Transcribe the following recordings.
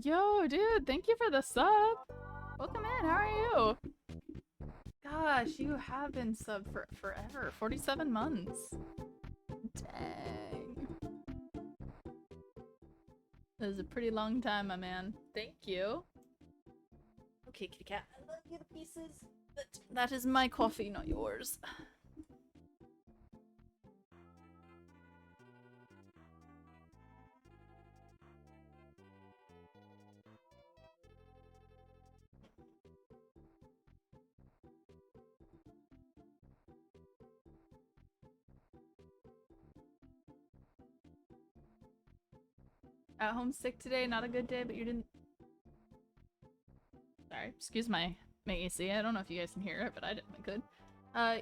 Yo, dude, thank you for the sub. Welcome in. How are you? Gosh, you have been sub for forever. 47 months. Dang. That is a pretty long time, my man. Thank you. Okay, kitty cat. I love you the pieces. But that is my coffee, not yours. At home sick today, not a good day, but you didn't. Sorry, excuse my AC. I don't know if you guys can hear it, but I could.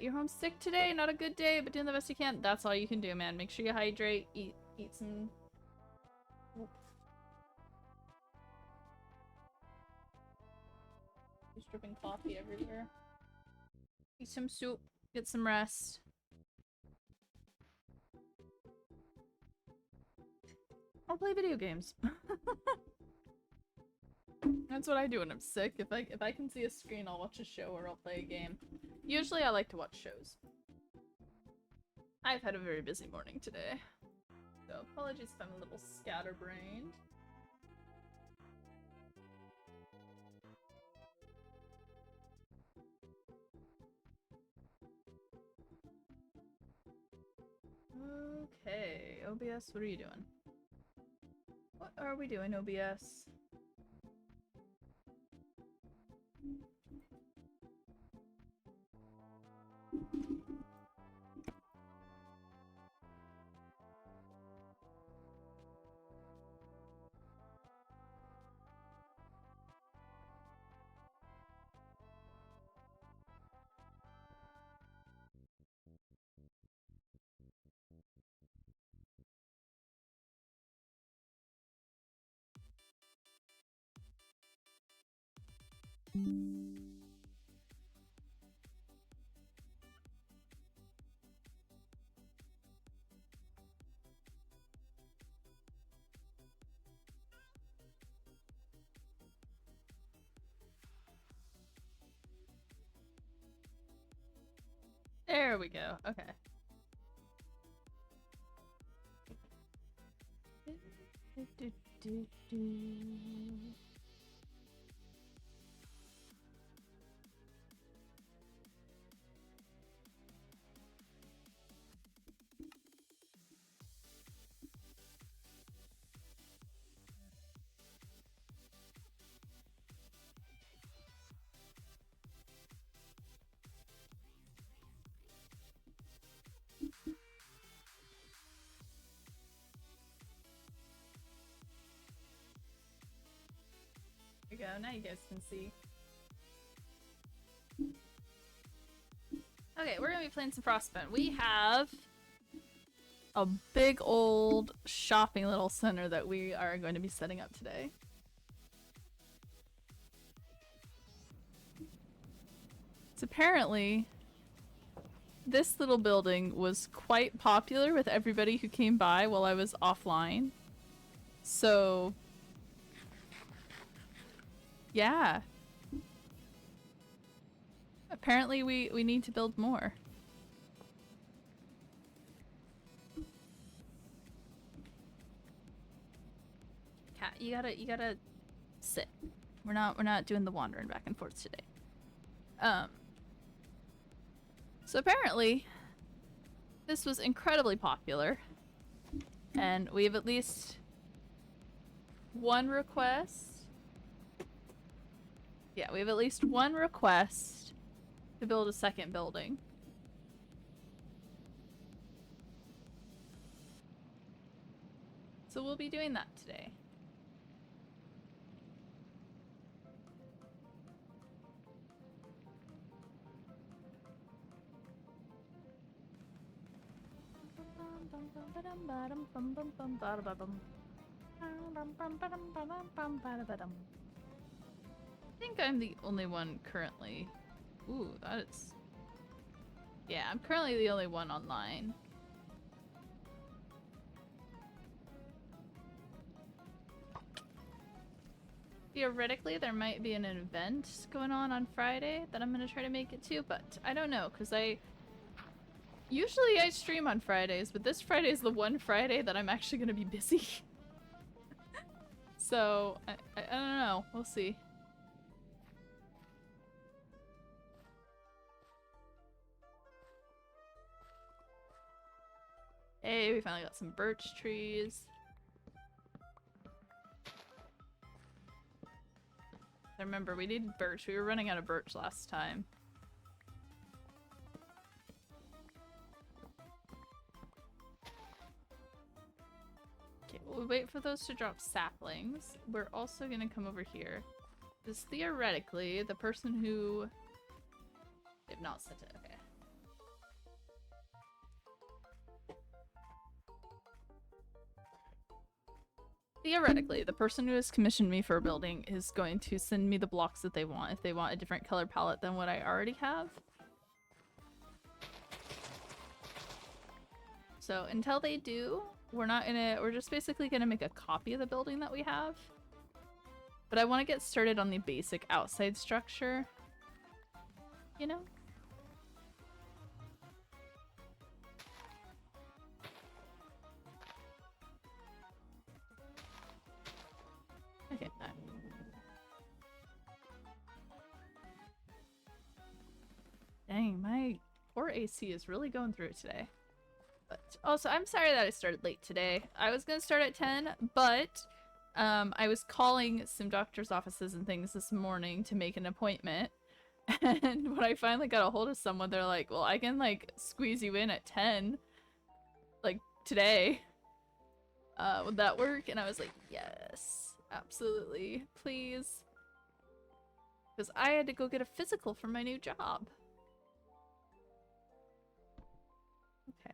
You're homesick today, not a good day, but doing the best you can. That's all you can do, man. Make sure you hydrate, eat some. He's dripping coffee everywhere. Eat some soup, get some rest. Or play video games. That's what I do when I'm sick. If I can see a screen, I'll watch a show or I'll play a game. Usually I like to watch shows. I've had a very busy morning today. So apologies if I'm a little scatterbrained. Okay, OBS, what are you doing? What are we doing, OBS? There we go. Okay. There we go. Now you guys can see. Okay, we're gonna be playing some Frostbitten. We have a big old shopping little center that we are going to be setting up today. So apparently, this little building was quite popular with everybody who came by while I was offline. So, yeah. Apparently we need to build more. Cat, you gotta sit. We're not doing the wandering back and forth today. So apparently this was incredibly popular, and we have at least one request. Yeah, we have at least one request to build a second building. So we'll be doing that today. I think I'm the only one currently. Ooh, that is... Yeah, I'm currently the only one online. theoretically there might be an event going on Friday that I'm gonna try to make it to, but I don't know, because usually I stream on Fridays, but this Friday is the one Friday that I'm actually gonna be busy. So, I don't know. We'll see. Hey, we finally got some birch trees. I remember we needed birch. We were running out of birch last time. Okay, we'll wait for those to drop saplings. We're also gonna come over here. Because theoretically, the person who... They've not sent it, okay. Theoretically, the person who has commissioned me for a building is going to send me the blocks that they want if they want a different color palette than what I already have. So until they do, we're just basically gonna make a copy of the building that we have. But I want to get started on the basic outside structure. You know? Okay, no. Dang, my poor AC is really going through it today. But also, I'm sorry that I started late today. I was gonna start at 10, but I was calling some doctor's offices and things this morning to make an appointment. And when I finally got a hold of someone, they're like, well, I can, like, squeeze you in at 10. Like, today. Would that work? And I was like, yes, absolutely, please. Because I had to go get a physical for my new job. Okay.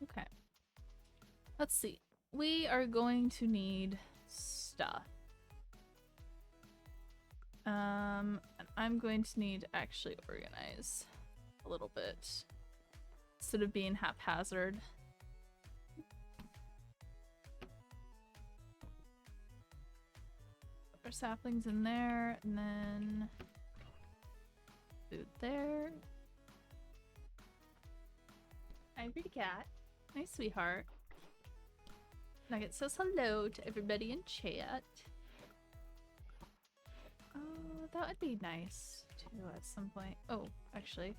Okay. Let's see. We are going to need stuff. And I'm going to need to actually organize a little bit instead of being haphazard. Put our saplings in there, and then food there. Hi, pretty cat. Hi, sweetheart. Nugget says hello to everybody in chat. Oh, that would be nice too at some point. Oh, actually.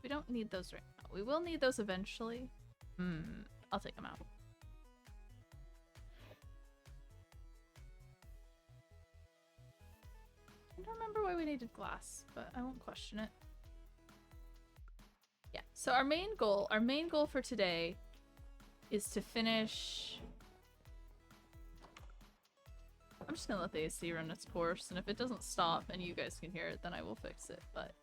We don't need those right now. We will need those eventually. I'll take them out. I don't remember why we needed glass, but I won't question it. Yeah, so our main goal for today is to finish... I'm just gonna let the AC run its course, and if it doesn't stop and you guys can hear it, then I will fix it, but...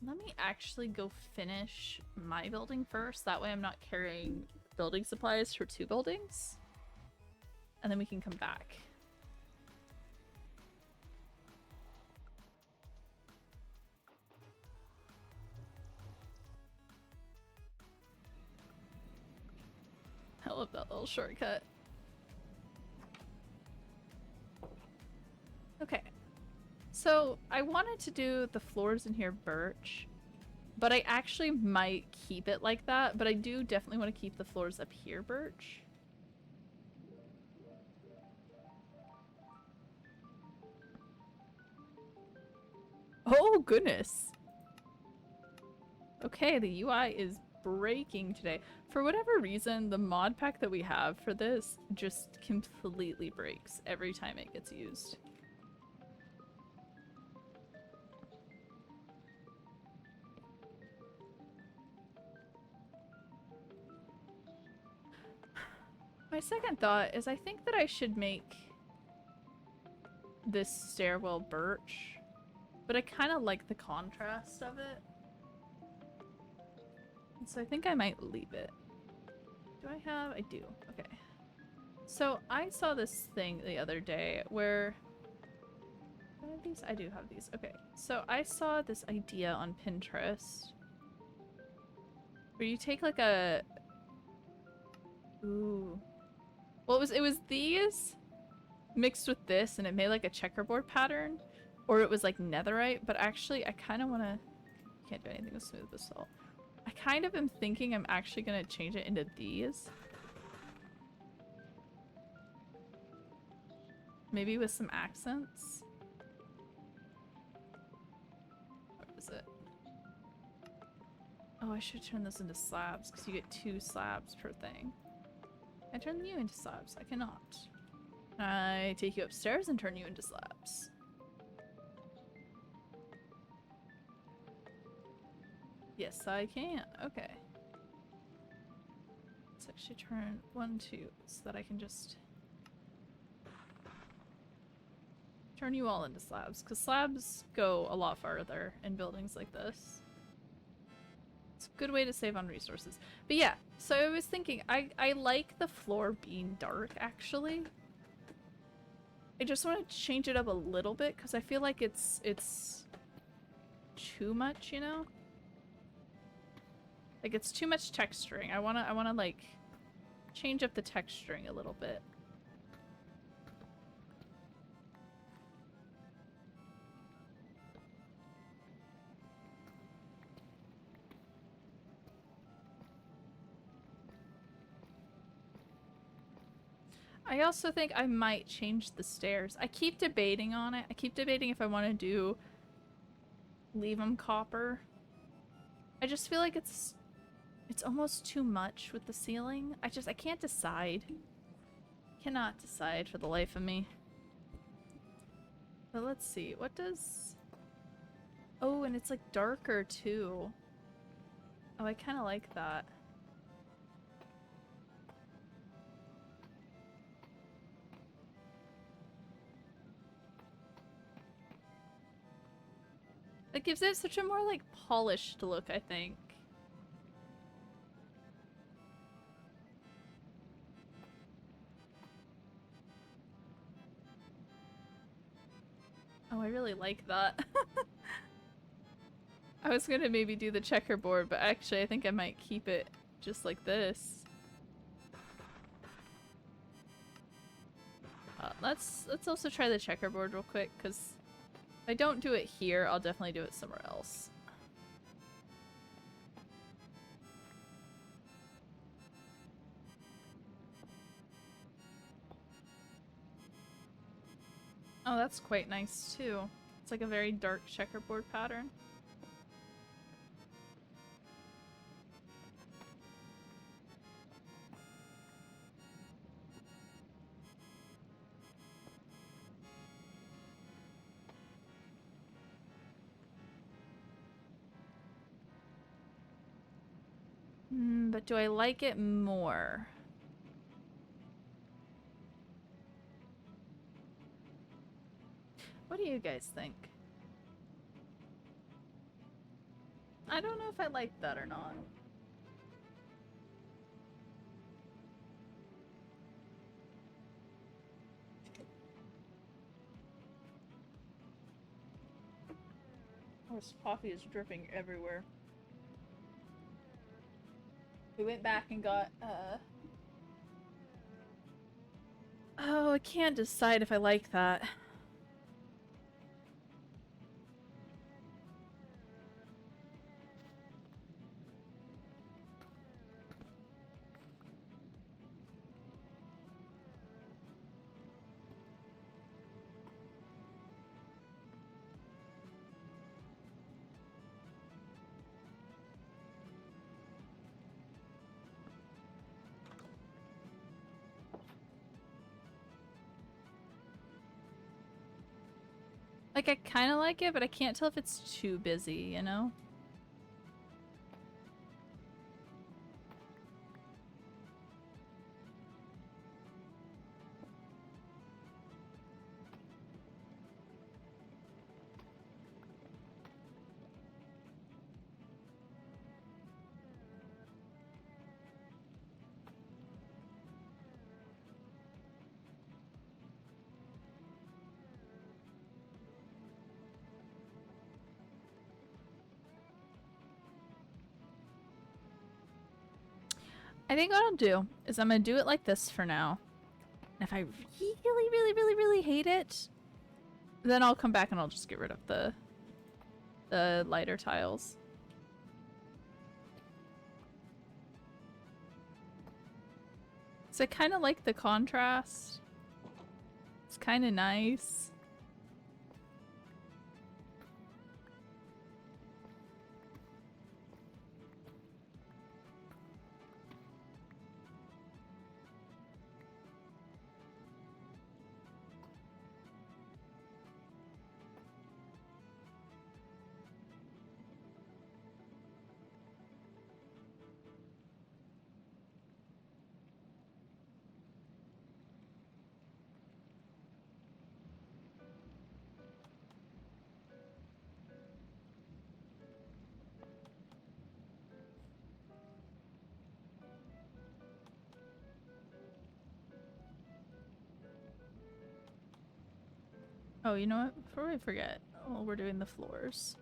Let me actually go finish my building first, that way I'm not carrying building supplies for 2 buildings. And then we can come back. I love that little shortcut. Okay. So, I wanted to do the floors in here birch, but I actually might keep it like that, but I do definitely want to keep the floors up here birch. Oh, goodness. Okay, the UI is breaking today. For whatever reason, the mod pack that we have for this just completely breaks every time it gets used. My second thought is I think that I should make this stairwell birch, but I kind of like the contrast of it. So I think I might leave it. Do I have? I do. Okay. So I saw this thing the other day where... Do I have these? I do have these. Okay. So I saw this idea on Pinterest where you take like a... Ooh. Well, it was these mixed with this and it made like a checkerboard pattern. Or it was like netherite, but actually I kind of want to... Can't do anything with smooth basalt. I kind of am thinking I'm actually going to change it into these. Maybe with some accents. What is it? Oh, I should turn this into slabs because you get 2 slabs per thing. I turn you into slabs. I cannot. I take you upstairs and turn you into slabs. Yes, I can. Okay. Let's actually turn 1, 2 so that I can just turn you all into slabs, because slabs go a lot farther in buildings like this. It's a good way to save on resources. But yeah, so I was thinking, I like the floor being dark, actually. I just want to change it up a little bit, because I feel like it's too much, you know? Like, it's too much texturing. I wanna, like, change up the texturing a little bit. I also think I might change the stairs. I keep debating on it. I keep debating if I want to leave them copper. I just feel like it's almost too much with the ceiling. I can't decide. Cannot decide for the life of me. But let's see. What does... Oh, and it's like darker too. Oh, I kind of like that. It gives it such a more like polished look, I think. Oh, I really like that. I was gonna maybe do the checkerboard, but actually I think I might keep it just like this. Let's also try the checkerboard real quick, because if I don't do it here, I'll definitely do it somewhere else. Oh, that's quite nice too. It's like a very dark checkerboard pattern. But do I like it more? What do you guys think? I don't know if I like that or not. Of course, coffee is dripping everywhere. We went back and got, Oh, I can't decide if I like that. Like, I kind of like it, but I can't tell if it's too busy, you know? I think what I'll do is I'm gonna do it like this for now. And if I really hate it, then I'll come back and I'll just get rid of the lighter tiles. So I kind of like the contrast. It's kind of nice. Oh, you know what? Before I forget, we're doing the floors.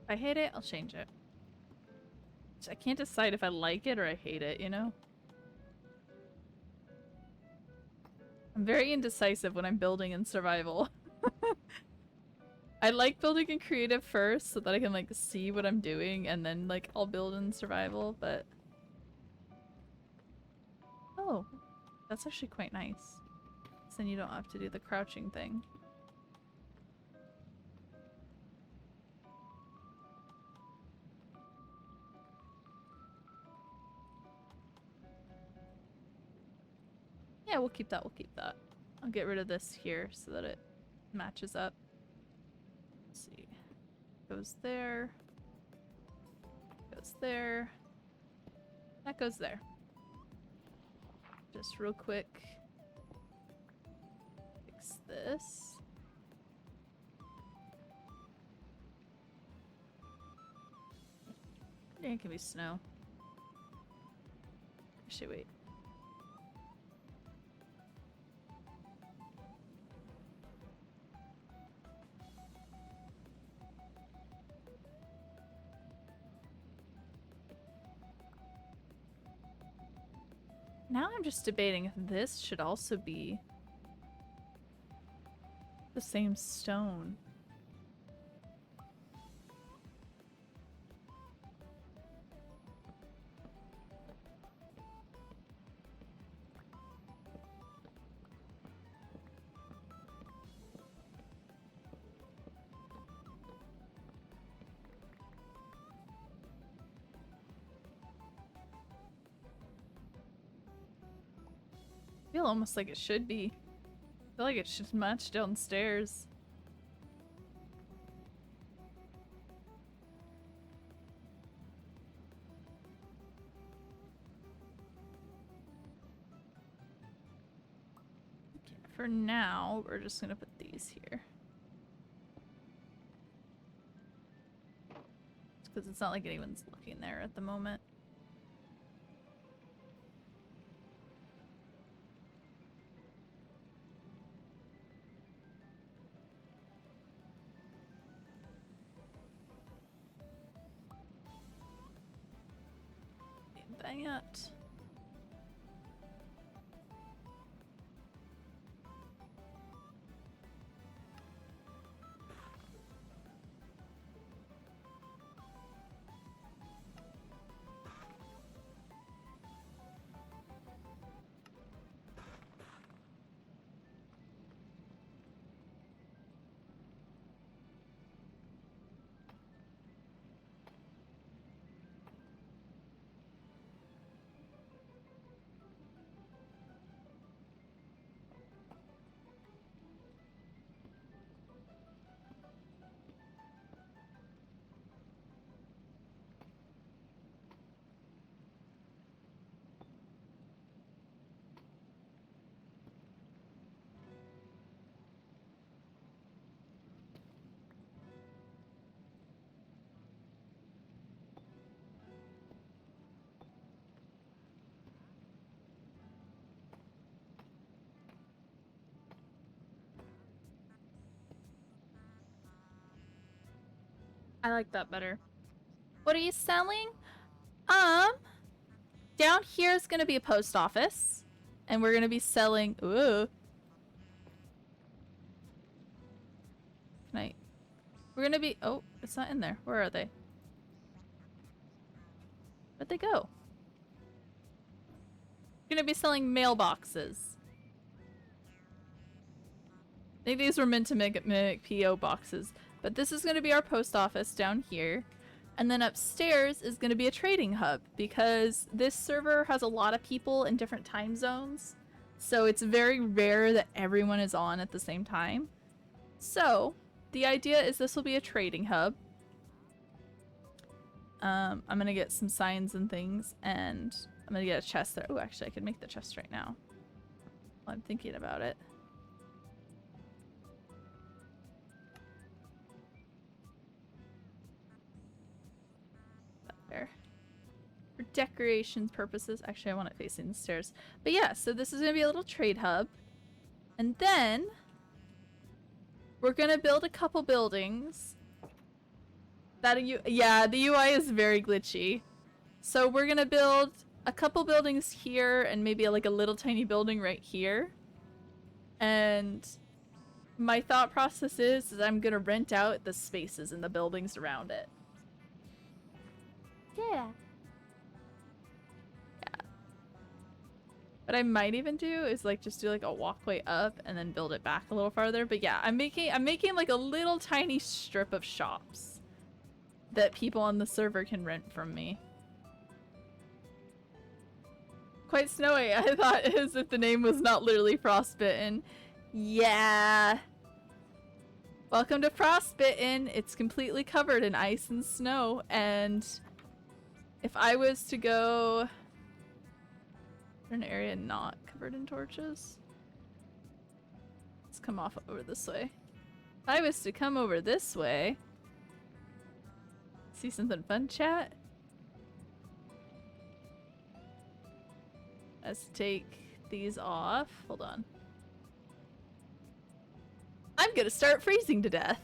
If I hate it, I'll change it. I can't decide if I like it or I hate it, you know? I'm very indecisive when I'm building in survival. I like building in creative first so that I can like see what I'm doing and then like I'll build in survival, but... Oh, that's actually quite nice. So then you don't have to do the crouching thing. Yeah, we'll keep that, we'll keep that. I'll get rid of this here so that it matches up. Let's see. Goes there. Goes there. That goes there. Just real quick. Fix this. Yeah, it can be snow. Actually, wait. Now I'm just debating if this should also be the same stone. I feel almost like it should be. I feel like it should match downstairs. Okay, for now, we're just gonna put these here. Because it's not like anyone's looking there at the moment. That. I like that better. What are you selling? Down here is gonna be a post office. And we're gonna be selling... Ooh. Can I... We're gonna be... Oh, it's not in there. Where are they? Where'd they go? We're gonna be selling mailboxes. I think these were meant to mimic P.O. boxes. But this is gonna be our post office down here. And then upstairs is gonna be a trading hub. Because this server has a lot of people in different time zones. So it's very rare that everyone is on at the same time. So, the idea is this will be a trading hub. I'm gonna get some signs and things, and I'm gonna get a chest there. Oh, actually, I could make the chest right now. While I'm thinking about it. There. For decoration purposes. Actually, I want it facing the stairs. But yeah, so this is gonna be a little trade hub. And then... we're gonna build a couple buildings. Yeah, the UI is very glitchy. So we're gonna build a couple buildings here and maybe like a little tiny building right here. And my thought process is I'm gonna rent out the spaces in the buildings around it. Yeah. What I might even do is like just do like a walkway up and then build it back a little farther. But yeah, I'm making like a little tiny strip of shops that people on the server can rent from me. Quite snowy. I thought as if the name was not literally Frostbitten. Yeah. Welcome to Frostbitten. It's completely covered in ice and snow. And if I was to go... an area not covered in torches. Let's come off over this way. If I was to come over this way... See something fun, chat? Let's take these off. Hold on. I'm gonna start freezing to death.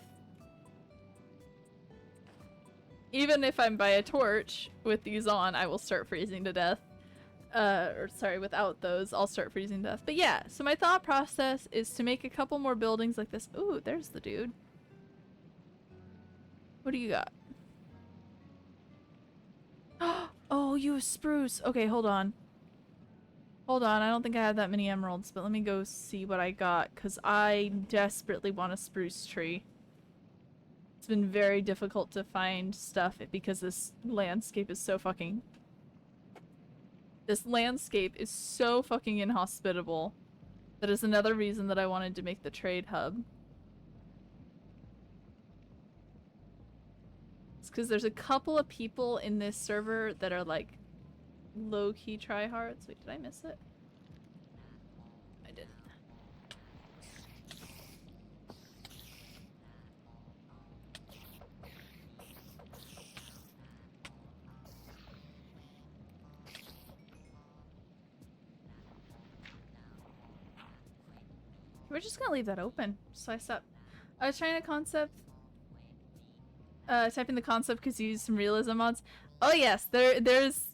Even if I'm by a torch with these on, I will start freezing to death. Or sorry, without those, I'll start freezing to death. But yeah, so my thought process is to make a couple more buildings like this. Ooh, there's the dude. What do you got? Oh, you have spruce. Okay, hold on. Hold on, I don't think I have that many emeralds, but let me go see what I got, because I desperately want a spruce tree. It's been very difficult to find stuff because this landscape is so fucking... This landscape is so fucking inhospitable. That is another reason that I wanted to make the trade hub. It's because there's a couple of people in this server that are like low-key tryhards. Wait, did I miss it? I didn't. We're just gonna leave that open. So I stopped. I was trying to type in the concept because you use some realism mods. Oh yes, there's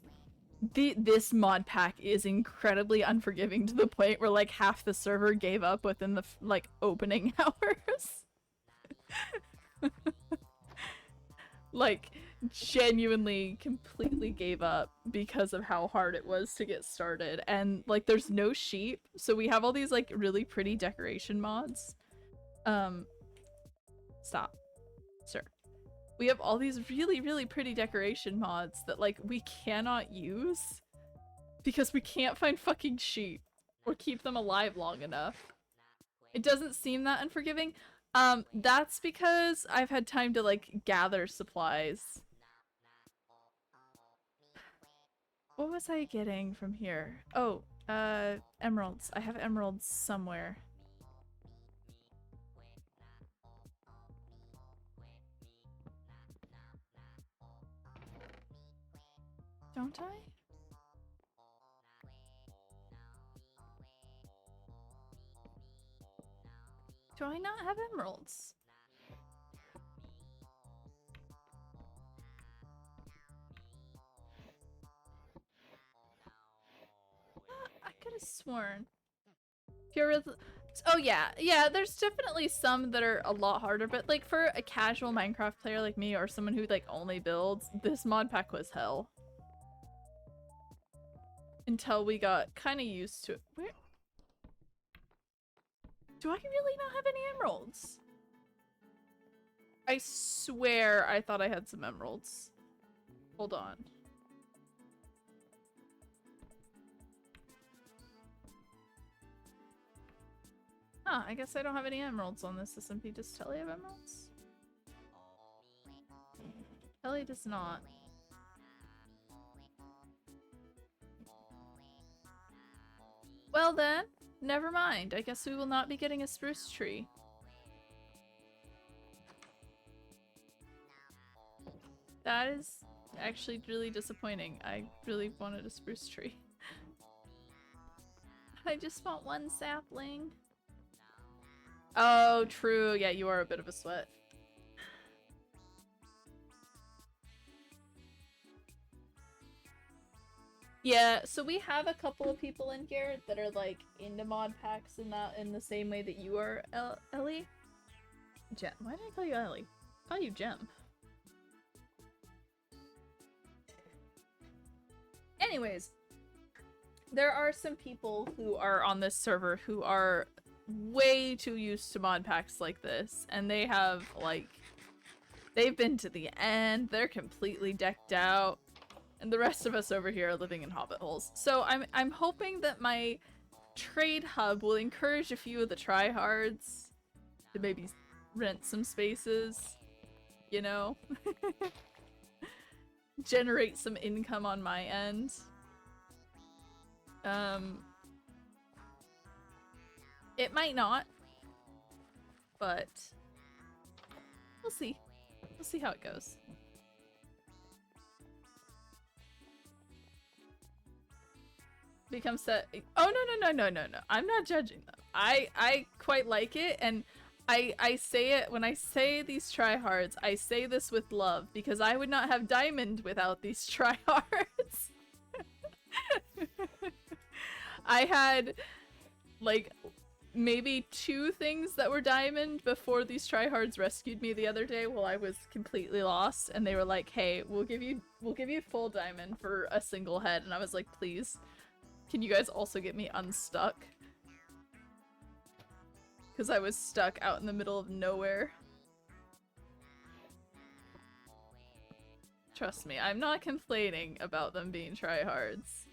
this mod pack is incredibly unforgiving to the point where like half the server gave up within the like opening hours. Like genuinely completely gave up because of how hard it was to get started. And like there's no sheep, so we have all these like really pretty decoration mods. Stop, sir. We have all these really pretty decoration mods that like we cannot use because we can't find fucking sheep or keep them alive long enough. It doesn't seem that unforgiving. That's because I've had time to like gather supplies. What was I getting from here? Oh, emeralds. I have emeralds somewhere. Don't I? Do I not have emeralds? have sworn. Oh yeah, there's definitely some that are a lot harder, but like for a casual Minecraft player like me or someone who like only builds, this mod pack was hell. Until we got kind of used to it. Where? Do I really not have any emeralds? I swear I thought I had some emeralds. Hold on. Huh, I guess I don't have any emeralds on this SMP. Does Telly have emeralds? Telly does not. Well then, never mind. I guess we will not be getting a spruce tree. That is actually really disappointing. I really wanted a spruce tree. I just want one sapling. Oh, true. Yeah, you are a bit of a sweat. Yeah, so we have a couple of people in here that are like into mod packs and that in the same way that you are, Ellie. Gem. Why did I call you Ellie? I call you Gem. Anyways, there are some people who are on this server who are way too used to mod packs like this, and they have like they've been to the end, they're completely decked out, and the rest of us over here are living in hobbit holes. So I'm hoping that my trade hub will encourage a few of the tryhards to maybe rent some spaces, you know? Generate some income on my end. It might not, but we'll see. We'll see how it goes. Become set. Oh no. I'm not judging them. I quite like it, and I say it when I say these tryhards, I say this with love because I would not have diamond without these tryhards. I had like maybe 2 things that were diamond before these tryhards rescued me the other day while I was completely lost, and they were like, "Hey, we'll give you full diamond for a single head," and I was like, "Please, can you guys also get me unstuck?" Because I was stuck out in the middle of nowhere. Trust me, I'm not complaining about them being tryhards.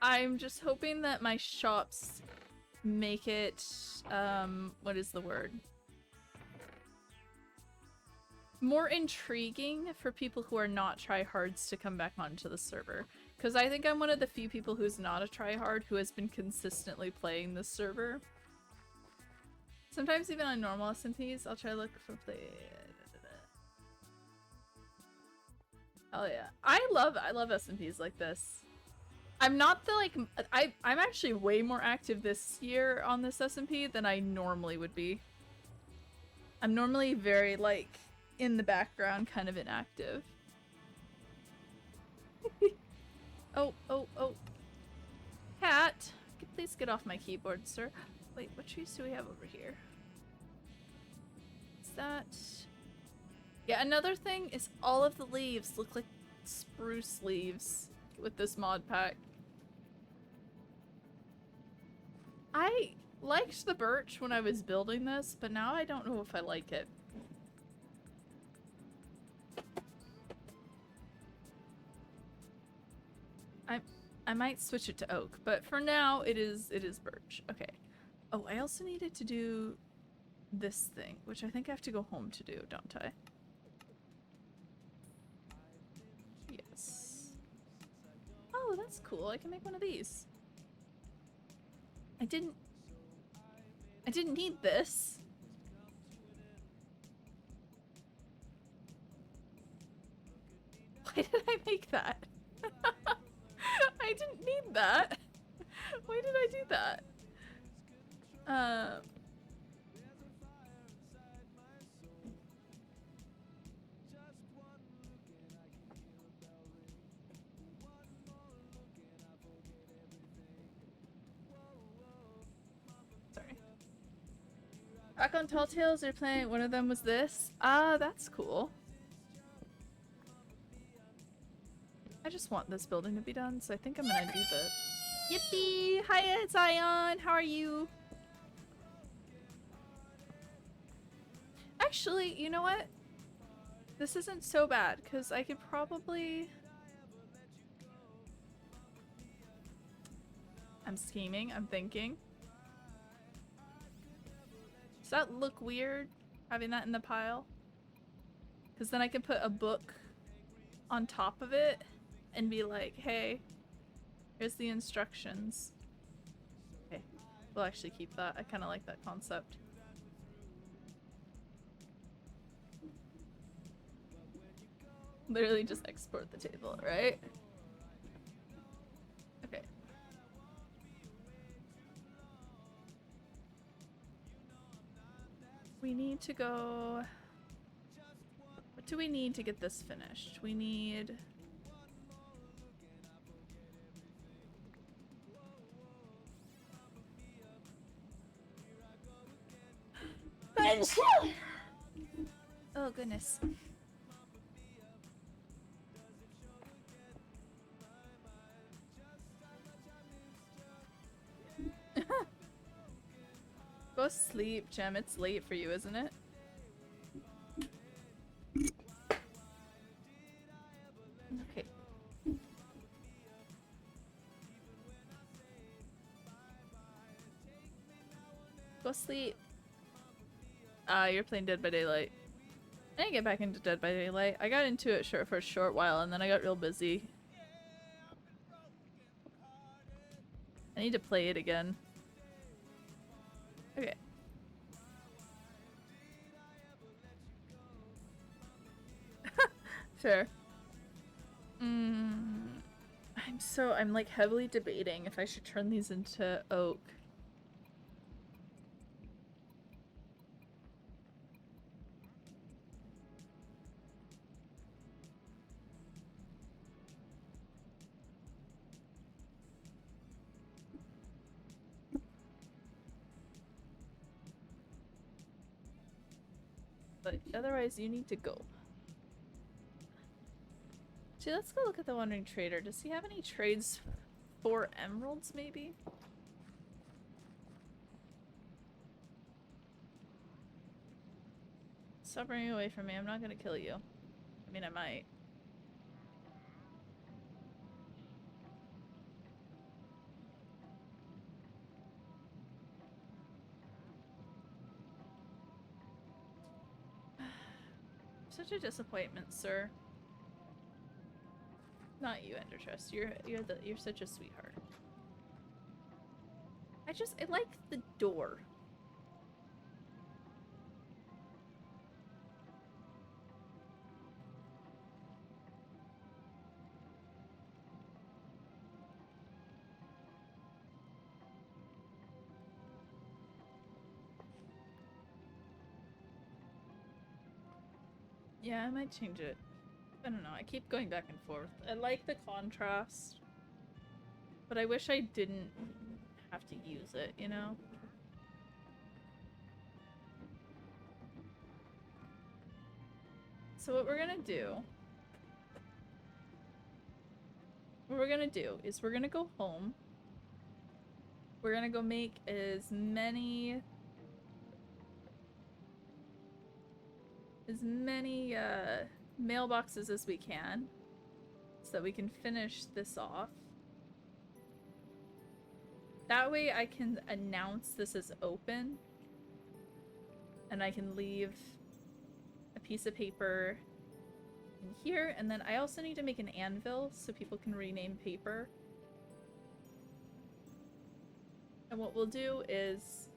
I'm just hoping that my shops make it, what is the word? More intriguing for people who are not tryhards to come back onto the server. Because I think I'm one of the few people who's not a tryhard who has been consistently playing this server. Sometimes even on normal SMPs, I'll try to look for play. Oh yeah. I love SMPs like this. I'm not the like I'm actually way more active this year on this SMP than I normally would be. I'm normally very like in the background, kind of inactive. Oh. Cat, please get off my keyboard, sir. Wait, what trees do we have over here? Is that... Yeah, another thing is all of the leaves look like spruce leaves with this mod pack. I liked the birch when I was building this, but now I don't know if I like it. I might switch it to oak, but for now it is birch. Okay. Oh, I also needed to do this thing, which I think I have to go home to do, don't I? Yes. Oh, that's cool. I can make one of these. I didn't need this. Why did I make that? I didn't need that. Why did I do that? Back on Tall Tales, they're playing. One of them was this. Ah, that's cool. I just want this building to be done, so I think I'm gonna do the. Yippee! Hiya, it's Ion. How are you? Actually, you know what? This isn't so bad because I could probably. I'm scheming. I'm thinking. Does that look weird, having that in the pile? Because then I can put a book on top of it and be like, hey, here's the instructions. Okay, we'll actually keep that. I kind of like that concept. Literally just export the table, right? Okay. We need to go... What do we need to get this finished? We need... Oh goodness. Go sleep, Gem. It's late for you, isn't it? Okay. Go sleep. You're playing Dead by Daylight. I didn't get back into Dead by Daylight. I got into it for a short while and then I got real busy. I need to play it again. Okay. Fair. I'm like heavily debating if I should turn these into oak. But otherwise you need to go. See, let's go look at the Wandering Trader. Does he have any trades for emeralds, maybe? Stop running away from me. I'm not gonna kill you. I mean, I might. Such a disappointment, sir. Not you, Endertrust. You're such a sweetheart. I like the door. Yeah, I might change it. I don't know, I keep going back and forth. I like the contrast, but I wish I didn't have to use it, you know? So what we're gonna do is we're gonna go home. We're gonna go make as many mailboxes as we can so that we can finish this off. That way I can announce this is open and I can leave a piece of paper in here, and then I also need to make an anvil so people can rename paper. And what we'll do is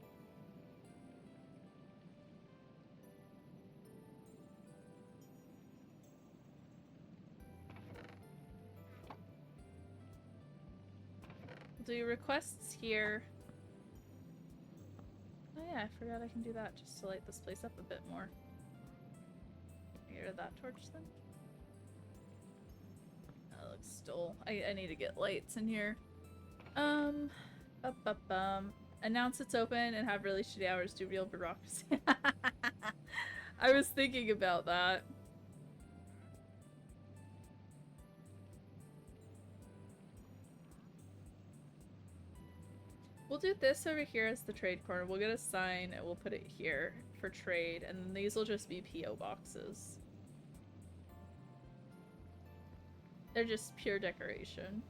do requests here. Oh yeah, I forgot I can do that just to light this place up a bit more. Get rid of that torch then. That looks dull. I need to get lights in here. Announce it's open and have really shitty hours, do real bureaucracy. I was thinking about that. We'll do this over here as the trade corner. We'll get a sign and we'll put it here for trade, and then these will just be PO boxes. They're just pure decoration.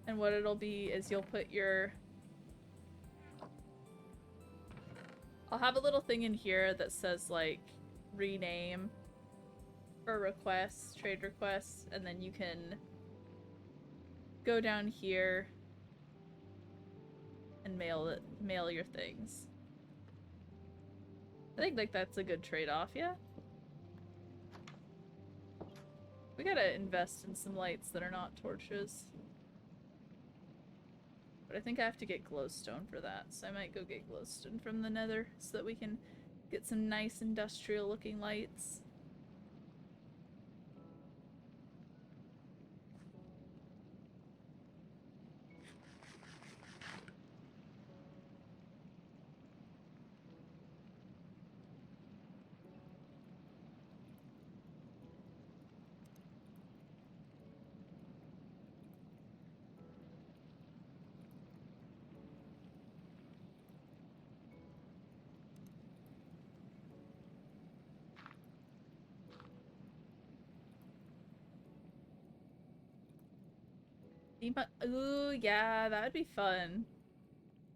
And what it'll be is you'll put your... I'll have a little thing in here that says, like, rename for requests, trade requests, and then you can go down here and mail your things. I think, like, that's a good trade-off, yeah? We gotta invest in some lights that are not torches. But I think I have to get glowstone for that, so I might go get glowstone from the nether so that we can get some nice industrial looking lights. Ooh, yeah, that would be fun.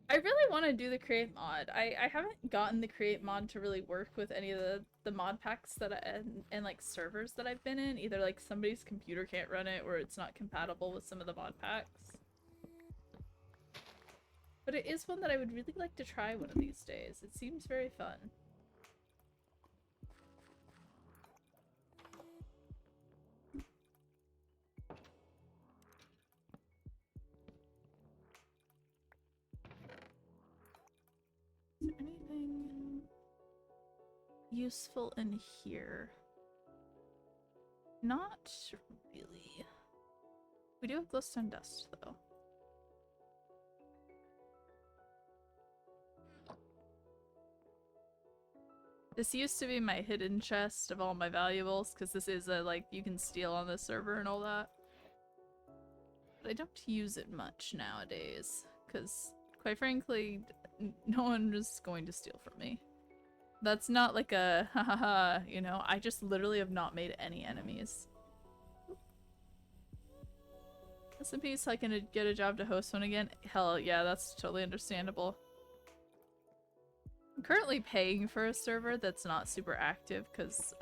I really want to do the create mod. I haven't gotten the create mod to really work with any of the mod packs that and like servers that I've been in. Either like somebody's computer can't run it or it's not compatible with some of the mod packs. But it is one that I would really like to try one of these days. It seems very fun. Is there anything useful in here? Not really. We do have glowstone dust, though. This used to be my hidden chest of all my valuables, because this is a, like, you can steal on this server and all that. But I don't use it much nowadays, because, quite frankly, no one is going to steal from me. That's not like a hahaha, you know, I just literally have not made any enemies. SMP so I can get a job to host one again? Hell yeah, that's totally understandable. I'm currently paying for a server that's not super active because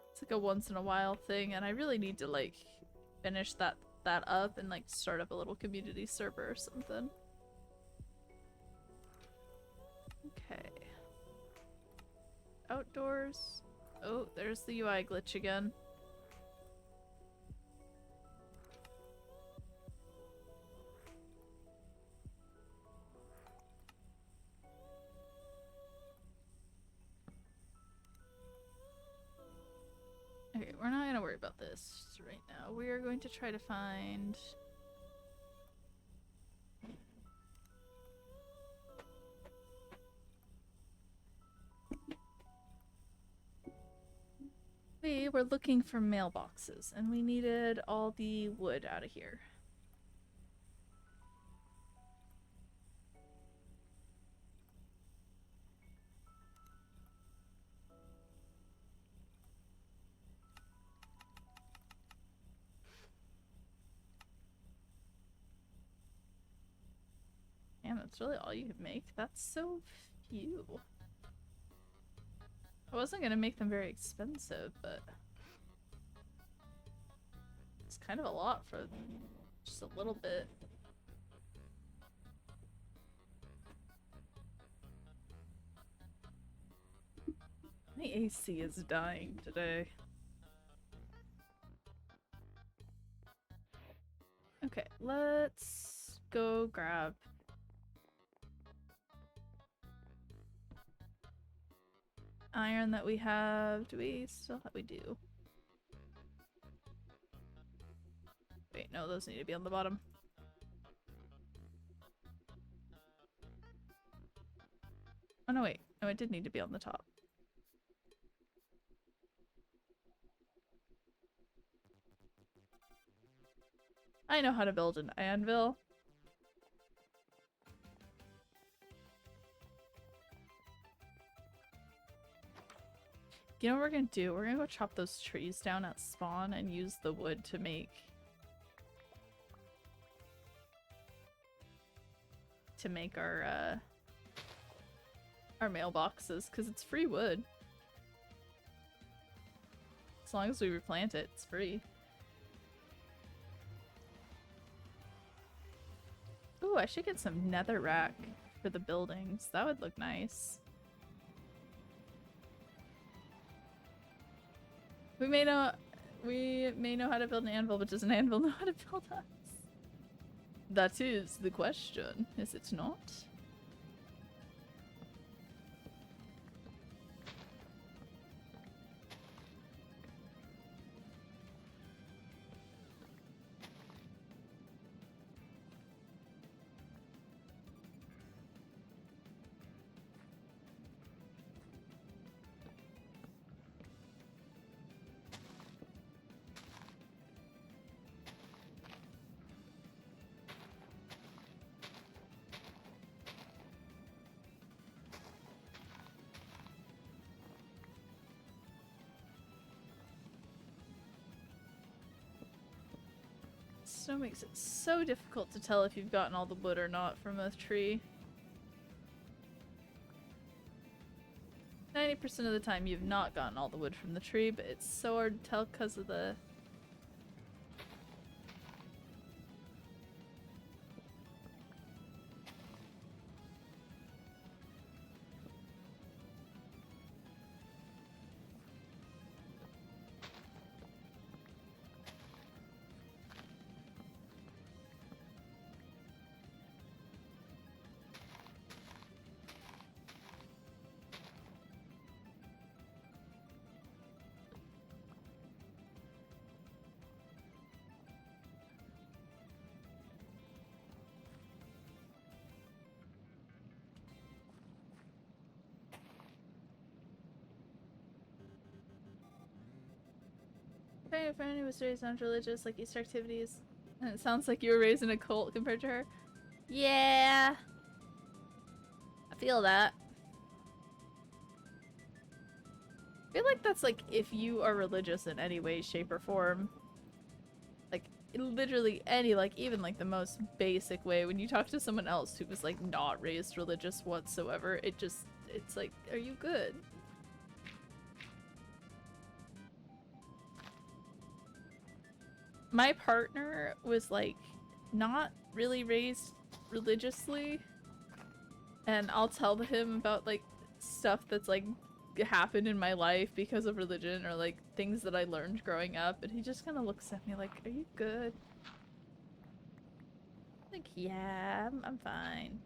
it's like a once in a while thing, and I really need to like finish that up and like start up a little community server or something. Okay. Outdoors. Oh, there's the UI glitch again. Okay, we're not gonna worry about this right now. We are going to try to find... We were looking for mailboxes, and we needed all the wood out of here. Damn, that's really all you could make? That's so few. I wasn't gonna make them very expensive, but... it's kind of a lot for just a little bit. My AC is dying today. Okay, let's go grab... iron that we have. Do we still have? We do. Wait, no, those need to be on the bottom. Oh no, wait. No, it did need to be on the top. I know how to build an anvil. You know what we're gonna do? We're gonna go chop those trees down at spawn and use the wood to make our mailboxes, because it's free wood. As long as we replant it, it's free. Ooh, I should get some netherrack for the buildings. That would look nice. We may know how to build an anvil, but does an anvil know how to build us? That is the question, is it not? Snow makes it so difficult to tell if you've gotten all the wood or not from a tree. 90% of the time you've not gotten all the wood from the tree, but it's so hard to tell because of the... My friend who was raised non-religious, like Easter activities. And it sounds like you were raised in a cult compared to her. Yeah. I feel that. I feel like that's like if you are religious in any way, shape, or form. Like, literally any, like, even like the most basic way. When you talk to someone else who was like not raised religious whatsoever, it's like, are you good? My partner was like not really raised religiously, and I'll tell him about like stuff that's like happened in my life because of religion or like things that I learned growing up, and he just kind of looks at me like, are you good? Like, yeah, I'm fine.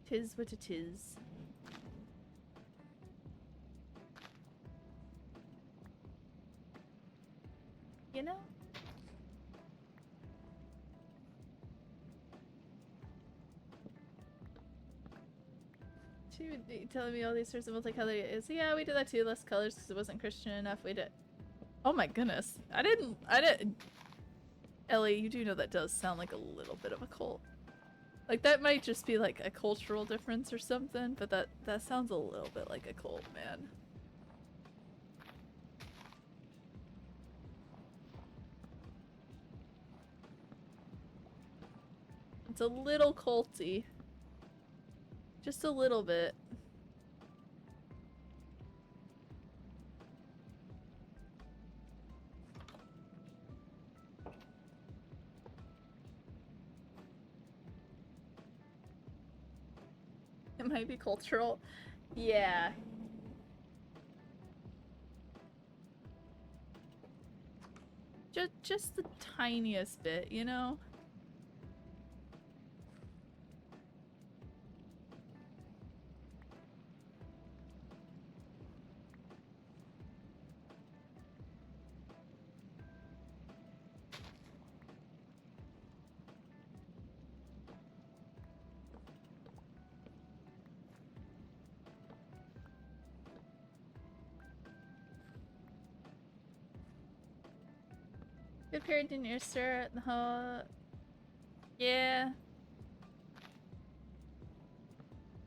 Tis what it is. You know? She would be telling me all these sorts of multicolored is. Yeah, we did that too. Less colors because it wasn't Christian enough. We did. Oh my goodness. I didn't. Ellie, you do know that does sound like a little bit of a cult. Like, that might just be like a cultural difference or something, but that sounds a little bit like a cult, man. It's a little culty. Just a little bit. It might be cultural. Yeah. Just the tiniest bit, you know? Good parenting your stir at the whole. Yeah.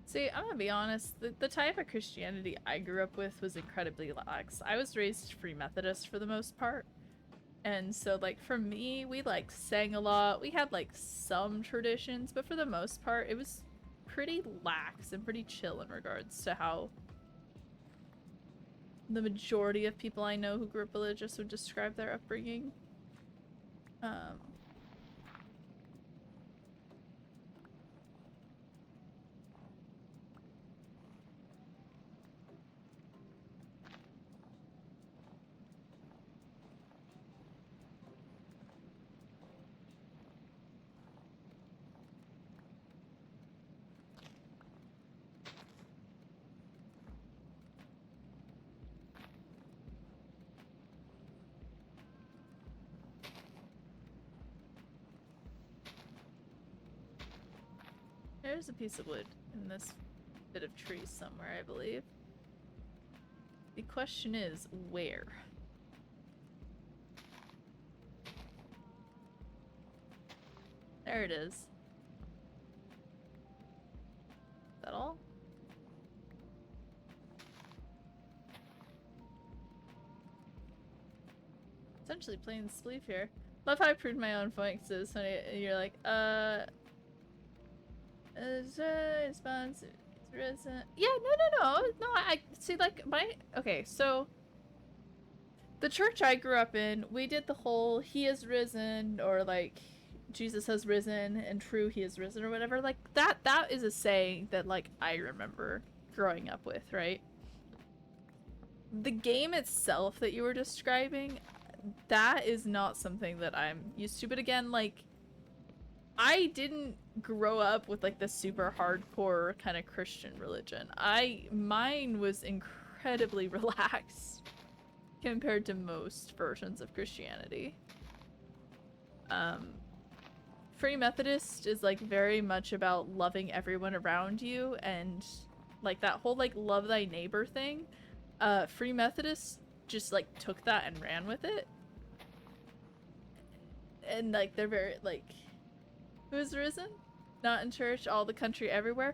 See, I'm gonna be honest, the type of Christianity I grew up with was incredibly lax. I was raised Free Methodist for the most part. And so, like, for me, we, like, sang a lot. We had, like, some traditions, but for the most part, it was pretty lax and pretty chill in regards to how the majority of people I know who grew up religious would describe their upbringing. There's a piece of wood in this bit of tree somewhere, I believe. The question is, where? There it is. Is that all? Essentially plain sleep here. Love how I proved my own points. So you're like, response is risen. Yeah, no, I see, like, okay, so the church I grew up in, we did the whole he is risen, or like Jesus has risen and true he is risen, or whatever. Like that is a saying that, like, I remember growing up with, right? The game itself that you were describing, that is not something that I'm used to. But again, like, I didn't grow up with, like, the super hardcore kind of Christian religion. Mine was incredibly relaxed compared to most versions of Christianity. Free Methodist is, like, very much about loving everyone around you, and, like, that whole, like, love thy neighbor thing. Free Methodist just, like, took that and ran with it. And, like, they're very, like, who is risen? Not in church, all the country, everywhere.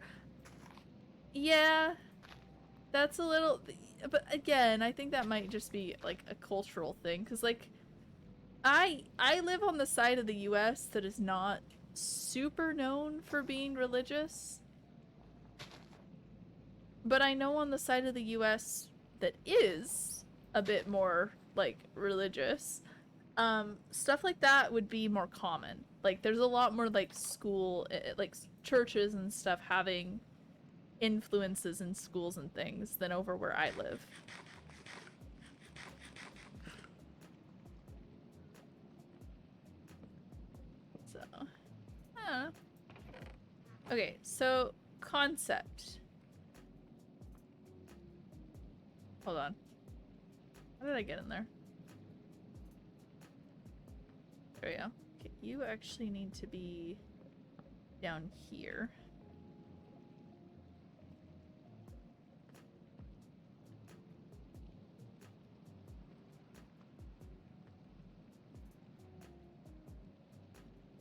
Yeah, that's a little, but again, I think that might just be, like, a cultural thing, because, like, I live on the side of the US that is not super known for being religious, but I know on the side of the US that is a bit more, like, religious, stuff like that would be more common. Like, there's a lot more, like, school, like, churches and stuff having influences in schools and things than over where I live. So, I don't know. Okay, so, concept. Hold on. How did I get in there? There we go. Okay, you actually need to be down here.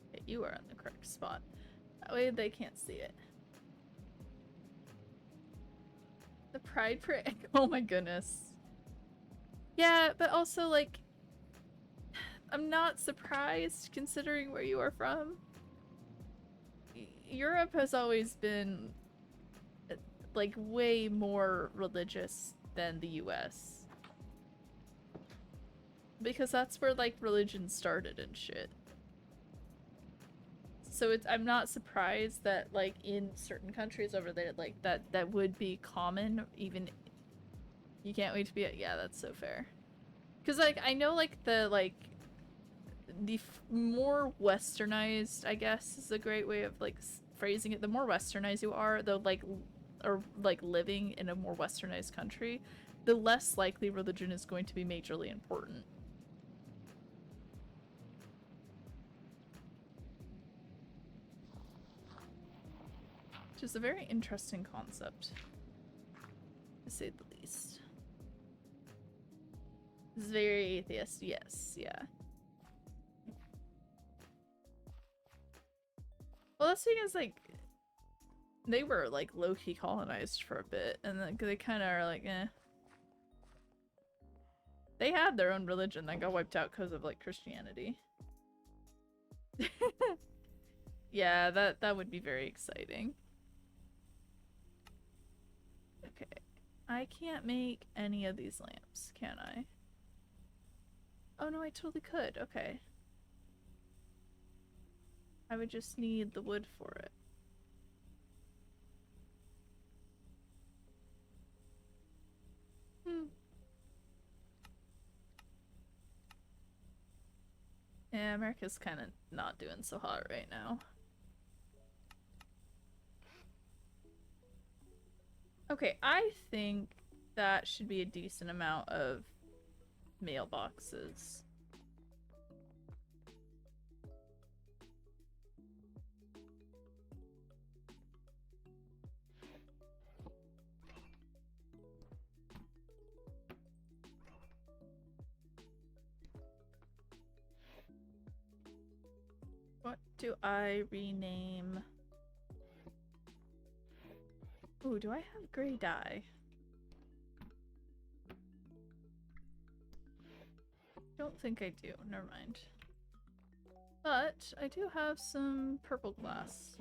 Okay, you are in the correct spot. That way they can't see it. The pride prick. Oh my goodness. Yeah, but also, like, I'm not surprised considering where you are from. Europe has always been, like, way more religious than the US. Because that's where, like, religion started and shit. So I'm not surprised that, like, in certain countries over there, like, that would be common. Even you can't wait to be, yeah, that's so fair. Because, like, I know, like, the more westernized, I guess, is a great way of, like, phrasing it. The more westernized you are, though, like, or, like, living in a more westernized country, the less likely religion is going to be majorly important. Which is a very interesting concept, to say the least. It's very atheist, yes, yeah. Well, that's because, like, they were, like, low-key colonized for a bit, and then they kind of are like, eh. They had their own religion that got wiped out because of, like, Christianity. Yeah, that would be very exciting. Okay. I can't make any of these lamps, can I? Oh no, I totally could. Okay. I would just need the wood for it. Hmm. Yeah, America's kind of not doing so hot right now. Okay, I think that should be a decent amount of mailboxes. What do I rename? Ooh, do I have gray dye? Don't think I do. Never mind. But I do have some purple glass.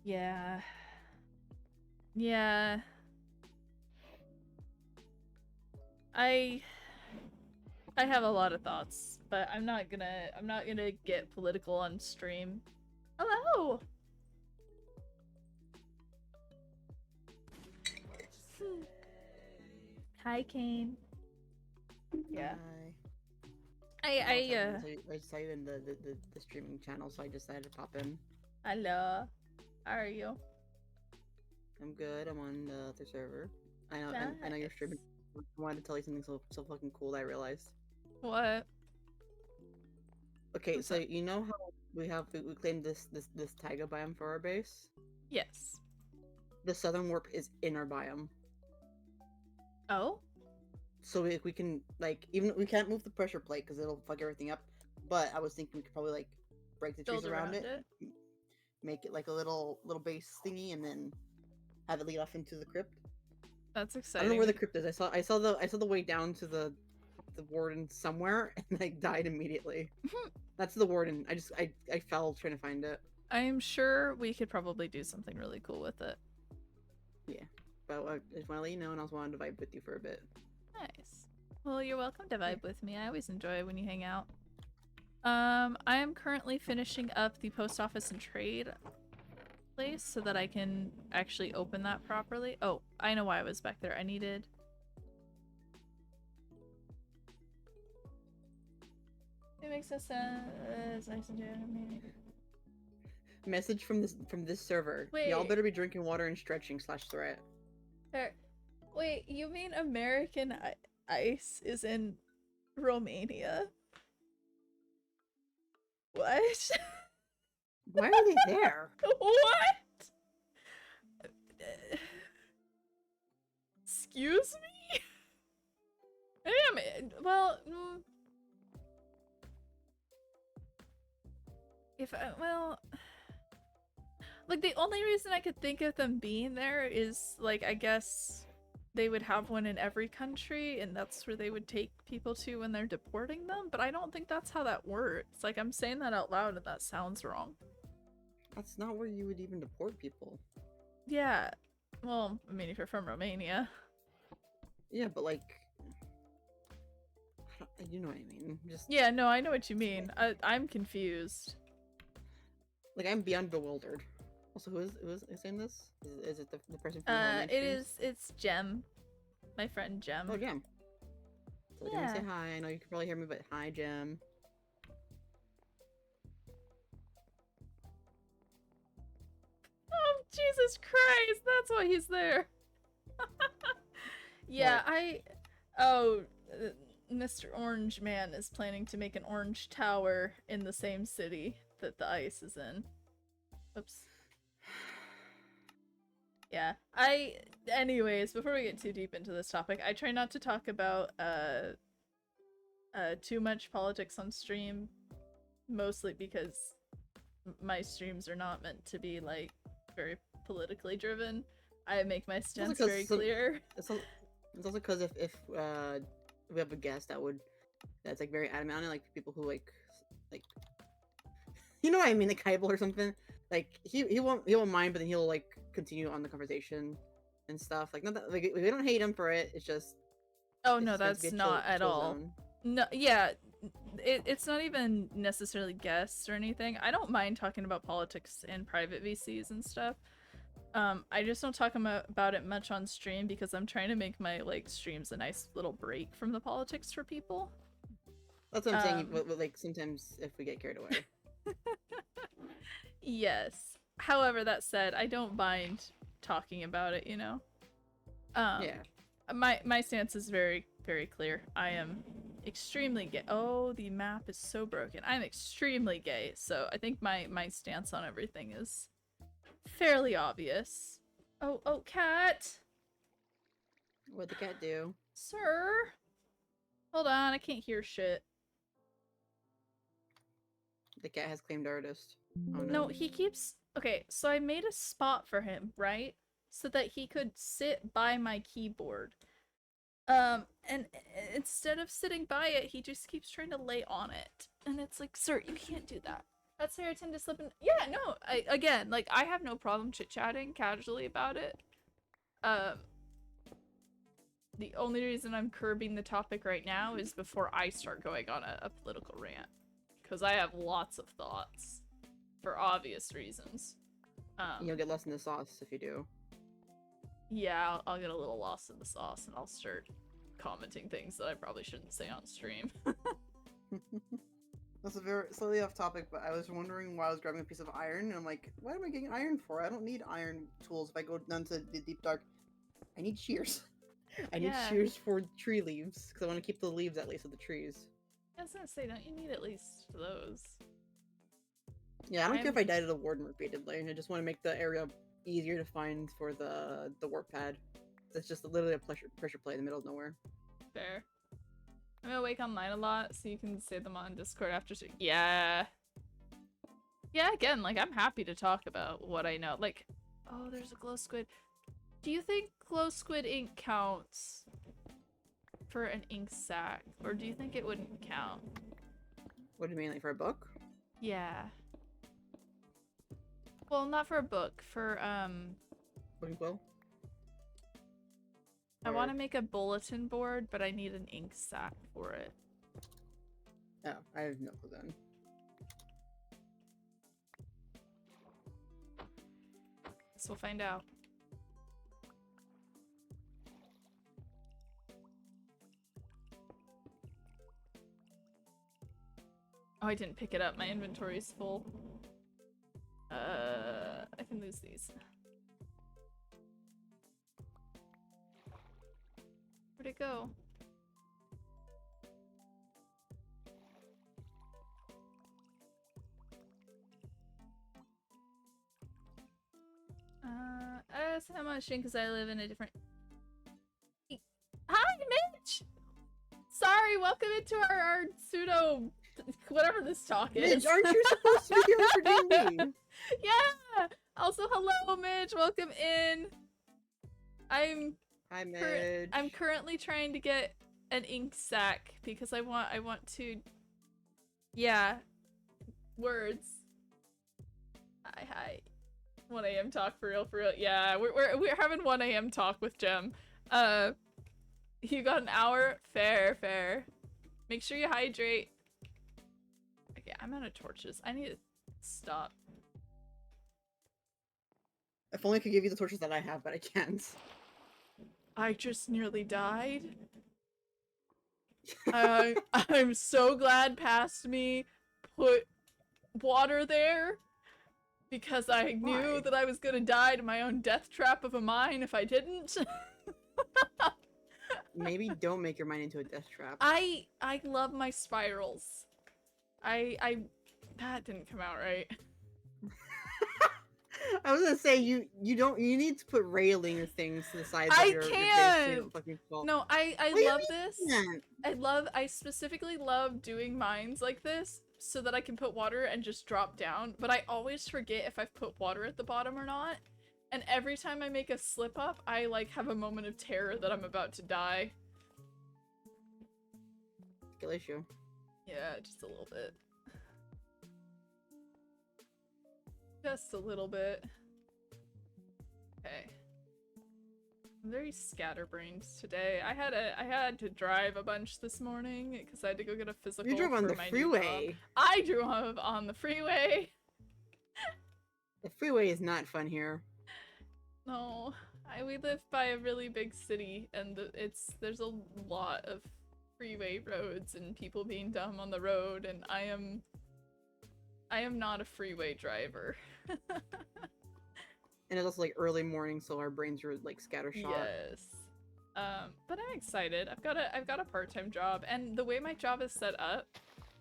Yeah. Yeah. I have a lot of thoughts, but I'm not gonna get political on stream. Hello. Hi, Kane. Yeah. I saw you in the streaming channel, so I decided to pop in. Hello. How are you? I'm good. I'm on the other server. I know. I know you're streaming. I wanted to tell you something so fucking cool that I realized. What? Okay, What's so up? you know how we claimed this taiga biome for our base? Yes. The southern warp is in our biome. Oh? So we can, like, even we can't move the pressure plate because it'll fuck everything up. But I was thinking we could probably, like, break the trees around it, make it like a little base thingy, and then have it lead off into the crypt. That's exciting. I don't know where the crypt is. I saw the way down to the warden somewhere, and I died immediately. That's the warden. I fell trying to find it. I'm sure we could probably do something really cool with it. Yeah, but I just want to let you know, and I also wanted to vibe with you for a bit. Nice. Well, you're welcome to vibe with me. I always enjoy when you hang out. I am currently finishing up the post office and trade place so that I can actually open that properly. Oh, I know why I was back there. I needed... It makes no sense. Nice and good. Message from this server. Wait. Y'all better be drinking water and stretching /threat. Wait, you mean American ice is in Romania? What? Why are they there? What? Excuse me? Damn it. Well, like, the only reason I could think of them being there is, like, I guess they would have one in every country, and that's where they would take people to when they're deporting them, but I don't think that's how that works. Like, I'm saying that out loud and that sounds wrong. That's not where you would even deport people. Yeah. Well, I mean, if you're from Romania. Yeah, but, like... You know what I mean. Just... Yeah, no, I know what you mean. I'm confused. Like, I'm beyond bewildered. Also, who is saying this? Is it the person from the it's Jem. My friend Jem. Oh, Jem. So yeah. Say hi. I know you can probably hear me, but hi, Jem. Oh, Jesus Christ! That's why he's there. Yeah, Mr. Orange Man is planning to make an orange tower in the same city that the ice is in. Oops. Yeah. Anyways, before we get too deep into this topic, I try not to talk about too much politics on stream, mostly because my streams are not meant to be like very politically driven. I make my stance very clear. It's also because if we have a guest that's like very adamant on it, like people who like you know what I mean, like Kybal or something. Like he won't mind, but then he'll like continue on the conversation and stuff. Like not that, like we don't hate him for it. It's just no, that's not at all. Zone. No, yeah, it's not even necessarily guests or anything. I don't mind talking about politics in private VCs and stuff. I just don't talk about it much on stream because I'm trying to make my like streams a nice little break from the politics for people. That's what I'm saying. But, like sometimes if we get carried away. Yes. However, that said, I don't mind talking about it. You know. Yeah. My stance is very, very clear. I am extremely gay. Oh, the map is so broken. I'm extremely gay, so I think my stance on everything is fairly obvious. Oh, cat! What'd the cat do? Sir? Hold on, I can't hear shit. The cat has claimed artist. Oh, no, he keeps... Okay, so I made a spot for him, right? So that he could sit by my keyboard. And instead of sitting by it, he just keeps trying to lay on it. And it's like, sir, you can't do that. That's why I tend to slip in. Yeah, no, again, like, I have no problem chit-chatting casually about it. The only reason I'm curbing the topic right now is before I start going on a political rant. Because I have lots of thoughts. For obvious reasons. You'll get lost in the sauce if you do. Yeah, I'll get a little lost in the sauce and I'll start commenting things that I probably shouldn't say on stream. That's a very slightly off topic, but I was wondering why I was grabbing a piece of iron, and I'm like, what am I getting iron for? I don't need iron tools if I go down to the deep dark. I need shears. I need shears for tree leaves, because I want to keep the leaves at least of the trees. I was gonna say, don't you need at least those? Yeah, I don't care if I died at a warden repeatedly. I just want to make the area easier to find for the warp pad. It's just literally a pressure plate in the middle of nowhere. Fair. I'm awake online a lot, so you can say them on Discord after. Yeah. Yeah, again, like, I'm happy to talk about what I know. Like, oh, there's a glow squid. Do you think glow squid ink counts for an ink sac? Or do you think it wouldn't count? What do you mean, like for a book? Yeah. Well, not for a book, for, Book and quill? I want to make a bulletin board, but I need an ink sac for it. Oh, I have no clue then. So we'll find out. Oh, I didn't pick it up. My inventory's full. I can lose these. Where'd it go? So I'm on stream because I live in a different... Hi, Mitch! Sorry, welcome into our pseudo... whatever this talk is. Mitch, aren't you supposed to be here for D&D? Yeah! Also, hello, Mitch! Welcome in! Hi, Mitch. I'm currently trying to get an ink sac because I want to... Yeah. Words. Hi. 1 a.m. talk for real. Yeah, we're having 1 a.m. talk with Jem. You got an hour? Fair. Make sure you hydrate. Okay, I'm out of torches. I need to stop. If only I could give you the torches that I have, but I can't. I just nearly died. I'm so glad past me put water there. Because I knew that I was gonna die to my own death trap of a mine if I didn't. Maybe don't make your mind into a death trap. I love my spirals. That didn't come out right. I was gonna say you need to put railing things to the sides of your base so you don't fucking fall. No, I love this. Can't? I specifically love doing mines like this so that I can put water and just drop down, but I always forget if I've put water at the bottom or not. And every time I make a slip up, I like have a moment of terror that I'm about to die. Skill issue. Yeah, just a little bit. Just a little bit. Okay. I'm very scatterbrained today. I had to drive a bunch this morning because I had to go get a physical. You drove on the freeway. I drove on the freeway. The freeway is not fun here. No, we live by a really big city, and there's a lot of freeway roads and people being dumb on the road, and I am not a freeway driver. And it's also like early morning, so our brains are like scattershot. Yes. But I'm excited. I've got a part-time job, and the way my job is set up,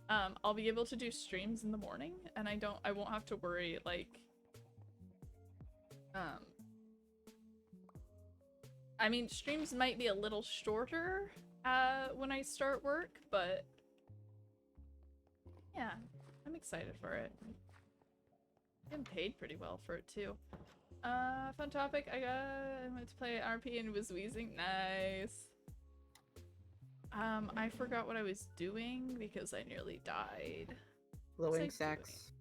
I'll be able to do streams in the morning, and I won't have to worry like I mean, streams might be a little shorter when I start work, but yeah, I'm excited for it. I'm paid pretty well for it too. Fun topic. I went to play RP and was wheezing. Nice. I forgot what I was doing because I nearly died. Glowing sacks.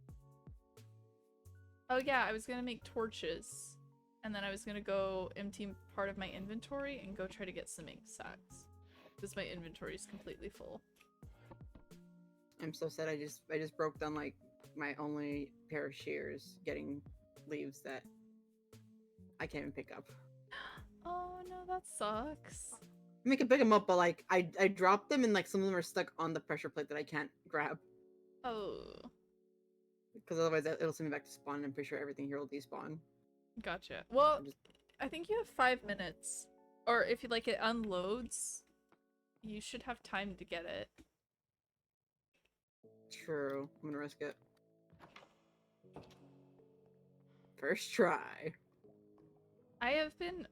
Oh yeah, I was gonna make torches, and then I was gonna go empty part of my inventory and go try to get some ink sacks because my inventory is completely full. I'm so sad. I just broke down like my only pair of shears getting leaves that I can't even pick up. Oh no, that sucks. I mean, I can pick them up, but like I dropped them and like some of them are stuck on the pressure plate that I can't grab. Oh. Because otherwise it'll send me back to spawn, and I'm pretty sure everything here will despawn. Gotcha. Well, I think you have 5 minutes. Or if you like it unloads, you should have time to get it. True. I'm gonna risk it. First try. I have been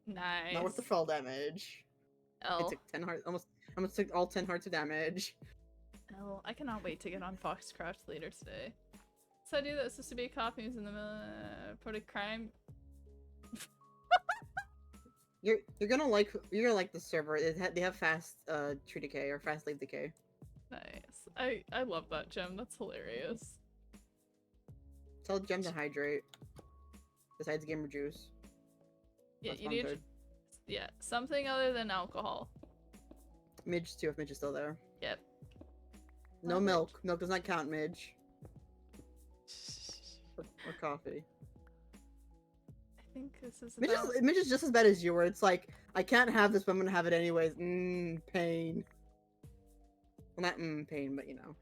nice. Not with the fall damage. L. I took 10 hearts. Almost took all 10 hearts of damage. L. I cannot wait to get on Foxcraft later today. So I do that supposed to be copies in the product crime. You're gonna like the server. They have fast tree decay or fast leaf decay. Nice. I love that gem. That's hilarious. Tell Gem to hydrate. Besides gamer juice. Yeah, you need something other than alcohol. Midge too, if Midge is still there. Yep. No milk. Milk does not count, Midge. Or coffee. I think this is about... Midge is just as bad as you, where it's like, I can't have this, but I'm gonna have it anyways. Pain. Well, not pain, but you know.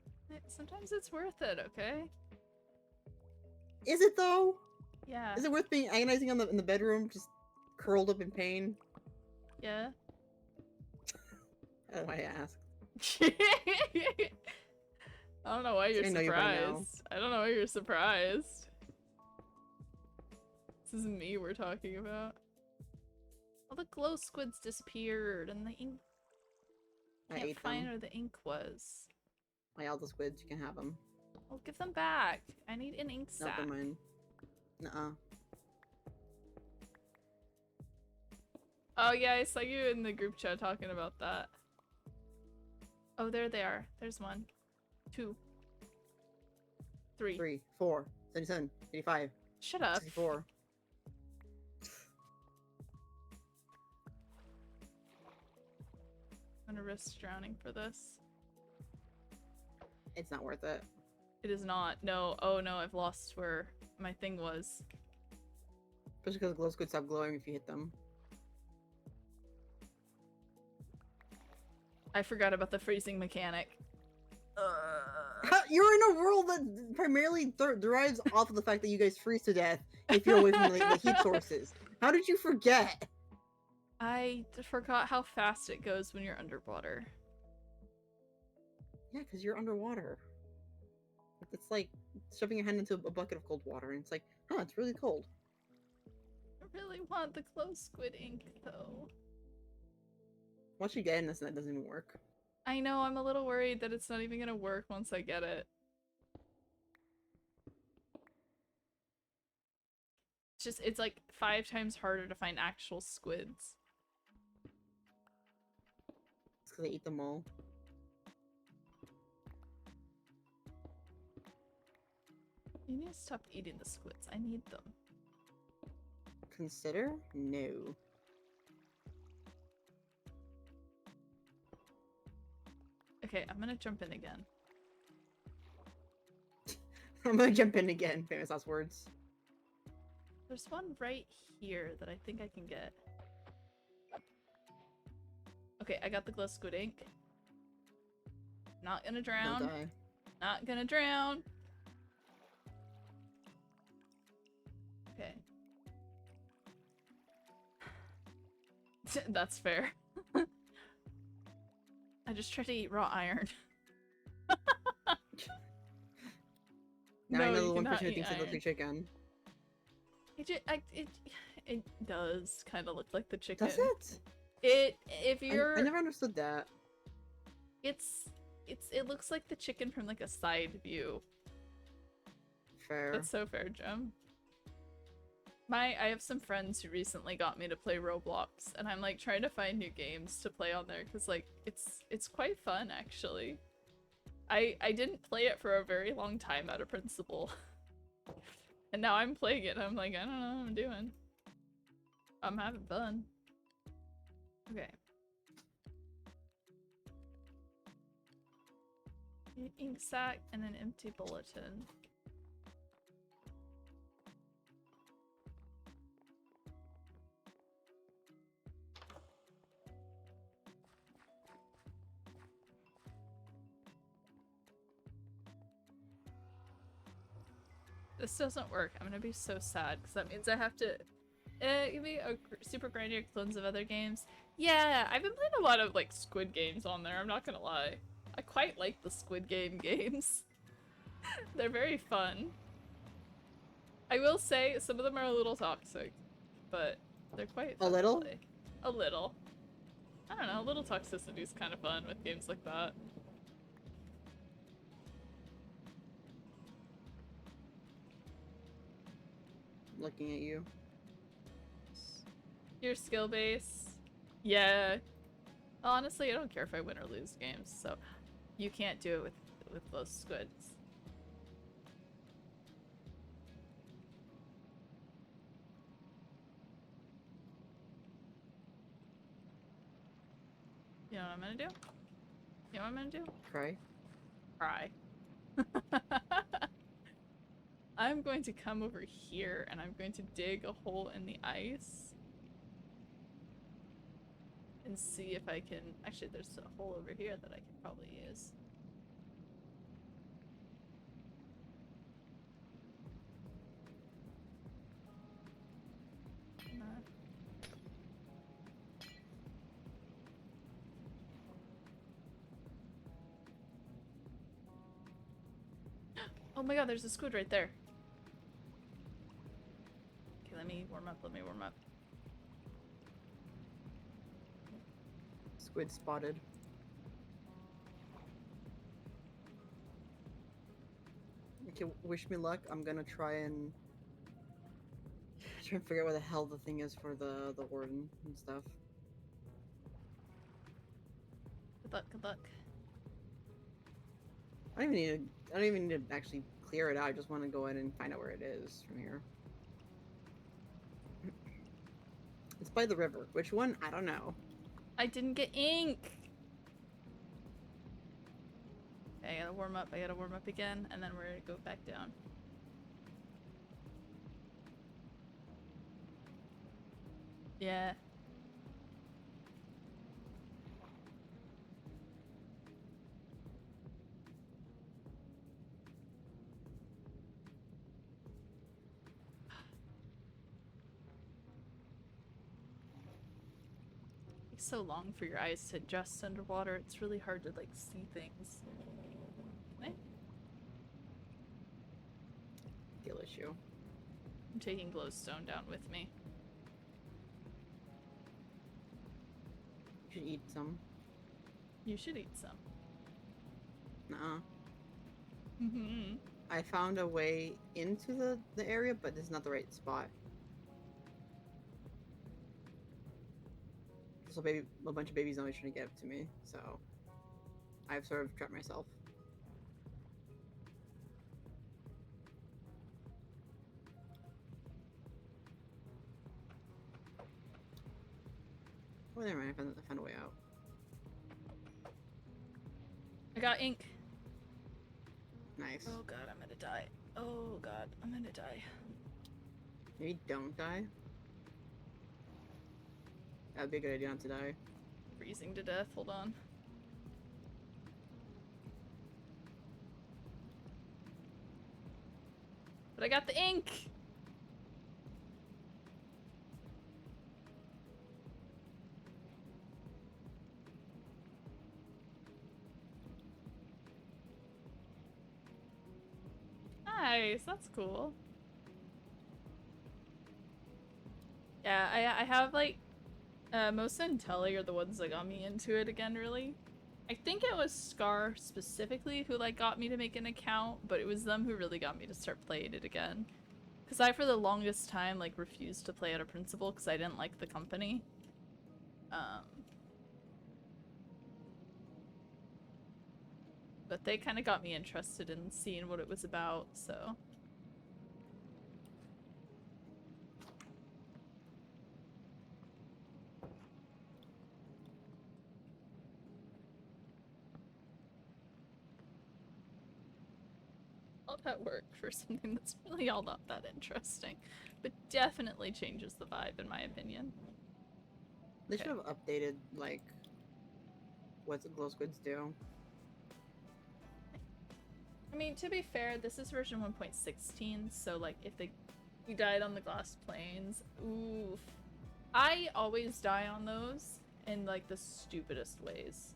Sometimes it's worth it, okay? Is it though? Yeah. Is it worth being agonizing in the bedroom, just curled up in pain? Yeah. I don't know why I asked. I don't know why you're surprised. I don't know why you're surprised. This isn't me we're talking about. All the glow squids disappeared and the ink... Can't find where the ink was. My all the squids, you can have them. I'll give them back. I need an ink sac. Not mine. Nuh-uh. Oh yeah, I saw you in the group chat talking about that. Oh, there they are. There's 1, 2, 3. 3, 4, 77, 85. Shut up. 64. I'm gonna risk drowning for this. It's not worth it. It is not. No. Oh no, I've lost where my thing was. Especially because glow squids stop glowing if you hit them. I forgot about the freezing mechanic. You're in a world that primarily derives off of the fact that you guys freeze to death if you're away from the heat sources. How did you forget? I forgot how fast it goes when you're underwater. Yeah, because you're underwater. It's like shoving your hand into a bucket of cold water, and it's like, huh, it's really cold. I really want the glow squid ink, though. Once you get in this, that doesn't even work. I know, I'm a little worried that it's not even gonna work once I get it. It's like 5 times harder to find actual squids. It's because I eat them all. You need to stop eating the squids. I need them. Consider? No. Okay, I'm gonna jump in again. I'm gonna jump in again, famous last words. There's one right here that I think I can get. Okay, I got the glow squid ink. Not gonna drown. Don't die. Not gonna drown. Okay. That's fair. I just tried to eat raw iron. Now No, I know you the one cannot person who eat thinks it looks iron. like chicken. It does kind of look like the chicken. Does it? If you're I never understood that. it looks like the chicken from like a side view. Fair. That's so fair, Jem. I have some friends who recently got me to play Roblox, and I'm like trying to find new games to play on there because like it's quite fun actually. I didn't play it for a very long time out of principle. And now I'm playing it and I'm like, I don't know what I'm doing. I'm having fun. Okay. Ink sac and an empty bulletin. This doesn't work. I'm gonna be so sad because that means I have to give me a super grindier clones of other games. Yeah, I've been playing a lot of like Squid Games on there, I'm not gonna lie. I quite like the Squid Game games. They're very fun. I will say some of them are a little toxic, but they're quite fun to play. A little. I don't know, a little toxicity is kind of fun with games like that. Looking at you. Your skill base. Yeah. Honestly, I don't care if I win or lose games, so you can't do it with those squids. You know what I'm gonna do? You know what I'm gonna do? Cry. Cry. I'm going to come over here and I'm going to dig a hole in the ice and see if I can. Actually, there's a hole over here that I can probably use. Oh my god, there's a squid right there. Okay, let me warm up, let me warm up. Squid spotted. Okay, wish me luck. I'm gonna try and figure out where the hell the thing is for the warden and stuff. Good luck, good luck. I don't even need to actually clear it out. I just want to go in and find out where it is from here. It's by the river. Which one? I don't know. I didn't get ink! Okay, I gotta warm up again, and then we're gonna go back down. Yeah. It's so long for your eyes to adjust underwater. It's really hard to like see things. Can I? Skill issue. I'm taking glowstone down with me. You should eat some. You should eat some. Nuh-uh. Mm-hmm. I found a way into the area, but this is not the right spot. So a bunch of babies always trying to get up to me, so I've sort of trapped myself. Oh, never mind. I found a way out. I got ink. Nice. Oh god, I'm gonna die. Oh god, I'm gonna die. Maybe don't die. That'd be a good idea not to die. Freezing to death, hold on. But I got the ink! Nice, that's cool. Yeah, I have like most and Telly are the ones that got me into it again, really. I think it was Scar specifically who like got me to make an account, but it was them who really got me to start playing it again. Because I, for the longest time, like refused to play out of principle because I didn't like the company. But they kind of got me interested in seeing what it was about, so. All that work for something that's really all not that interesting, but definitely changes the vibe in my opinion. They Okay. should have updated, like, what glow squids do. I mean, to be fair, this is version 1.16, so like if you died on the glass plains, oof. I always die on those in like the stupidest ways.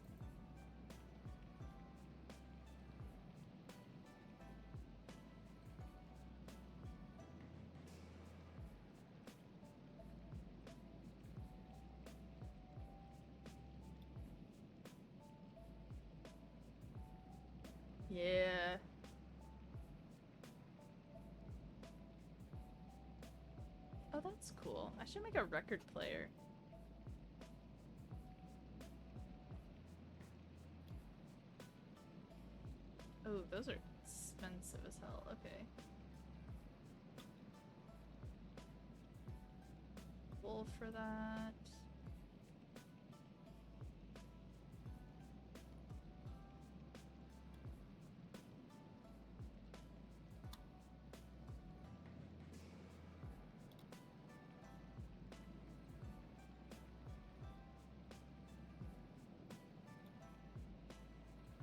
Yeah. Oh, that's cool. I should make a record player. Oh, those are expensive as hell. Okay. Wool for that.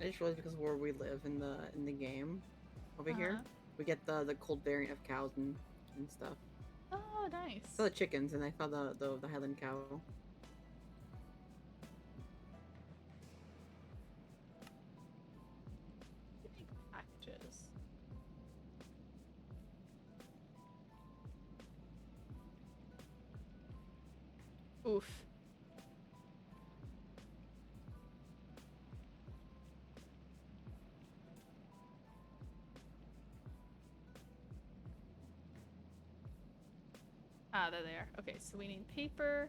I just realized because of where we live in the game over here, we get the cold variant of cows and stuff. Oh, nice. I saw the chickens and I saw the Highland cow. Big packages. Oof. Ah, there they are. Okay, so we need paper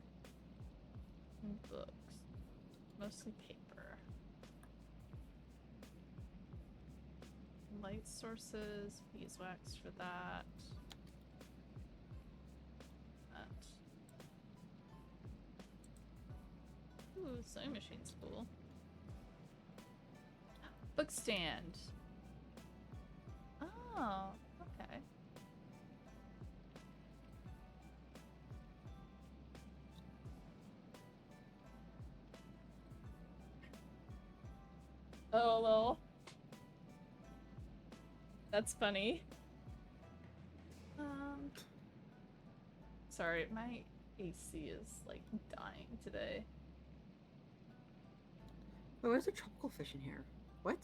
and books. Mostly paper. Light sources, beeswax for that. That. Ooh, sewing machine's cool. Book stand. Oh, okay. Oh, lol. That's funny. Sorry, my AC is like dying today. Wait, where's the tropical fish in here? What?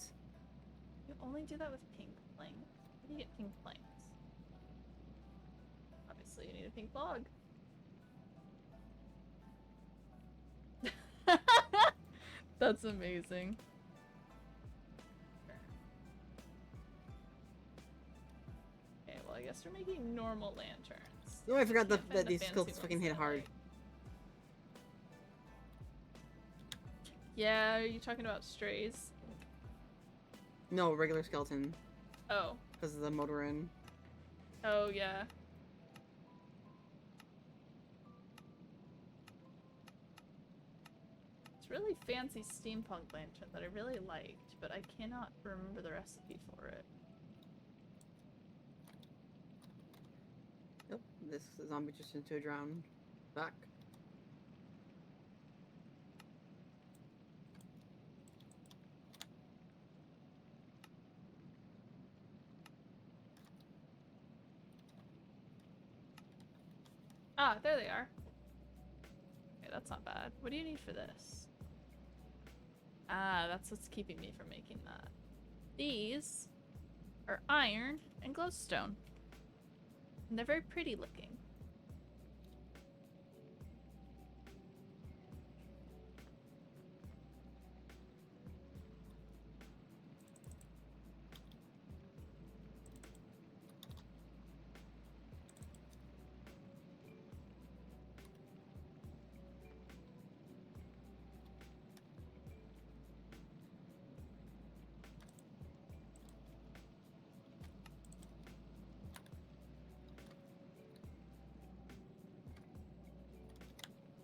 You only do that with pink planks. How do you get pink planks? Obviously, you need a pink log. That's amazing. Okay, well, I guess we're making normal lanterns. Oh, I forgot Can't that find the these fancy skills fucking ones hit that I hard. like. Yeah, are you talking about strays? No, regular skeleton. Oh. Because of the motor in. Oh, yeah. It's really fancy steampunk lantern that I really liked, but I cannot remember the recipe for it. Yep, this zombie just into a drown. Back. Ah, there they are. Okay, that's not bad. What do you need for this? Ah, that's what's keeping me from making that. These are iron and glowstone. And they're very pretty looking.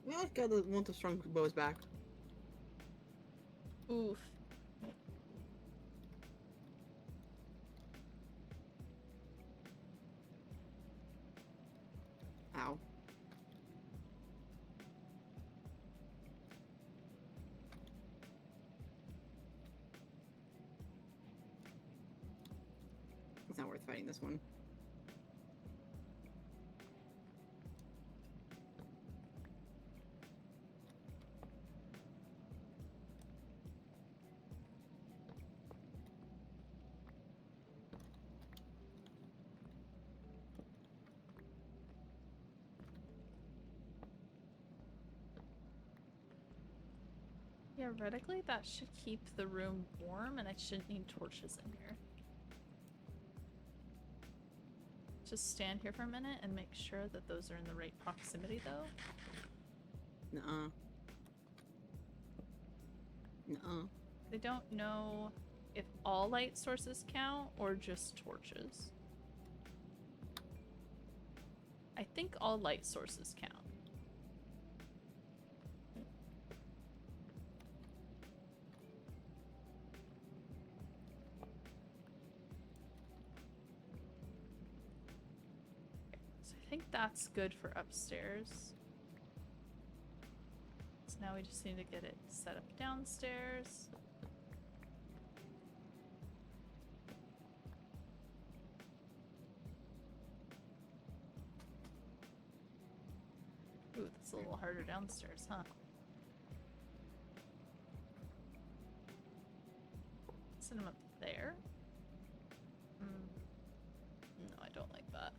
Yeah, I got the one of the strong bows back. Oof. Ow. It's not worth fighting this one. Theoretically, that should keep the room warm, and I shouldn't need torches in here. Just stand here for a minute and make sure that those are in the right proximity, though. Nuh-uh. Nuh-uh. I don't know if all light sources count or just torches. I think all light sources count. So I think that's good for upstairs. So now we just need to get it set up downstairs. Ooh, that's a little harder downstairs, huh? Send him up there. No, I don't like that.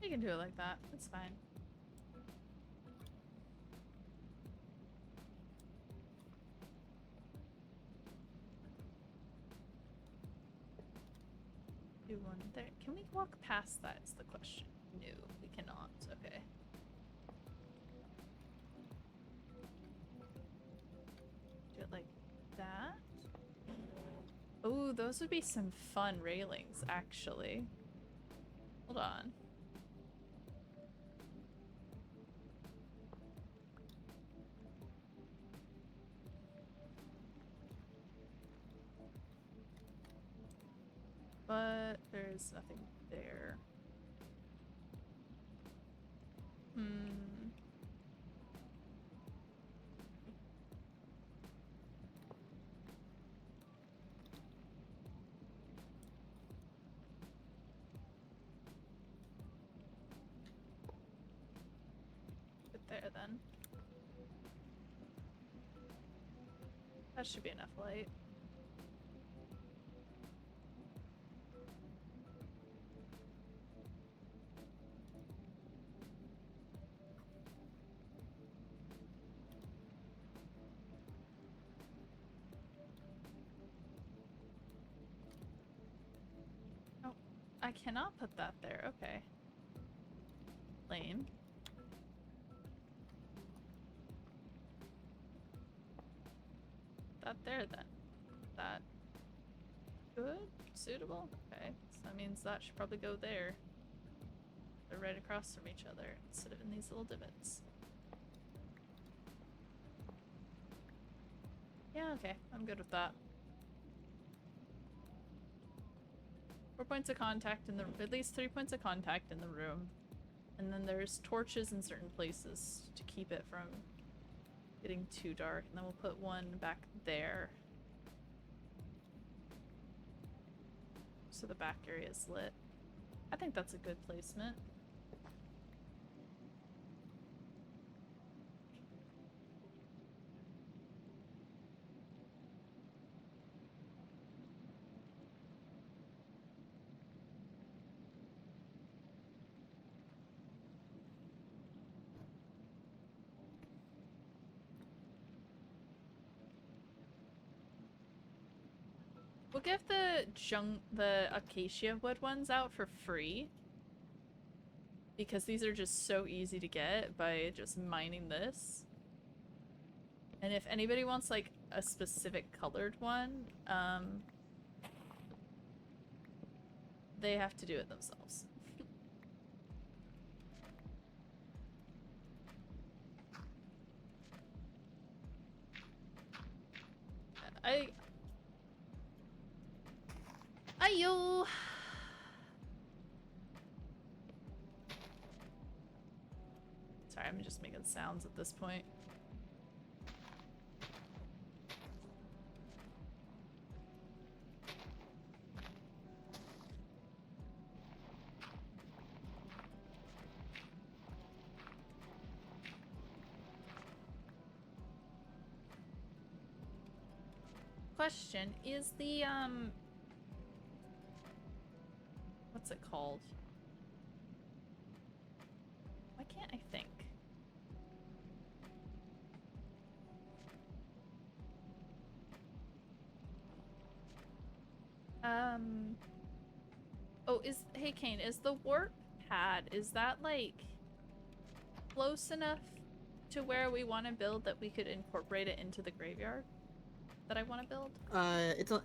You can do it like that. It's fine. Do one there. Can we walk past that is the question. No, we cannot. Okay. Do it like that. Oh, those would be some fun railings, actually. Hold on. there's nothing there. Put there then. That should be enough light. Oh, I cannot put that there. Okay. Lame. That there then. That good? Suitable? Okay. So that means that should probably go there. They're right across from each other instead of in these little divots. Yeah, okay. I'm good with that. 4 points of contact in the- at least 3 points of contact in the room. And then there's torches in certain places to keep it from getting too dark. And then we'll put one back there. So the back area is lit. I think that's a good placement. We'll give the acacia wood ones out for free. Because these are just so easy to get by just mining this. And if anybody wants like a specific colored one, they have to do it themselves. Ayo! Sorry, I'm just making sounds at this point. Question, is the, what's it called? Why can't I think? Oh, hey Kane, is the warp pad, is that like close enough to where we want to build that we could incorporate it into the graveyard that I want to build?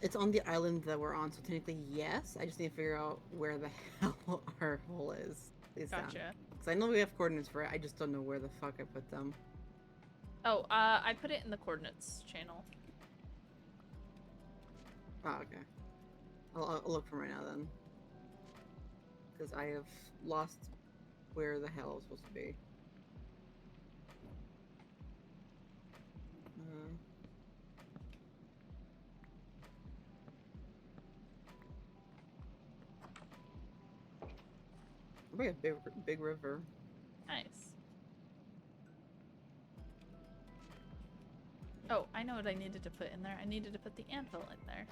It's on the island that we're on, so technically yes. I just need to figure out where the hell our hole is. Gotcha. Because I know we have coordinates for it, I just don't know where the fuck I put them. Oh, I put it in the coordinates channel. Oh, okay. I'll look for right now then. Because I have lost where the hell I was supposed to be. We have big river. Nice. Oh, I know what I needed to put in there. I needed to put the anvil in there.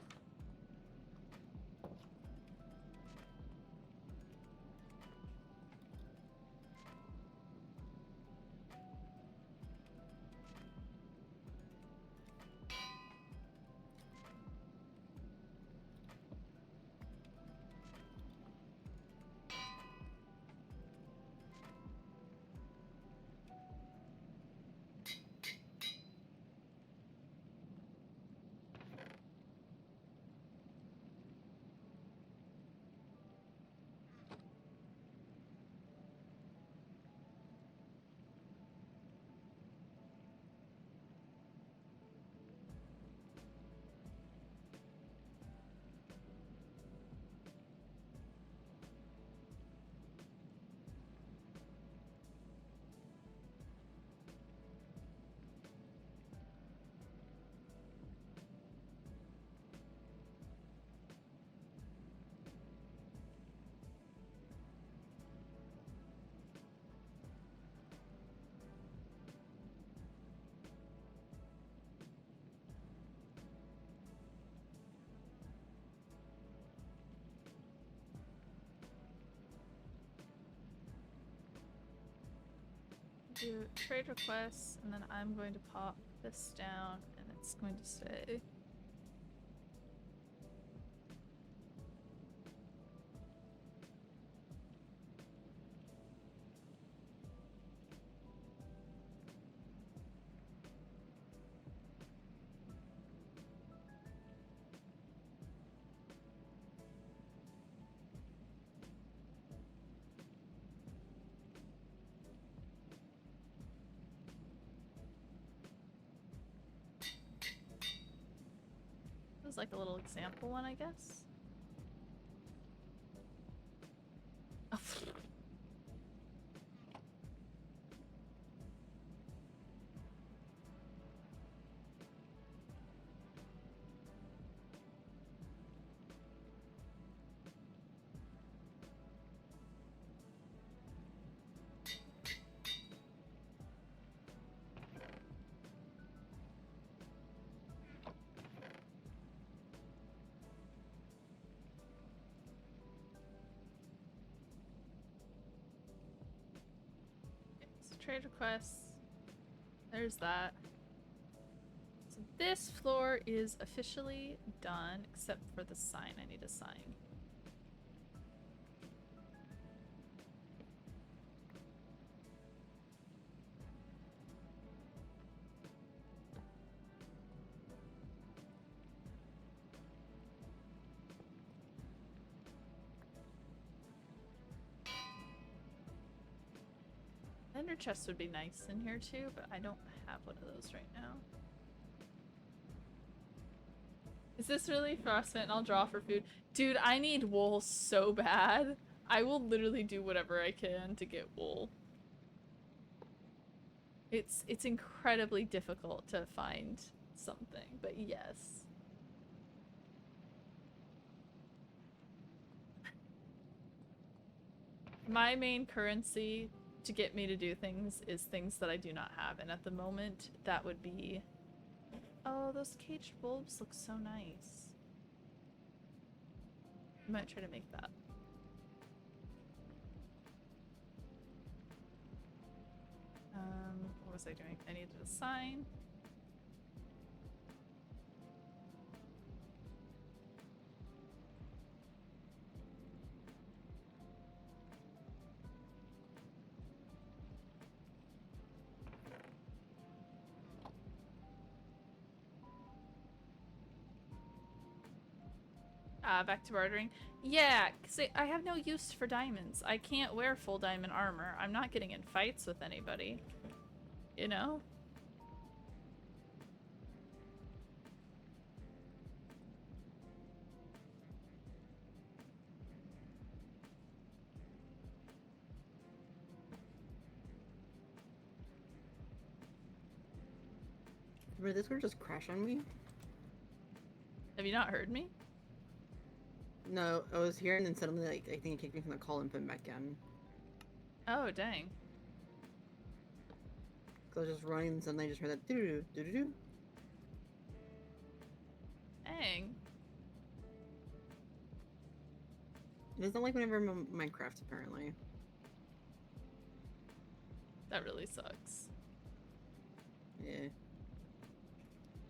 do trade requests, and then I'm going to pop this down, and it's going to say... like a little example one, I guess. Oh. Trade requests. There's that. So this floor is officially done, except for the sign I need to sign. Ender chest would be nice in here too, but I don't have one of those right now. Is this really Frostbitten? I'll draw for food. Dude, I need wool so bad. I will literally do whatever I can to get wool. It's incredibly difficult to find something, but yes. My main currency to get me to do things is things that I do not have, and at the moment that would be... Oh, those caged bulbs look so nice. I might try to make that. What was I doing? I needed a sign. Back to bartering. Yeah, because I have no use for diamonds. I can't wear full diamond armor. I'm not getting in fights with anybody. You know? Did this one just crash on me? Have you not heard me? No, I was here and then suddenly, like, I think it kicked me from the call and put me back in. Oh, dang. So I was just running and suddenly I just heard that doo doo doo doo. Dang. It's not like whenever I'm in Minecraft, apparently. That really sucks. Yeah.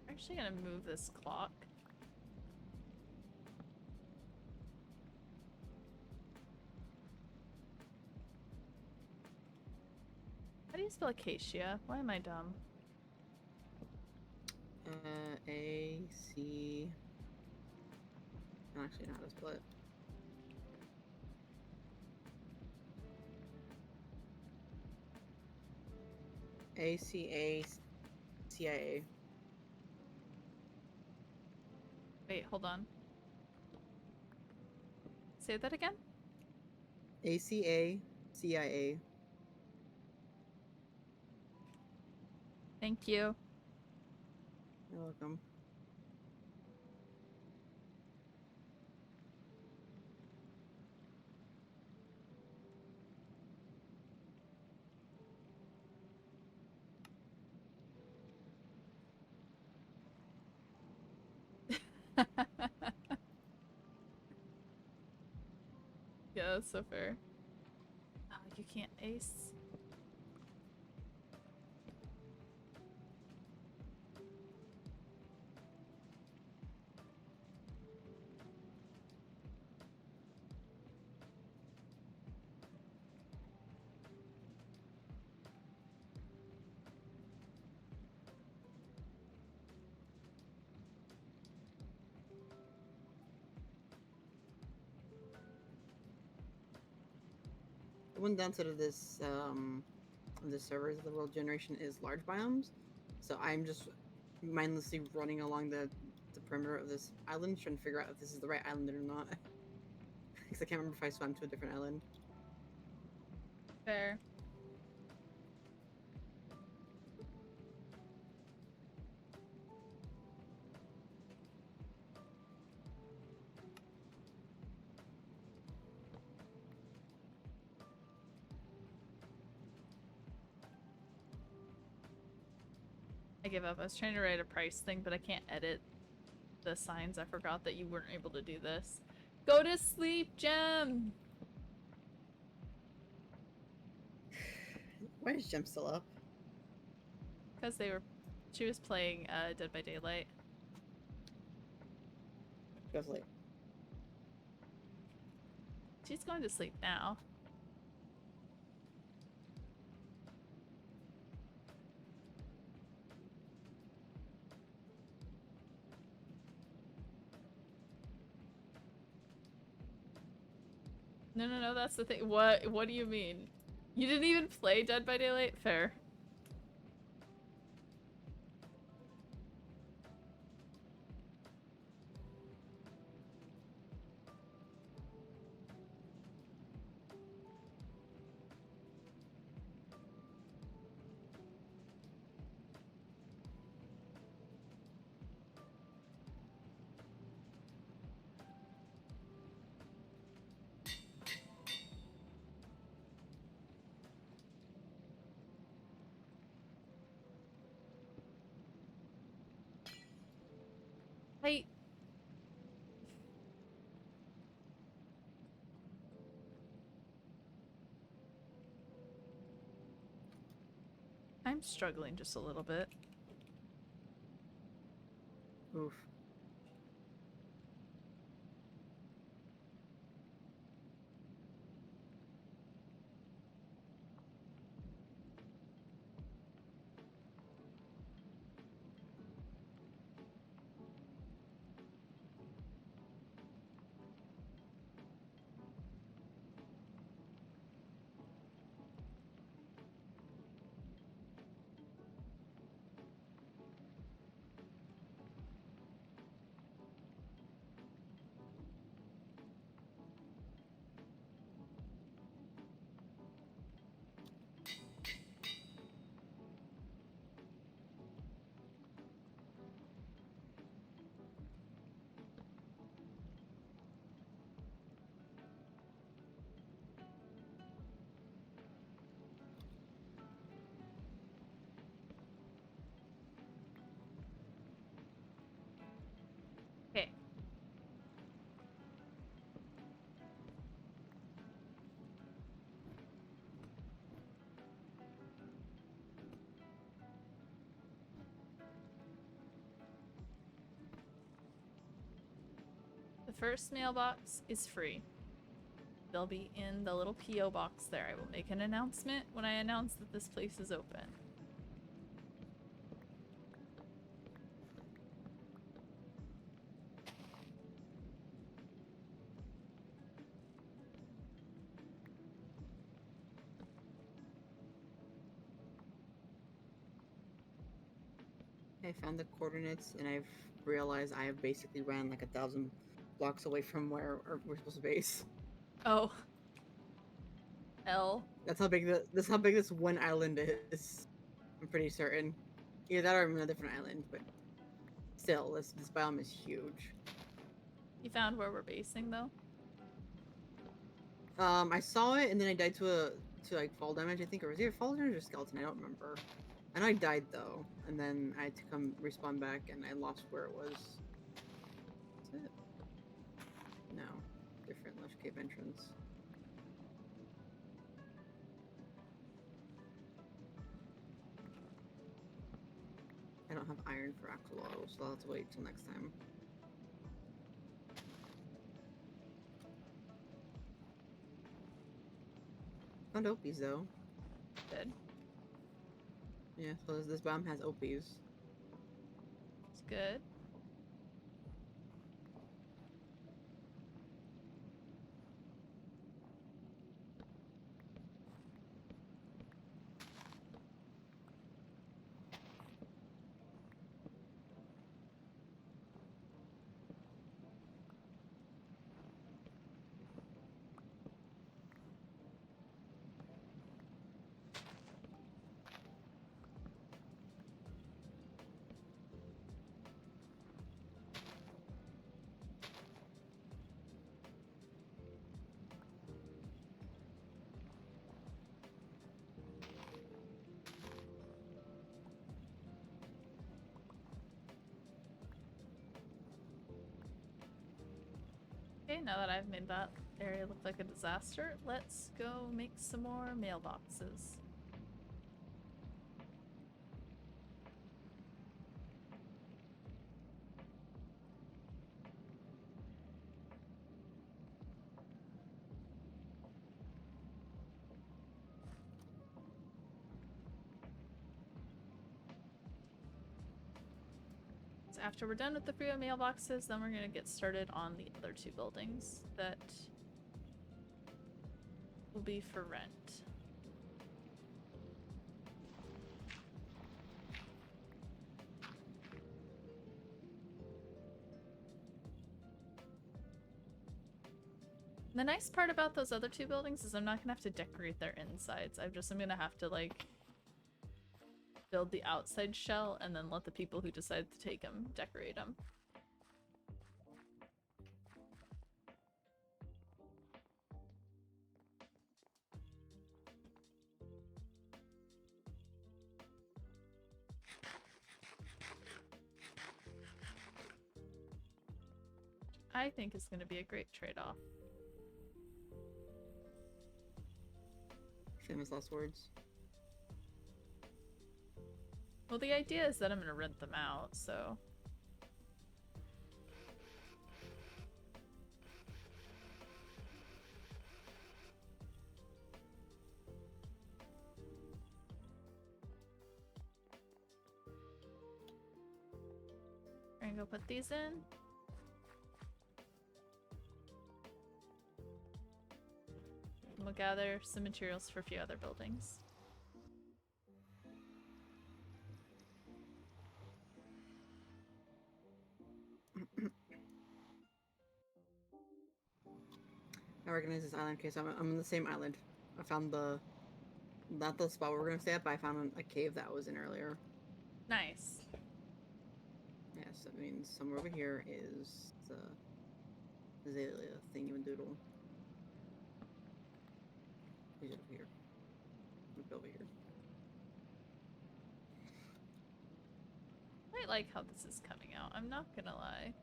I'm actually gonna move this clock. How do you spell acacia? Why am I dumb? A-C... I don't actually know how to spell it. A-C-A-C-I-A. Wait, hold on. Say that again? A-C-A-C-I-A. Thank you. You're welcome. Yeah, that's so fair. Oh, you can't ace. one downside of this servers of the world generation is large biomes. So I'm just mindlessly running along the perimeter of this island, trying to figure out if this is the right island or not. Because I can't remember if I swam to a different island. Fair. I give up. I was trying to write a price thing, but I can't edit the signs. I forgot that you weren't able to do this. Go to sleep, Gem! Why is Gem still up? Because she was playing Dead by Daylight. Goes late. She's going to sleep now. No, that's the thing. What do you mean? You didn't even play Dead by Daylight? Fair. Hey. I'm struggling just a little bit. Oof. Okay. The first mailbox is free. They'll be in the little P.O. box there. I will make an announcement when I announce that this place is open. I found the coordinates and I've realized I have basically ran like 1,000 blocks away from where we're supposed to base. Oh. L. That's how big that's how big this one island is. I'm pretty certain. Either that or I'm on a different island, but still, this biome is huge. You found where we're basing though? I saw it and then I died to like fall damage, I think, or was it fall damage or skeleton? I don't remember. I know I died though, and then I had to come respawn back, and I lost where it was. Is it? No, different Lush Cave entrance. I don't have iron for axolotl, so I'll have to wait till next time. Found Opies though. Good. Yeah, so this biome has Opies. It's good. Okay, now that I've made that area look like a disaster, let's go make some more mailboxes. So after we're done with the freeway mailboxes, then we're gonna get started on the other two buildings that will be for rent. The nice part about those other two buildings is I'm not gonna have to decorate their insides. I'm gonna have to like build the outside shell and then let the people who decide to take them decorate them. I think is gonna be a great trade-off. Famous last words. Well, the idea is that I'm gonna rent them out, so... We're gonna go put these in. And we'll gather some materials for a few other buildings. I recognize this island. Okay, so I'm in the same island. I found the... Not the spot we're gonna stay at, but I found a cave that I was in earlier. Nice. Yes, that means somewhere over here is the Azalea thingy-doodle. Is it over here? Look over here. I like how this is coming out, I'm not gonna lie.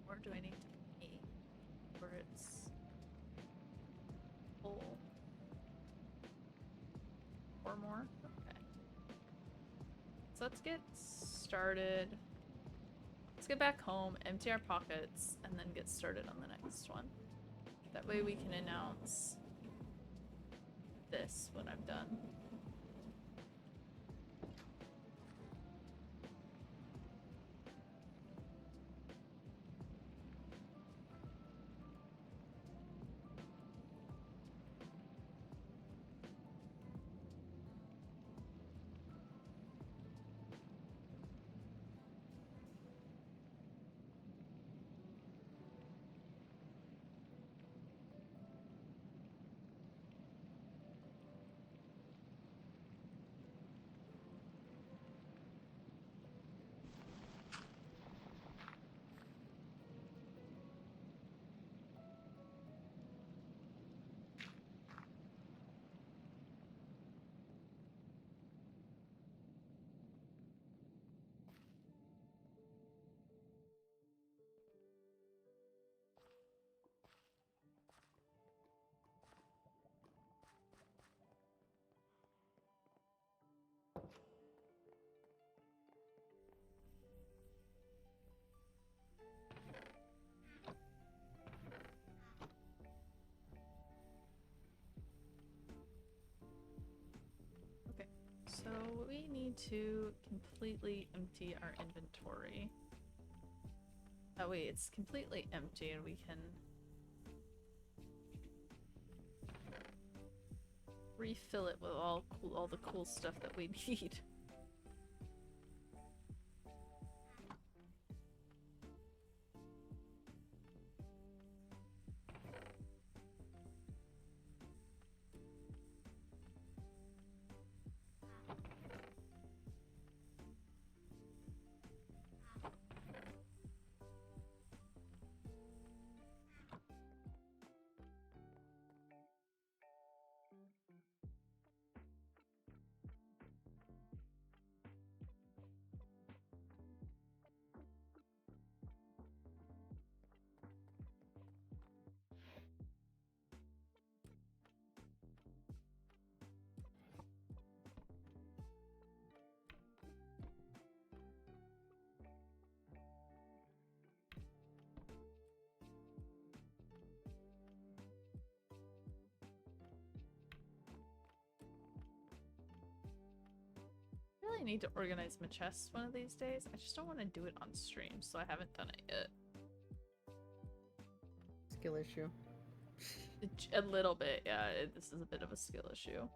Or do I need to pay for its full? Or more? Okay. So let's get started. Let's get back home, empty our pockets, and then get started on the next one. That way we can announce this when I'm done. to completely empty our inventory. That way it's completely empty and we can refill it with all the cool stuff that we need. I really need to organize my chests one of these days. I just don't want to do it on stream, so I haven't done it yet. Skill issue. A little bit, yeah. This is a bit of a skill issue.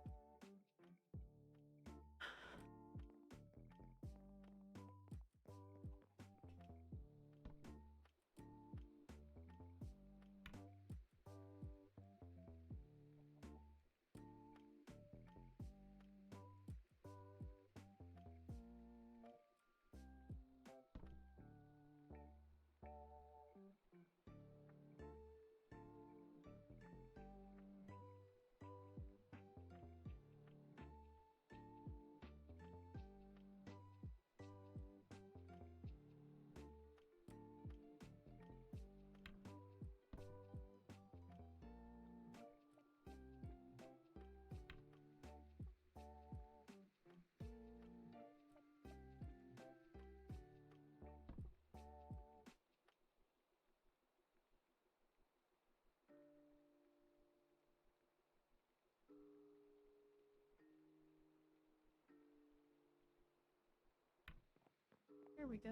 Here we go.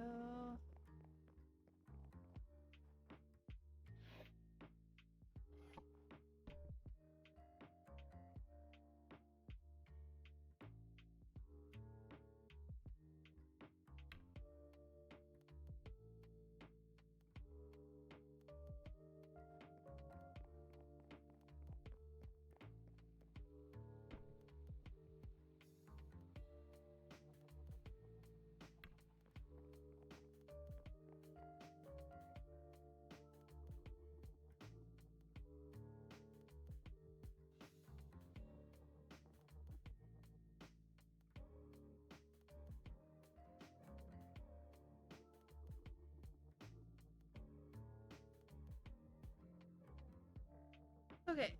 Okay.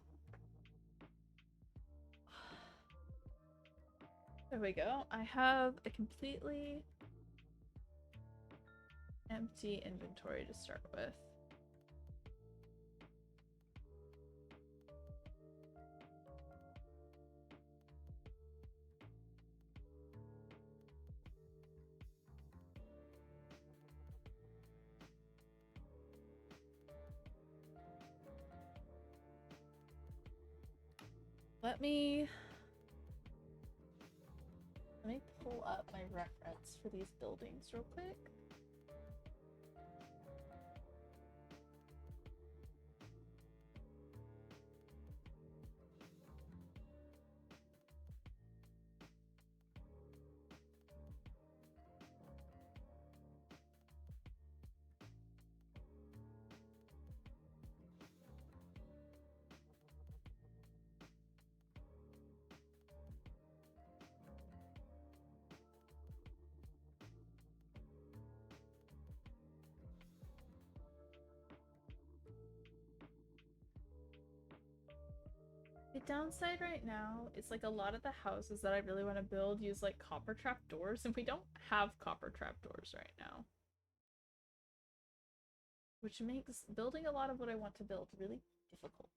There we go. I have a completely empty inventory to start with. Let me pull up my reference for these buildings real quick. The downside right now is like a lot of the houses that I really want to build use like copper trap doors, and we don't have copper trap doors right now. Which makes building a lot of what I want to build really difficult.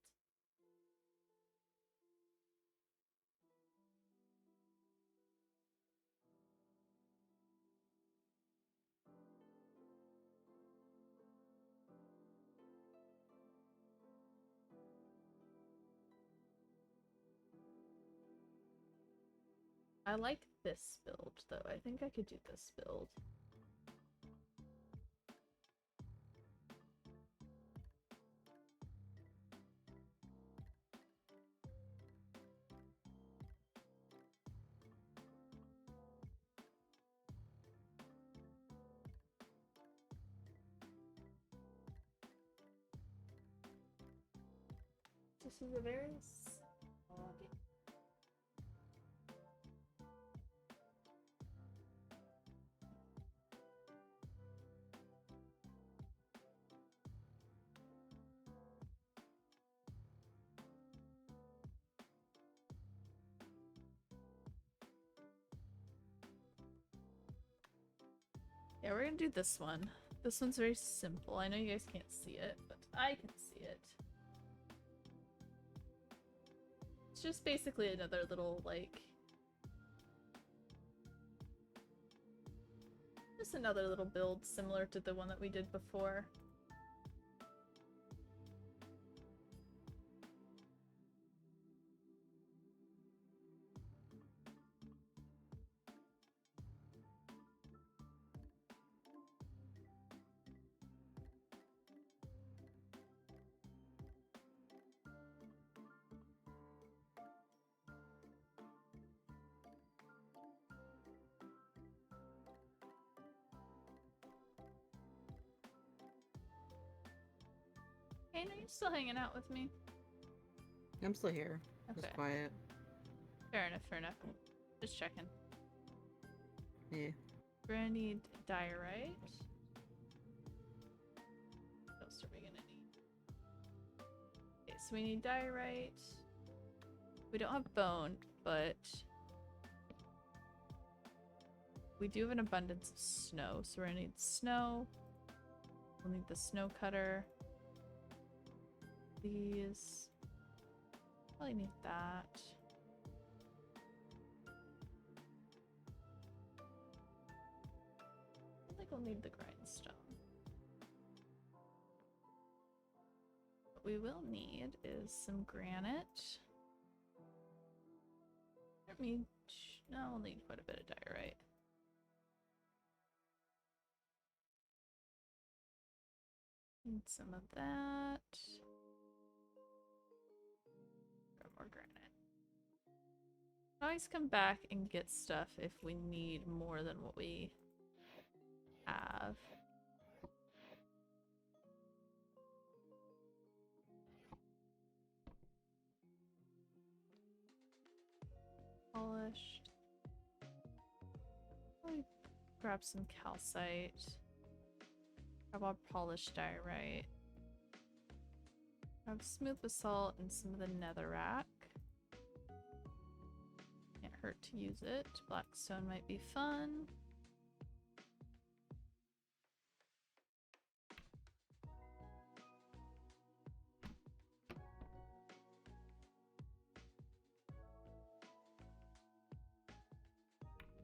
I like this build, though. I think I could do this build. This is a very small game. Yeah, we're gonna do this one. This one's very simple. I know you guys can't see it, but I can see it. It's just basically another little, like... just another little build similar to the one that we did before. Hey, are you still hanging out with me? I'm still here. Okay. Just quiet. Fair enough, fair enough. Just checking. Yeah. We're gonna need diorite. What else are we gonna need? Okay, so we need diorite. We don't have bone, but we do have an abundance of snow, so we're gonna need snow. We'll need the snow cutter. These. Probably need that. I think we'll need the grindstone. What we will need is some granite. I mean, no, we'll need quite a bit of diorite. Need some of that. Got more granite. Always come back and get stuff if we need more than what we have. Polished. Probably grab some calcite. Grab our polished diorite. Grab smooth basalt and some of the netherrack. Can't hurt to use it. Blackstone might be fun.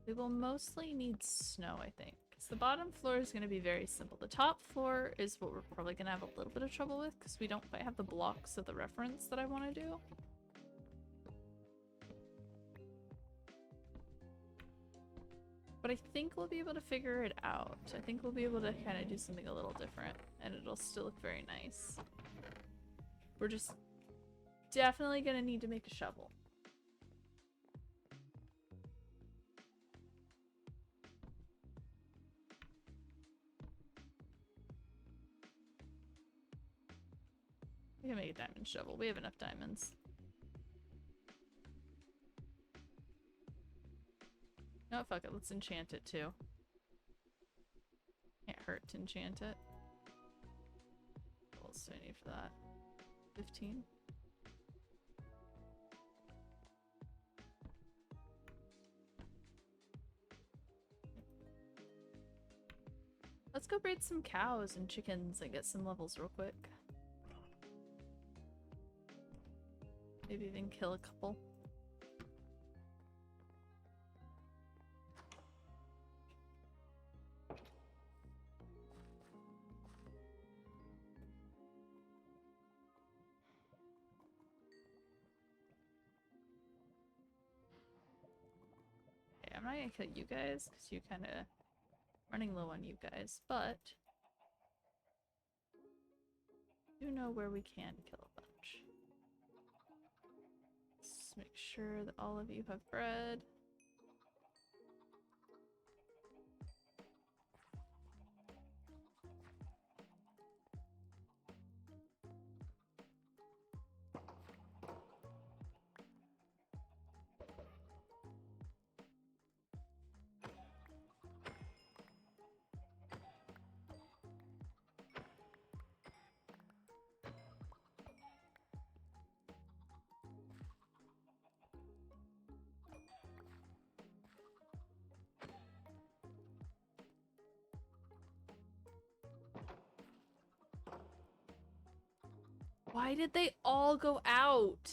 We will mostly need snow, I think. Because the bottom floor is going to be very simple. The top floor is what we're probably going to have a little bit of trouble with because we don't quite have the blocks of the reference that I want to do. But I think we'll be able to figure it out. I think we'll be able to kind of do something a little different and it'll still look very nice. We're just definitely going to need to make a shovel. We can make a diamond shovel. We have enough diamonds. No, fuck it. Let's enchant it too. Can't hurt to enchant it. What else do I need for that? 15? Let's go breed some cows and chickens and get some levels real quick. Maybe even kill a couple. can't kill you guys because you kind of running low on you guys, but you know where we can kill a bunch. Let's make sure that all of you have bread. Why did they all go out?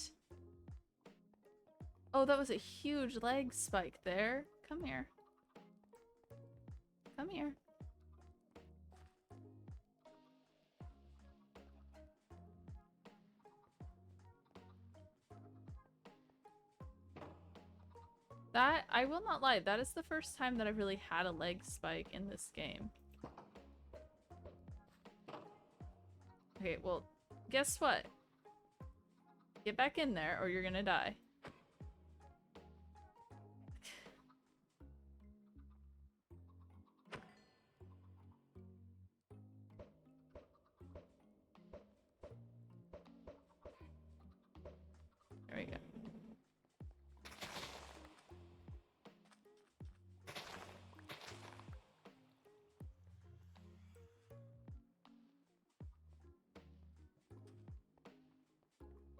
Oh, that was a huge leg spike there. Come here. Come here. That, I will not lie, that is the first time that I've really had a leg spike in this game. Okay, well, guess what? Get back in there or you're gonna die. There we go.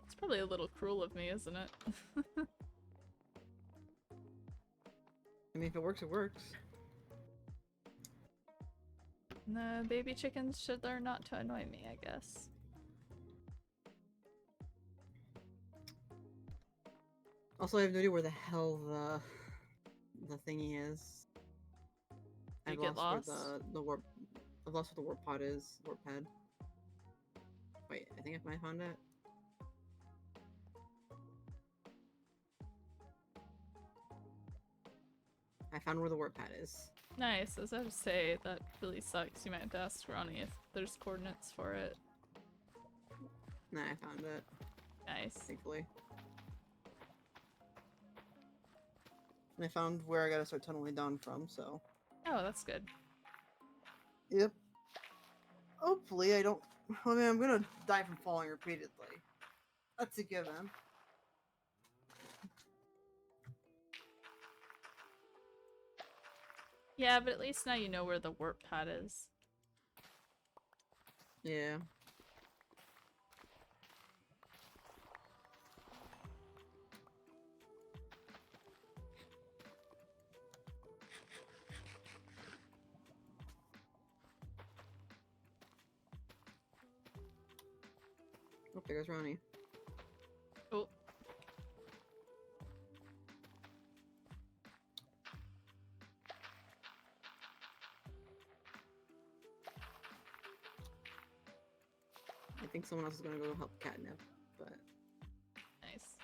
It's probably a little cruel of me, isn't it? I mean, if it works, it works. The baby chickens should learn not to annoy me, I guess. Also, I have no idea where the hell the thingy is. You get lost? Where the warp. I've lost what the warp pod is. Warp pad. Wait, I think I might have found it. I found where the warp pad is. Nice. As I would say, that really sucks. You might have to ask Ronnie if there's coordinates for it. Nah, I found it. Nice. Thankfully. And I found where I gotta start tunneling down from, so. Oh, that's good. Yep. Hopefully I don't. I mean, I'm gonna die from falling repeatedly. That's a given. Yeah, but at least now you know where the warp pad is. Yeah. Oh, there goes Ronnie. Oh. I think someone else is gonna go help Catnip, but. Nice.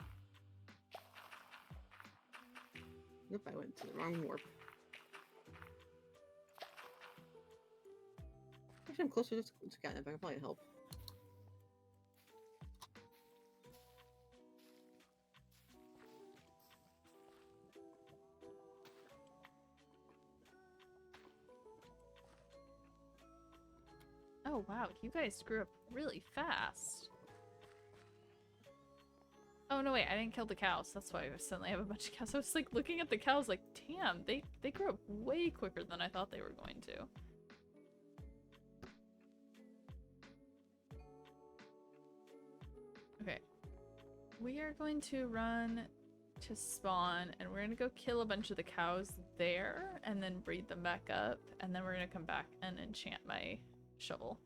Nope, I went to the wrong warp. Actually, I'm closer to Catnip. I can probably help. Oh wow, you guys grew up really fast. Oh no wait, I didn't kill the cows. That's why I suddenly have a bunch of cows. I was like looking at the cows like, damn, they grew up way quicker than I thought they were going to. Okay. We are going to run to spawn and we're gonna go kill a bunch of the cows there and then breed them back up and then we're gonna come back and enchant my shovel.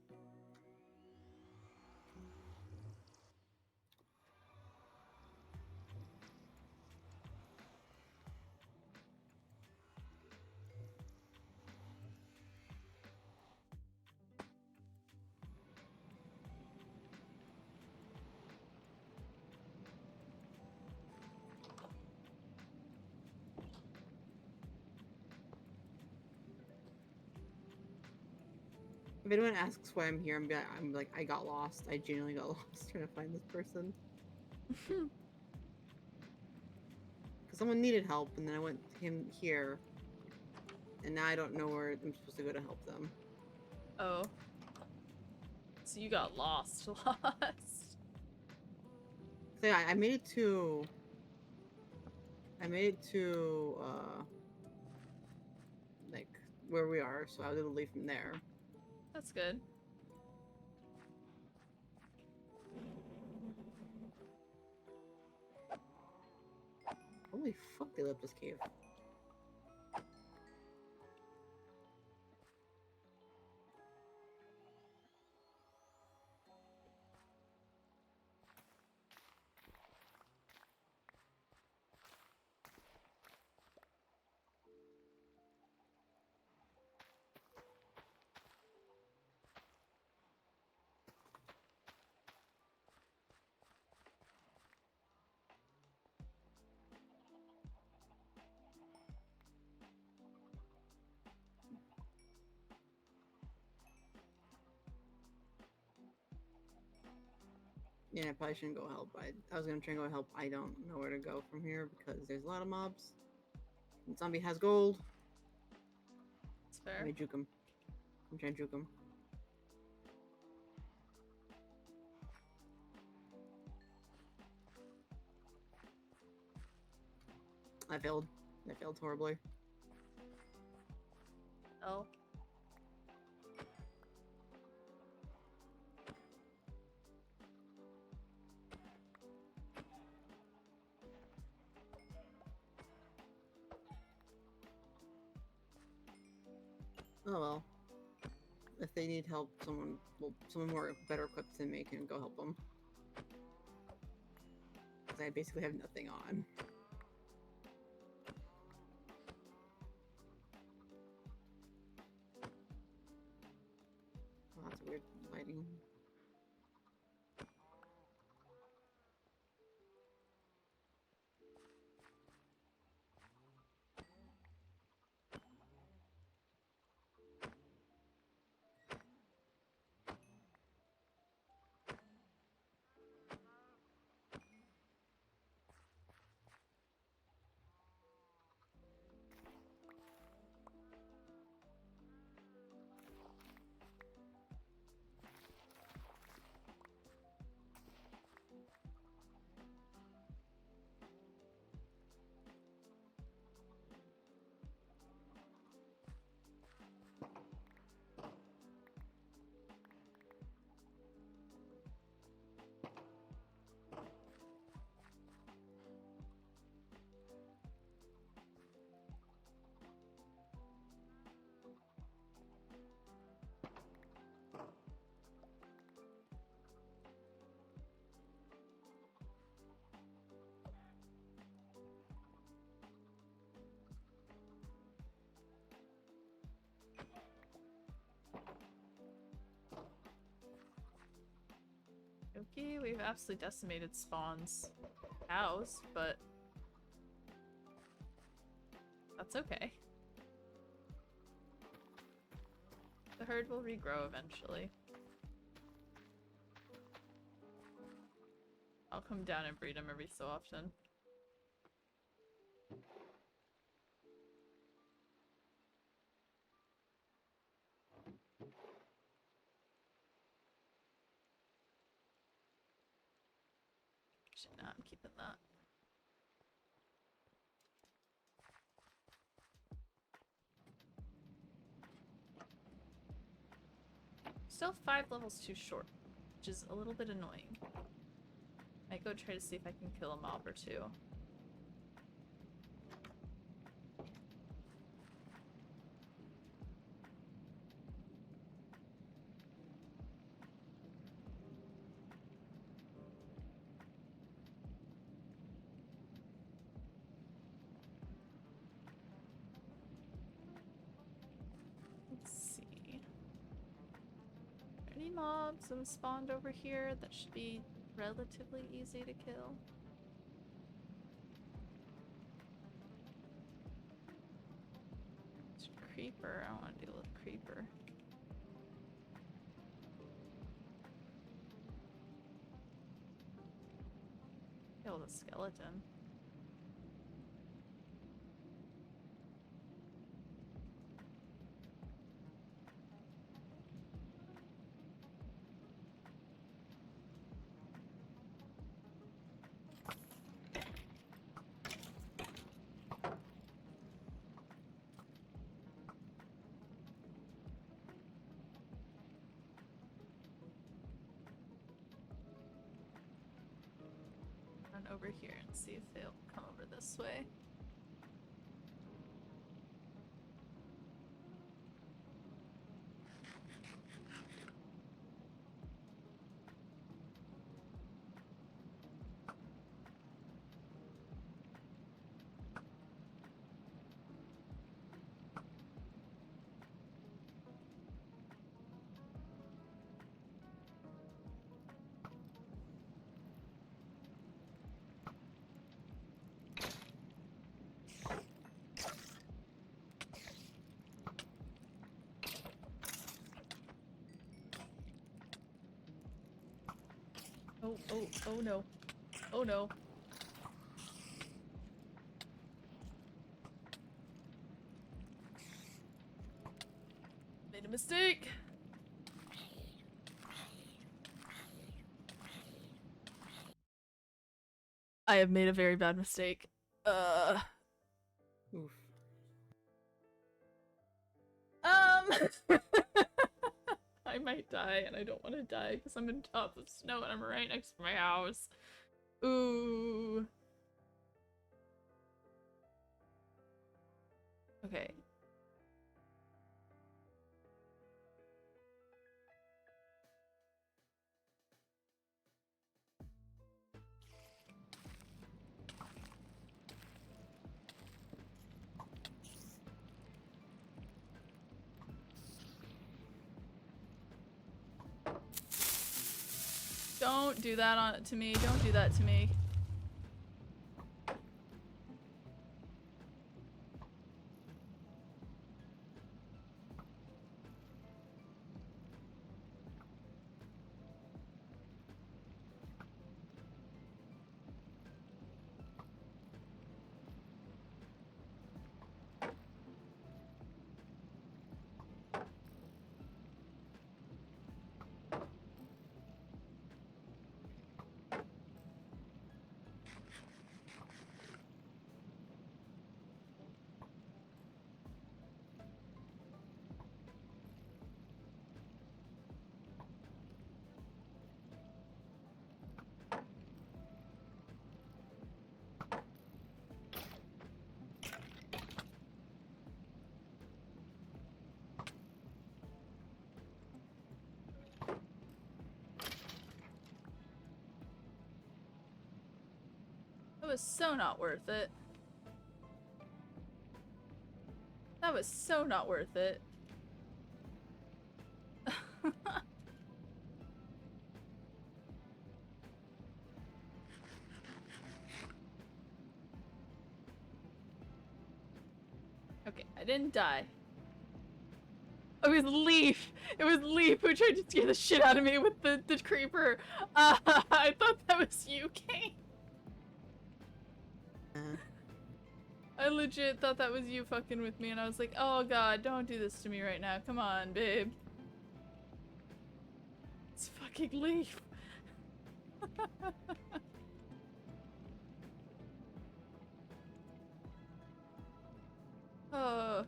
If anyone asks why I'm here, I'm like, I got lost. I genuinely got lost trying to find this person. Because someone needed help, and then I went to him here, and now I don't know where I'm supposed to go to help them. Oh. So you got lost. Lost. So yeah, I made it to... like, where we are, so I was able to leave from there. That's good. Holy fuck, they left this cave. Yeah, I probably shouldn't go help. I was gonna try and go help. I don't know where to go from here because there's a lot of mobs. And zombie has gold. That's fair. Let me juke him. I'm trying to juke him. I failed. I failed horribly. Oh. Oh well. If they need help, someone more better equipped than me can go help them. Because I basically have nothing on. Oh, that's weird lighting. Okay, we've absolutely decimated Spawn's house, but that's okay. The herd will regrow eventually. I'll come down and breed them every so often. Actually, no, I'm keeping that. Still 5 levels too short, which is a little bit annoying. Might go try to see if I can kill a mob or two. Let's see. Are there any mobs that have spawned over here that should be relatively easy to kill? It's Creeper. I don't want to deal with Creeper. Kill the skeleton. Over here and see if they'll come over this way. Oh no. Oh no. Made a mistake. I have made a very bad mistake. Oof. I might die, and I don't want to die because I'm on top of snow and I'm right next to my house. Ooh. Okay. Don't do that to me. Don't do that to me. That was so not worth it. That was so not worth it. Okay, I didn't die. Oh, it was Leaf! It was Leaf who tried to scare the shit out of me with the creeper. I thought that was you, Kane. I legit thought that was you fucking with me, and I was like, oh god, don't do this to me right now. Come on, babe. It's fucking Leaf. Oh,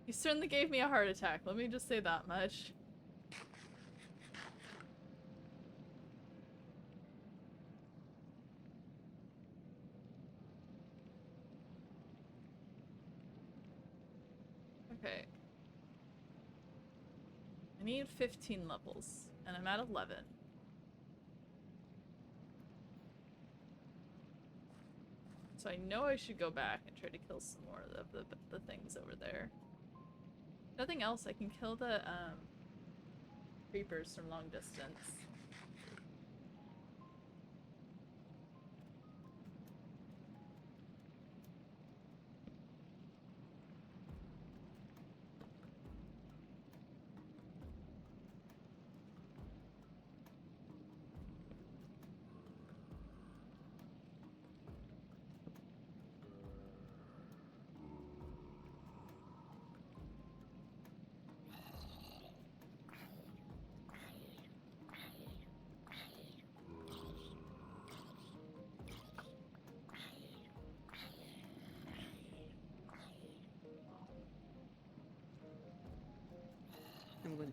you certainly gave me a heart attack. Let me just say that much. Okay. I need 15 levels, and I'm at 11. So I know I should go back and try to kill some more of the things over there. Nothing else, I can kill the creepers from long distance.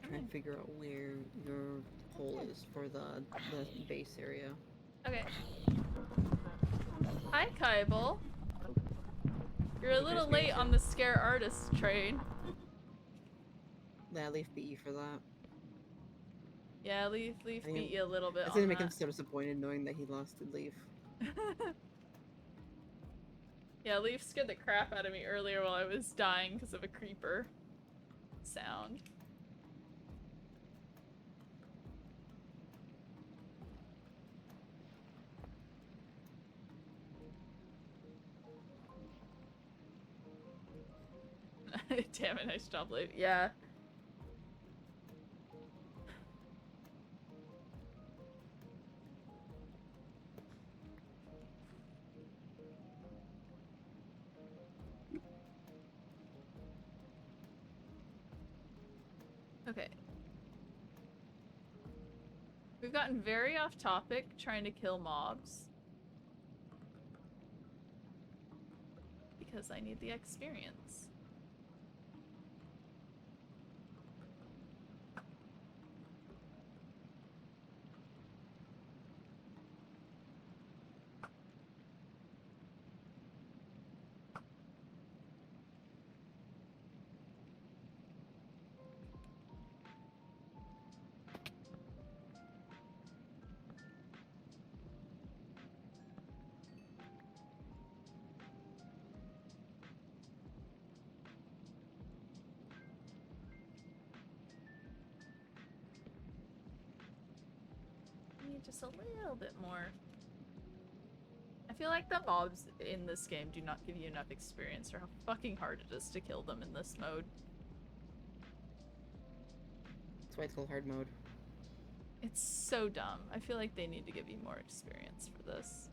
trying to figure out where your hole is for the base area. Okay. Hi, Kybal. You're a little late on the scare artist train. Yeah, Leaf beat you for that. Yeah, Leaf beat you a little bit It's on gonna make that. him so disappointed knowing that he lost to Leaf. Yeah, Leaf scared the crap out of me earlier while I was dying because of a creeper sound. Damn it, I stopped Leaf. Yeah. Okay. We've gotten very off topic trying to kill mobs. Because I need the experience. Just a little bit more. I feel like the mobs in this game do not give you enough experience for how fucking hard it is to kill them in this mode. That's why it's called hard mode. It's so dumb. I feel like they need to give you more experience for this.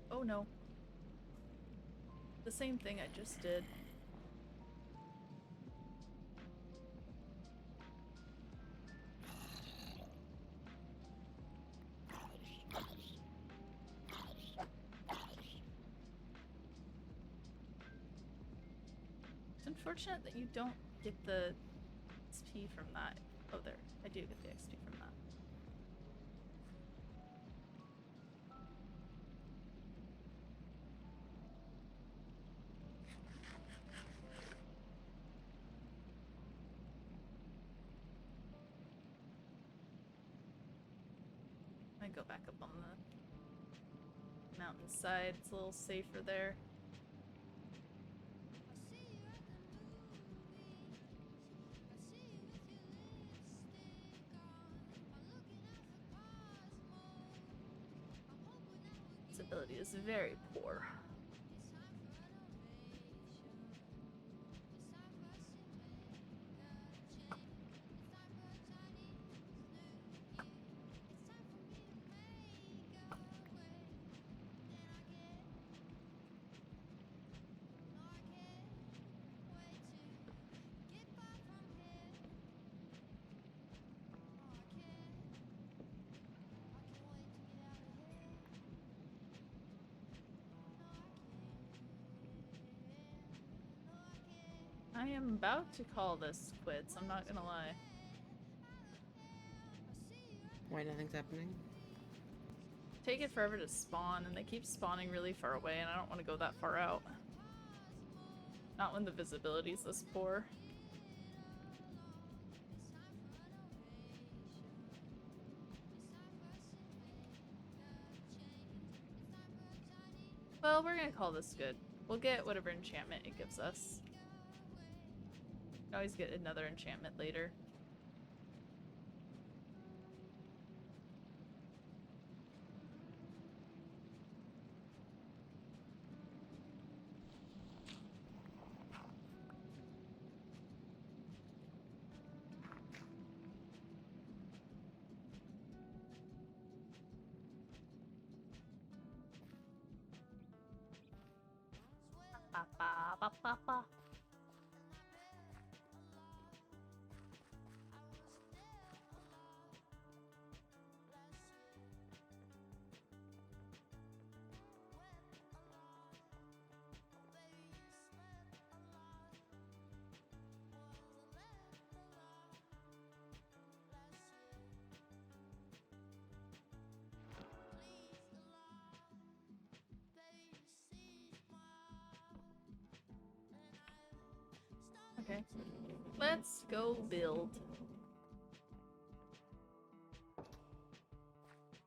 Oh no. The same thing I just did. It's unfortunate that you don't get the XP from that. Oh, there. I do get the XP from that. I go back up on the mountainside. It's a little safer there. Its ability is very poor. I am about to call this quits, I'm not gonna lie. Why nothing's happening? Take it forever to spawn, and they keep spawning really far away, and I don't want to go that far out. Not when the visibility is this poor. Well, we're gonna call this good. We'll get whatever enchantment it gives us. Always get another enchantment later. Ba, ba, ba, ba, ba. Okay. Let's go build.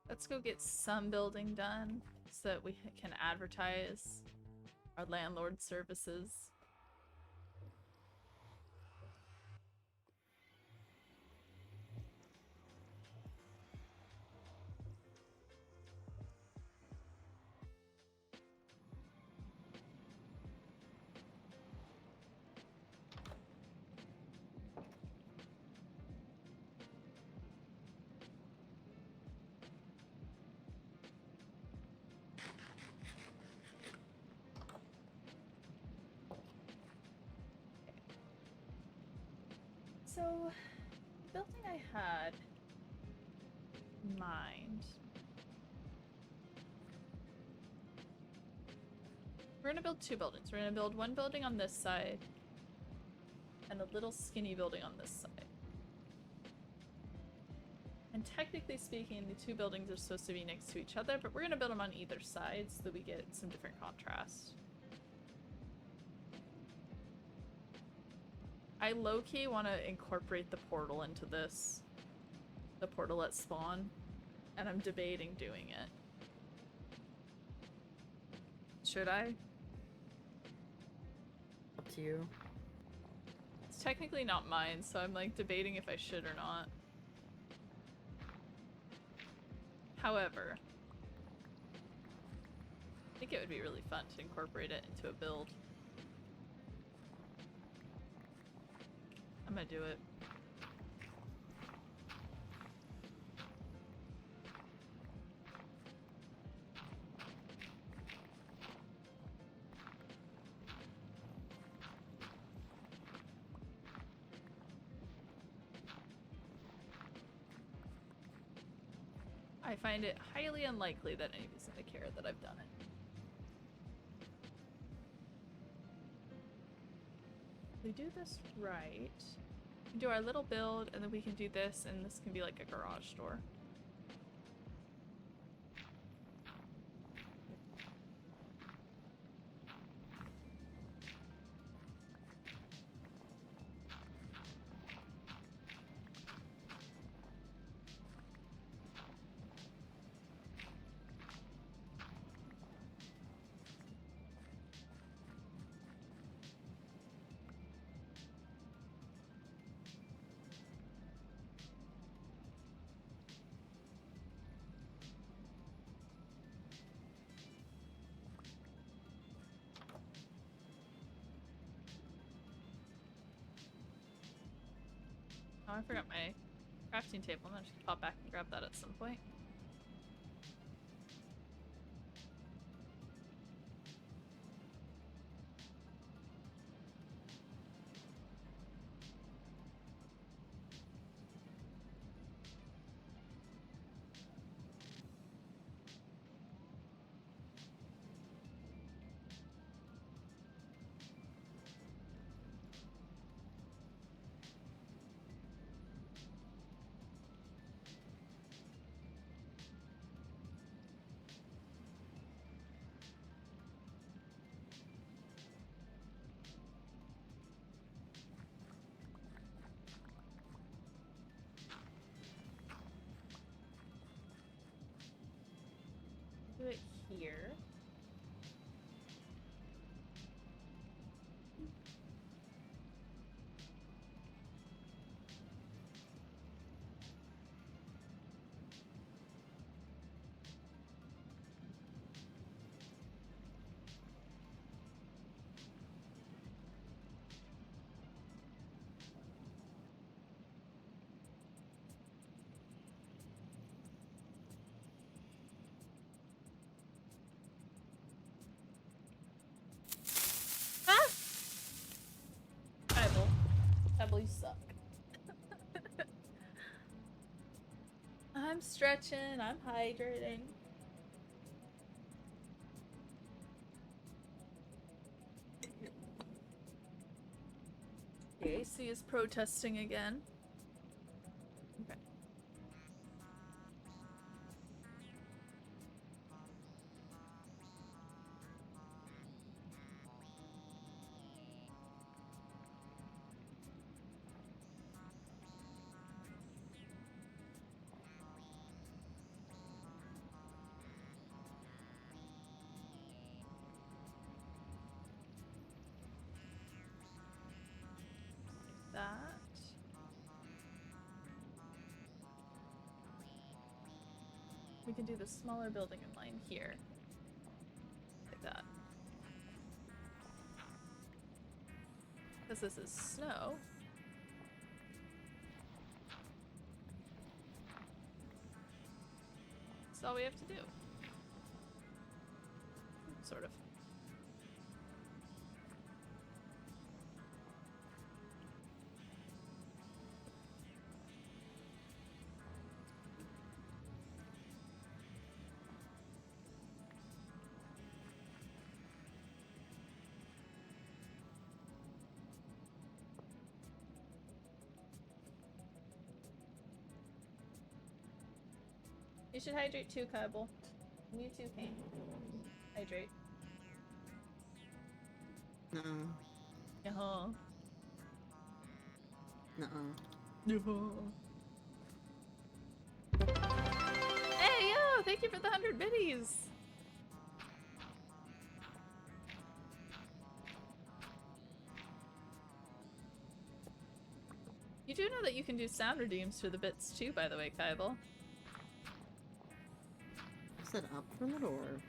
Let's go get some building done so that we can advertise our landlord services. So, the building I had in mind. We're gonna build two buildings. We're gonna build one building on this side and a little skinny building on this side. And technically speaking, the two buildings are supposed to be next to each other, but we're gonna build them on either side so that we get some different contrast. I low-key want to incorporate the portal into this. The portal at spawn. And I'm debating doing it. Should I? Up to you. It's technically not mine, so I'm like debating if I should or not. However, I think it would be really fun to incorporate it into a build. I'm gonna do it. I find it highly unlikely that anybody's gonna care that I've done it. If we do this right, we can do our little build, and then we can do this, and this can be like a garage door. Oh, I forgot my crafting table. I'm gonna just pop back and grab that at some point. Do it here. you suck. I'm stretching, I'm hydrating. The AC is protesting again. Okay. That. We can do the smaller building in line here. Like that. Because this is snow. That's all we have to do. Sort of. You should hydrate too, Kybal. You too, Kane. Hydrate. No. Uh-huh. No. Hey, yo! Thank you for the 100 biddies! You do know that you can do sound redeems for the bits too, by the way, Kybal. Set up for the door.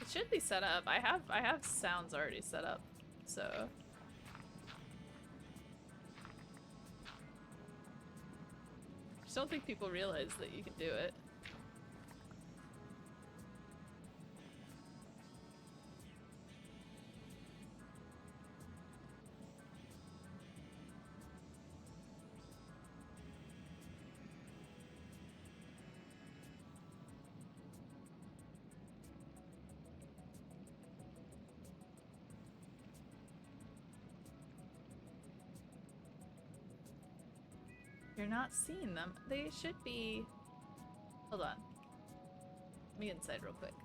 It should be set up. I have sounds already set up, so. Just don't think people realize that you can do it. You're not seeing them. They should be... Hold on. Let me get inside real quick.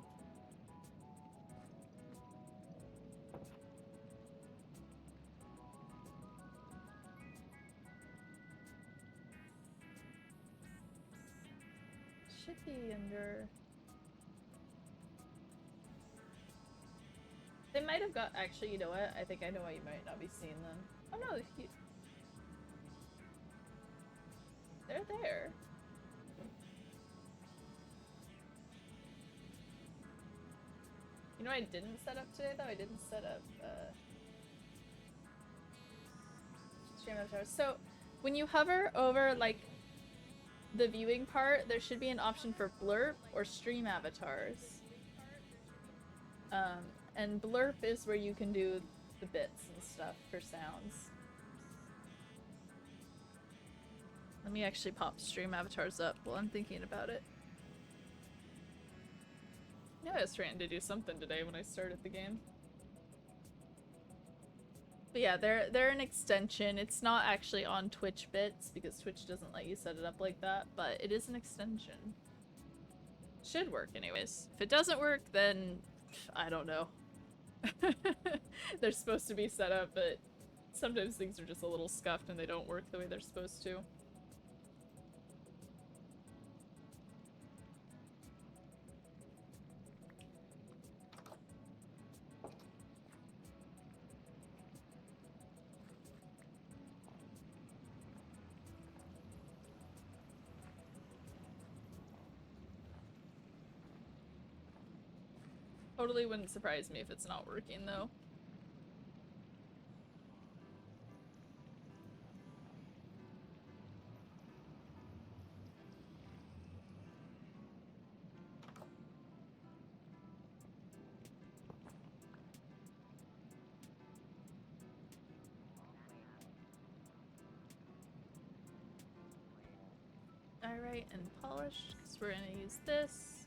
Should be under... They might have got... Actually, you know what? I think I know why you might not be seeing them. Oh no, they're there. You know what I didn't set up today, though? I didn't set up, stream avatars. So, when you hover over, like, the viewing part, there should be an option for blurb or stream avatars. And blurb is where you can do the bits and stuff for sounds. Let me actually pop stream avatars up while I'm thinking about it. Yeah, I was trying to do something today when I started the game. But yeah, they're an extension. It's not actually on Twitch bits because Twitch doesn't let you set it up like that, but it is an extension. Should work anyways. If it doesn't work, then I don't know. They're supposed to be set up, but sometimes things are just a little scuffed and they don't work the way they're supposed to. Totally wouldn't surprise me if it's not working, though. bright and polished because we're gonna use this.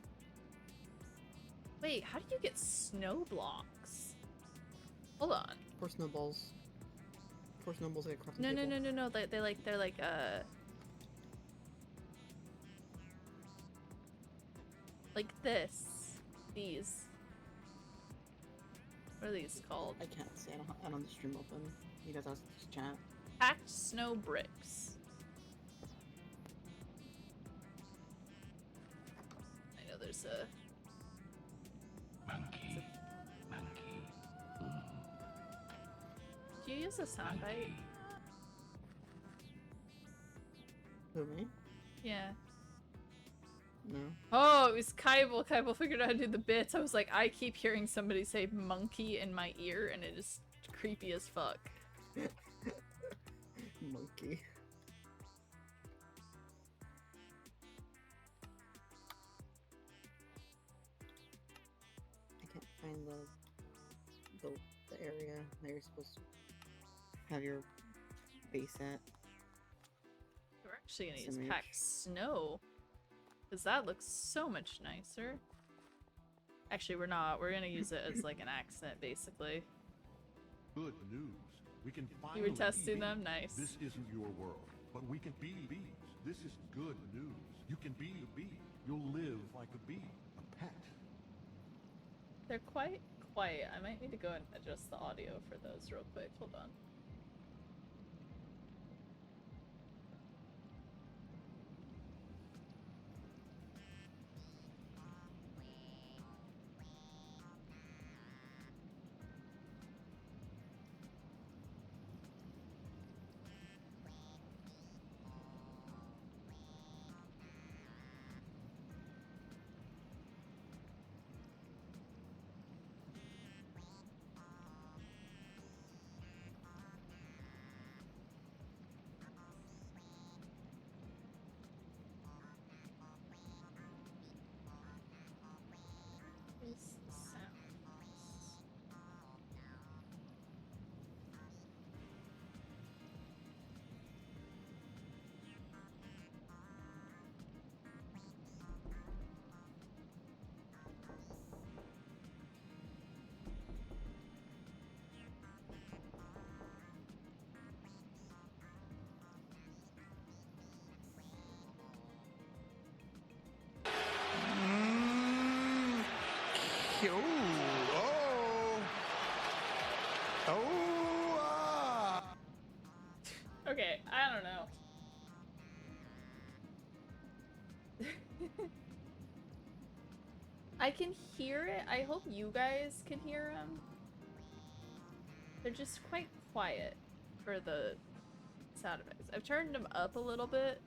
Wait, how do you get snow blocks? Hold on. Poor snowballs. Poor snowballs get across the No, table. no. They're like this. These. What are these called? I can't see. I don't have the stream open. You guys have to chat. Packed snow bricks. I know there's a Monkey. Do you use a soundbite? Who, me? Yeah. No. Oh, it was Kybal. Kybal figured out how to do the bits. I was like, I keep hearing somebody say monkey in my ear, and it is creepy as fuck. Monkey. I can't find the area that you're supposed to have your base at. We're actually gonna use SMH. packed snow. Because that looks so much nicer. Actually, we're not. We're gonna use it as like an accent, basically. Good news. We can You finally were testing be them? bees. Nice. This isn't your world, but we can be bees. This is good news. You can be a bee. You'll live like a bee, a pet. They're quite quiet. I might need to go and adjust the audio for those real quick. Hold on. Is the sounds. Okay, I don't know. I can hear it. I hope you guys can hear them. They're just quite quiet for the sound effects. I've turned them up a little bit.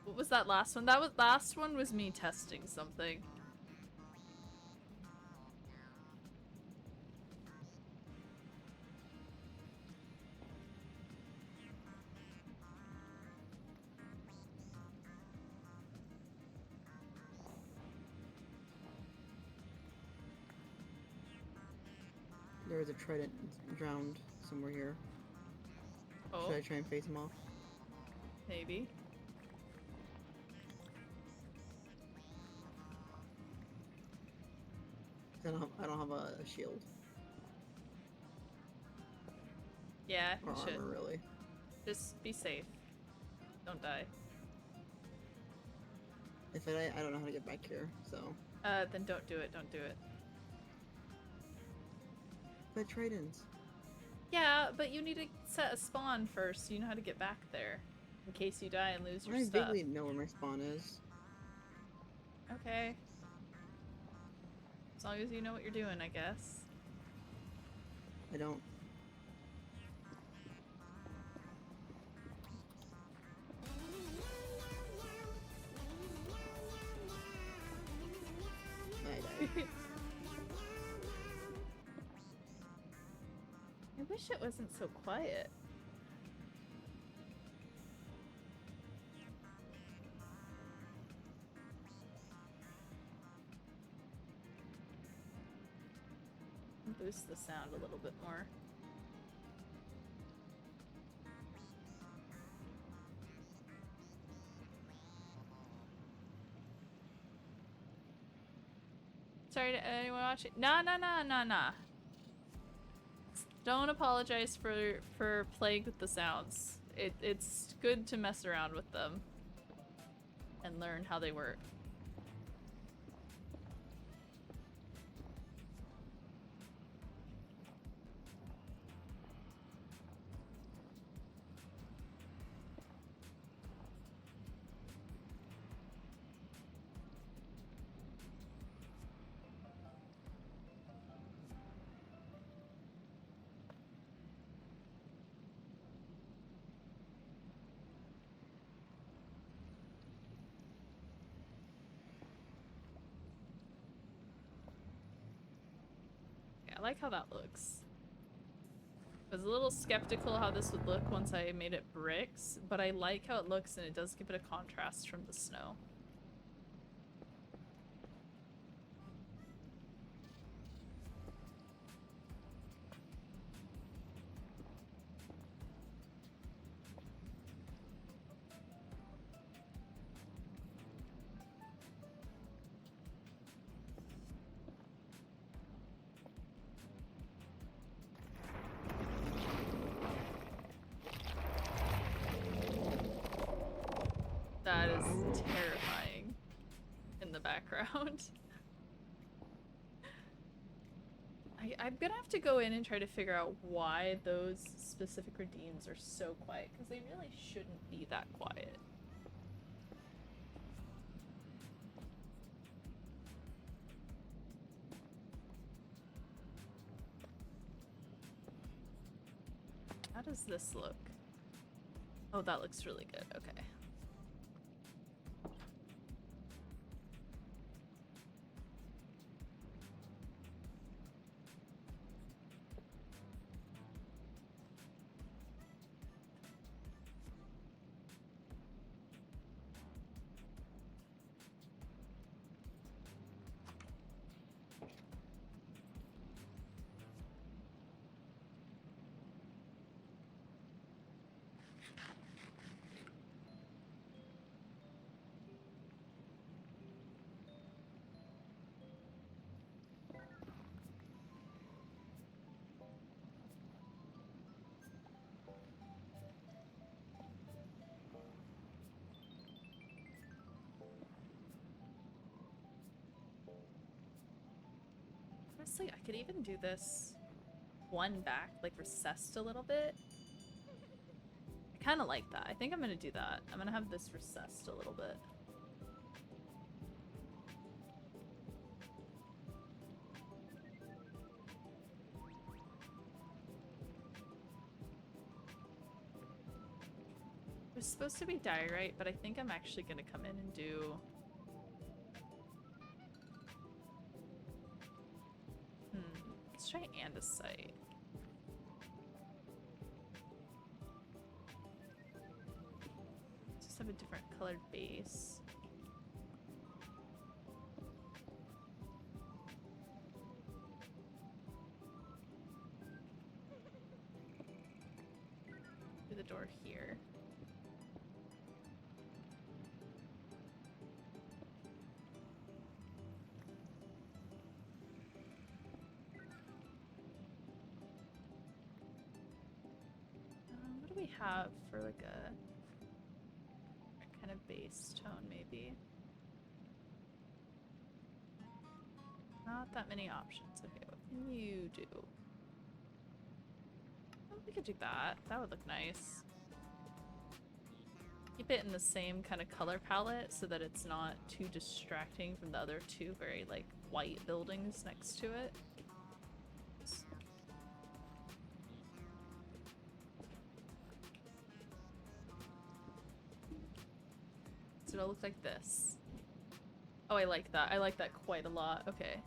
What was that last one? That was last one was me testing something. There was a trident drowned somewhere here. Oh, Should I try and face him off? maybe. I don't have a shield Yeah, or you should. armor really. Just be safe. Don't die. If I die, I don't know how to get back here. So Then don't do it. Don't do it. but tridents. Yeah, but you need to set a spawn first so you know how to get back there. In case you die and lose your I stuff. vaguely know where my spawn is. Okay. As long as you know what you're doing, I guess. I don't. I died. I wish it wasn't so quiet. Boost the sound a little bit more. Sorry to anyone watching. Nah. Don't apologize for playing with the sounds. It's good to mess around with them and learn how they work. I like how that looks. I was a little skeptical how this would look once I made it bricks, but I like how it looks and it does give it a contrast from the snow. That is terrifying in the background. I'm gonna have to go in and try to figure out why those specific redeems are so quiet, because they really shouldn't be that quiet. How does this look? Oh, that looks really good. Okay. Honestly, I could even do this one back, like recessed a little bit. I kind of like that. I think I'm gonna do that. I'm gonna have this recessed a little bit. It was supposed to be diorite, but I think I'm actually gonna come in and do... Let's try andesite. Just have a different colored base. Do the door here. What do we have for like a kind of base tone, maybe? Not that many options. Okay, what can you do? Oh, we could do that. That would look nice. Keep it in the same kind of color palette so that it's not too distracting from the other two very like white buildings next to it. So it'll look like this. Oh, I like that. I like that quite a lot. Okay.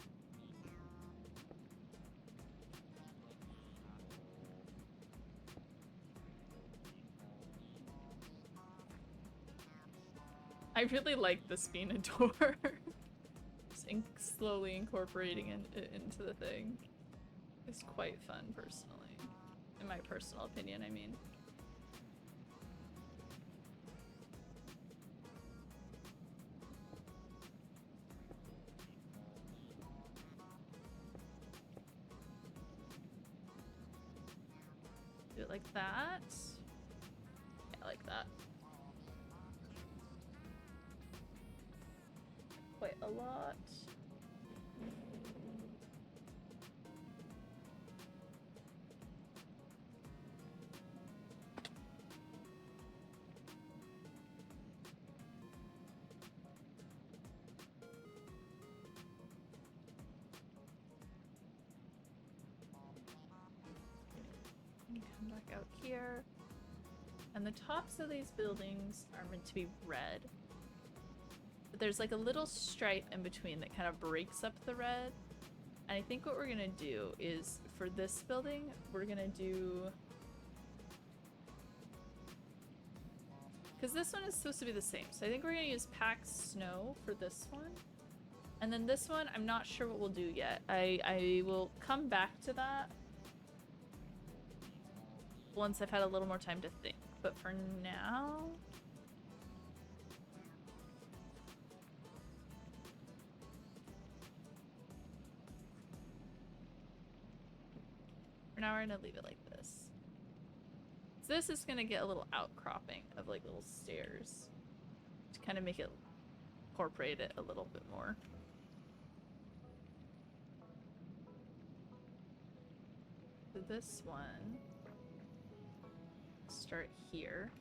I really like this being a door. Just slowly incorporating it into the thing. It's quite fun, personally. In my personal opinion, I mean. Do it like that. Yeah, like that. Quite a lot. Come back out here. And the tops of these buildings are meant to be red. But there's like a little stripe in between that kind of breaks up the red. And I think what we're gonna do is, for this building, we're gonna do... Because this one is supposed to be the same. So I think we're gonna use packed snow for this one. And then this one, I'm not sure what we'll do yet. I will come back to that once I've had a little more time to think. But for now... For now, we're gonna leave it like this. So this is gonna get a little outcropping of like little stairs to kind of make it incorporate it a little bit more. So this one, start here.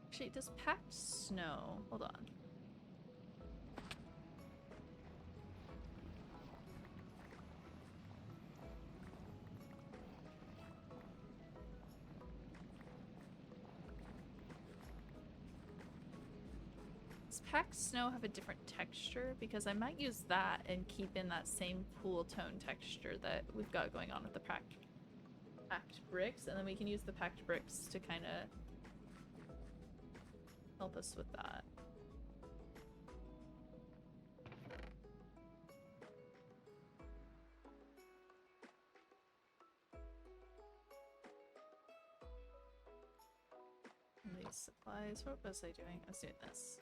Actually, does packed snow? Hold on. Does packed snow have a different texture? Because I might use that and keep in that same cool tone texture that we've got going on with the packed bricks, and then we can use the packed bricks to kind of help us with that. And these supplies, what was I doing? I was doing this.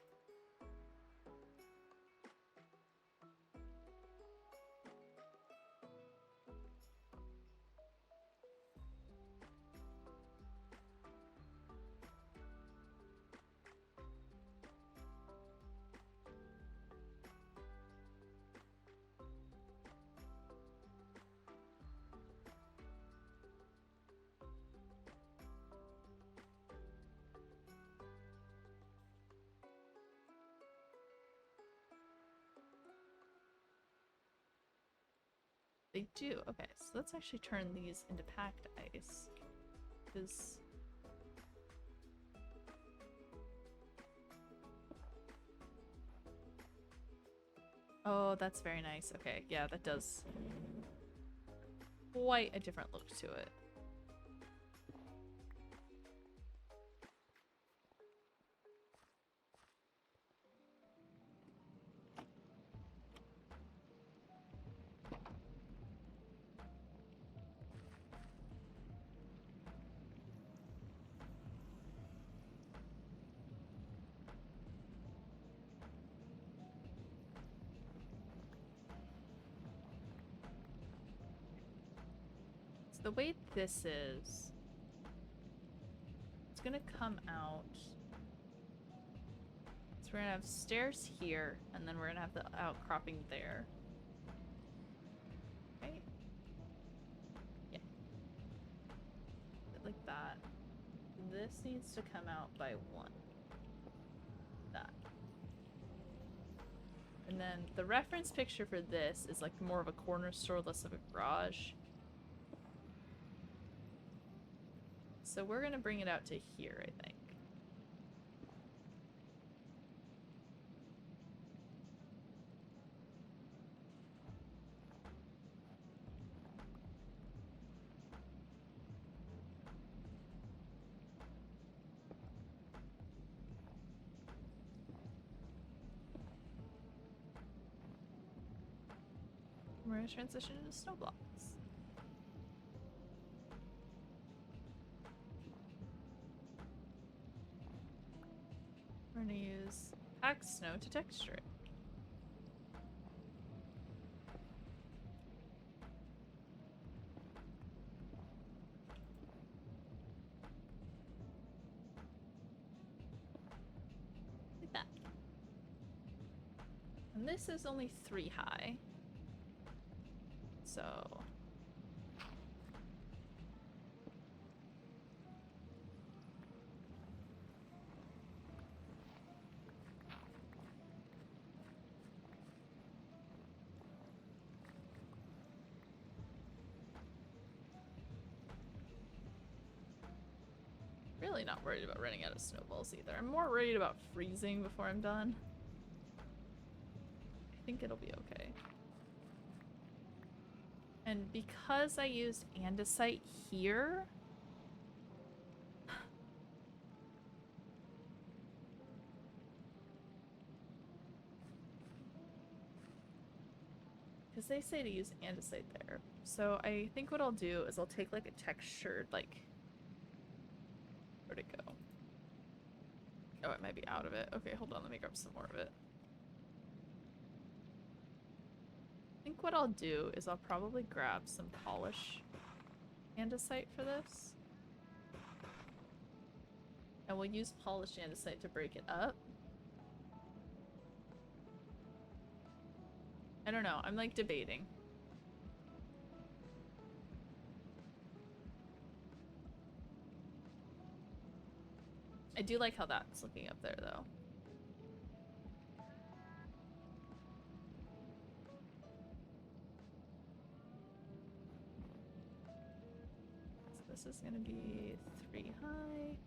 They do. Okay, so let's actually turn these into packed ice. Because... Oh, that's very nice. Okay, yeah, that does quite a different look to it. The way this is, it's gonna come out. So we're gonna have stairs here, and then we're gonna have the outcropping there. Right? Yeah. Like that. This needs to come out by one. That. And then the reference picture for this is like more of a corner store, less of a garage. So we're gonna bring it out to here, I think. We're gonna transition into snow blocks. We're gonna use packed snow to texture it. And this is only 3 high. So... Really not worried about running out of snowballs either. I'm more worried about freezing before I'm done. I think it'll be okay. And because I used andesite here... Because they say to use andesite there. So I think what I'll do is I'll take like a textured, like... Where'd it go? Oh, it might be out of it. Okay, hold on, let me grab some more of it. I think what I'll do is I'll probably grab some polish andesite for this. And we'll use polished andesite to break it up. I don't know, I'm like debating. I do like how that's looking up there though. So this is gonna be 3 high.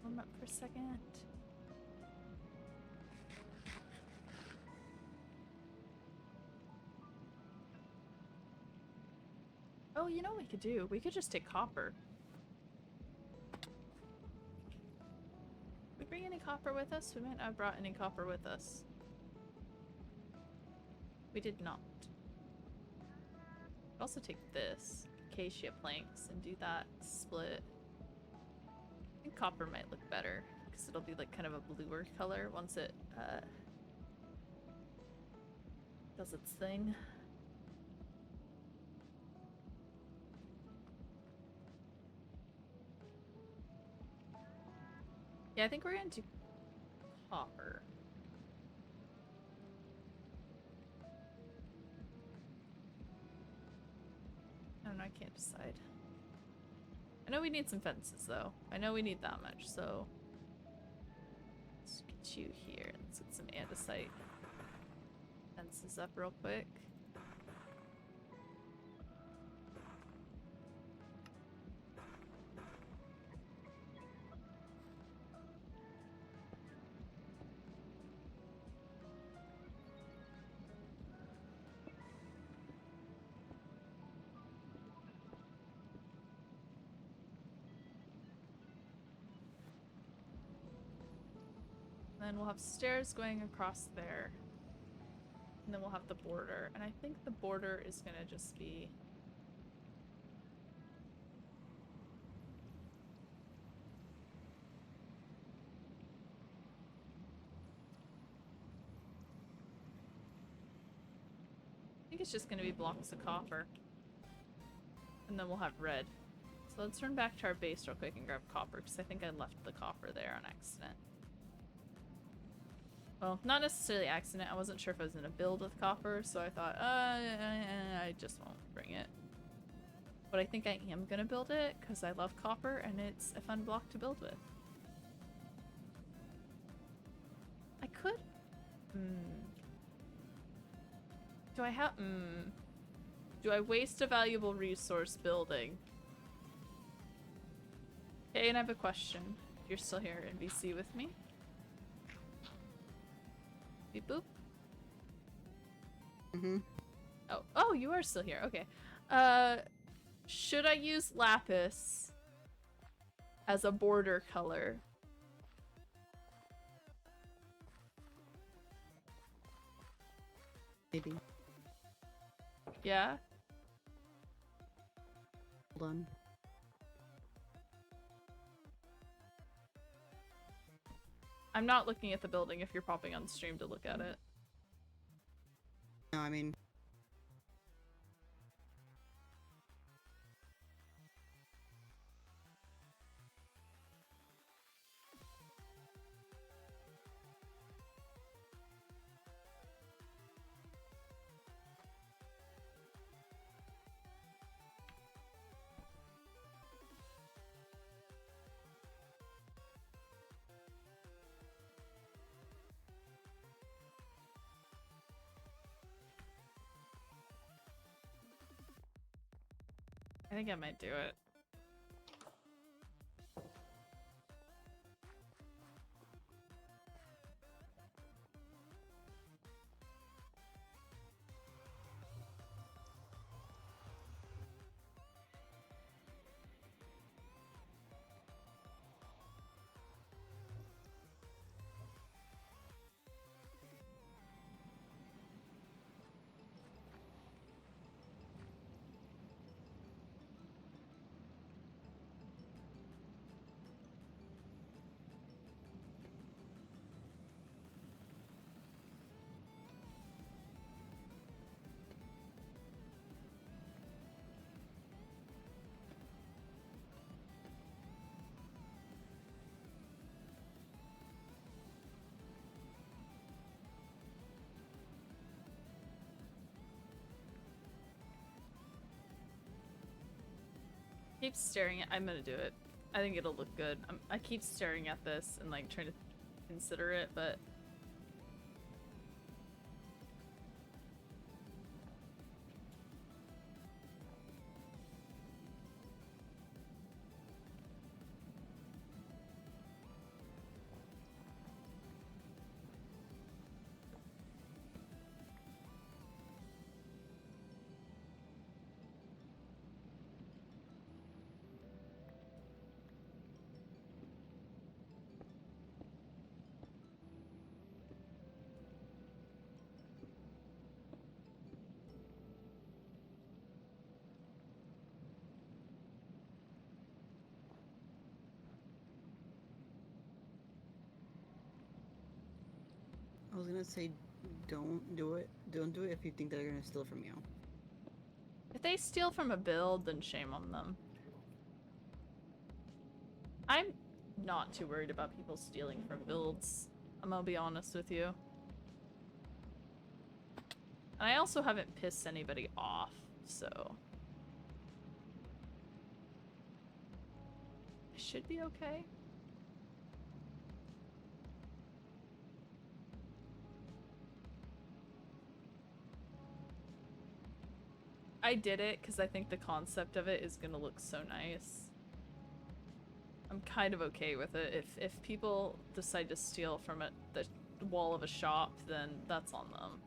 Warm up for a second. Oh, you know what we could do? We could just take copper. Did we bring any copper with us? We might not have brought any copper with us. We did not. I'd also take this, acacia planks, and do that split. I think copper might look better, because it'll be like kind of a bluer color once it does its thing. Yeah, I think we're gonna do copper. I don't know, I can't decide. I know we need some fences though. I know we need that much, so let's get you here. Let's get some andesite fences up real quick. Then we'll have stairs going across there. And then we'll have the border. And I think the border is gonna just be... I think it's just gonna be blocks of copper. And then we'll have red. So let's turn back to our base real quick and grab copper, because I think I left the copper there on accident. Well, not necessarily accident. I wasn't sure if I was going to build with copper, so I thought, I just won't bring it. But I think I am going to build it, because I love copper, and it's a fun block to build with. I could... Do I have... Do I waste a valuable resource building? Okay, and I have a question. You're still here in BC with me? Beep boop. Oh, you are still here. Okay. Should I use lapis as a border color? Maybe. Yeah? Hold on. I'm not looking at the building if you're popping on stream to look at it. No, I mean... I think I might do it. Keep staring at. I'm gonna do it. I think it'll look good. I keep staring at this and like trying to consider it, but I was gonna say, don't do it. Don't do it if you think they're gonna steal from you. if they steal from a build, then shame on them. I'm not too worried about people stealing from builds. I'm gonna be honest with you. And I also haven't pissed anybody off, so I should be okay. I did it because I think the concept of it is gonna look so nice. I'm kind of okay with it. If people decide to steal from the wall of a shop, then that's on them.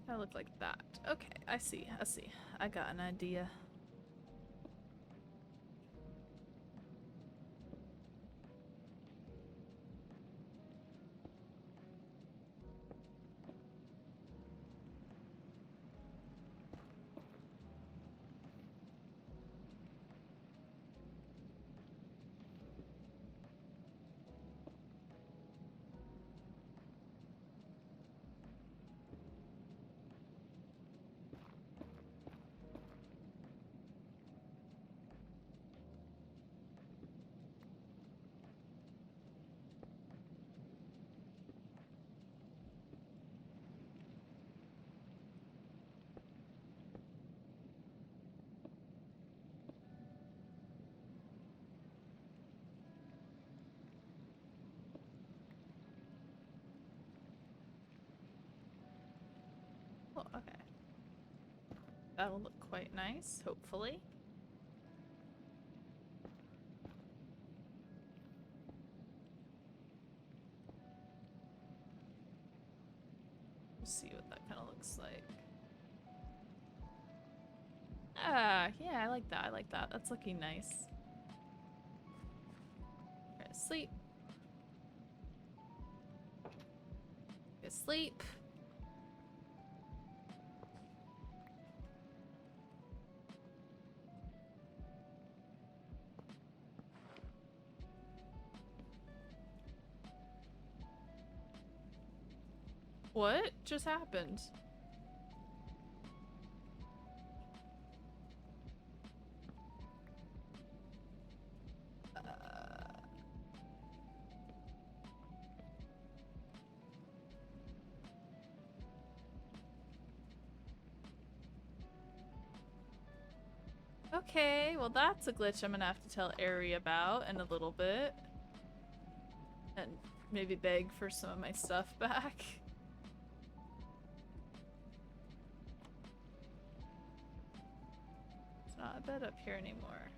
I look like that. Okay, I see. I got an idea. Oh, okay. That'll look quite nice, hopefully. We'll see what that kind of looks like. Ah, yeah, I like that. I like that. That's looking nice. Go to sleep. Go to sleep. What just happened? Okay, well that's a glitch I'm gonna have to tell Ari about in a little bit. And maybe beg for some of my stuff back. It's not a bed up here anymore.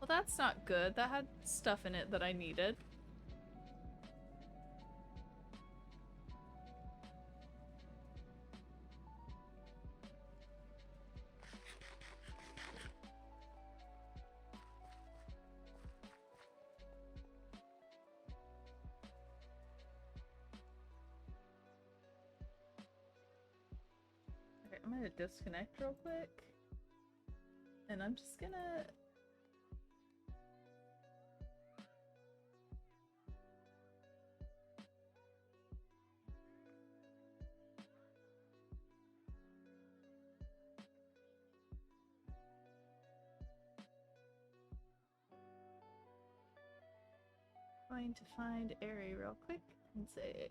Well that's not good. That had stuff in it that I needed. Okay, I'm gonna disconnect real quick. And I'm just gonna... going to find Ari real quick and say...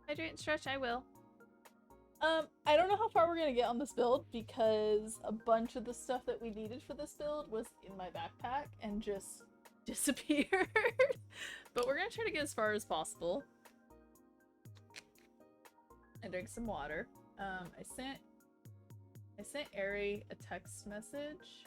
Hydrate and stretch, I will. I don't know how far we're gonna get on this build because a bunch of the stuff that we needed for this build was in my backpack and just disappeared. But we're gonna try to get as far as possible. And drink some water. I sent Ari a text message.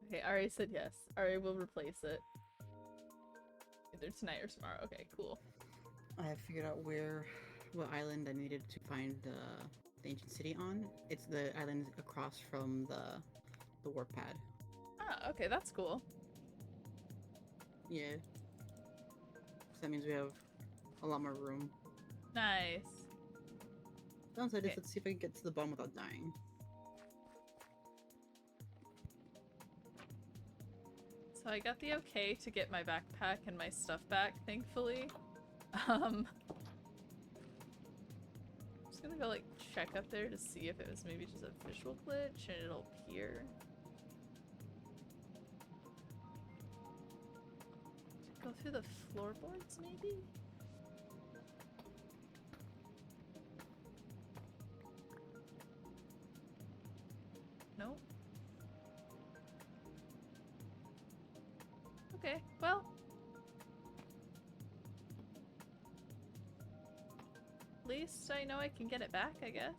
Okay, Ari said yes. Ari will replace it. Either tonight or tomorrow. Okay, cool. I have figured out what island I needed to find the ancient city on. It's the island across from the warp pad. Ah, okay, that's cool. Yeah. So that means we have a lot more room. Nice. Downside Okay. is, let's see if I can get to the bomb without dying. So I got the okay to get my backpack and my stuff back, thankfully. I'm just gonna go like check up there to see if it was maybe just a visual glitch and it'll appear. Go through the floorboards maybe? Nope. Okay, well. At least I know I can get it back, I guess.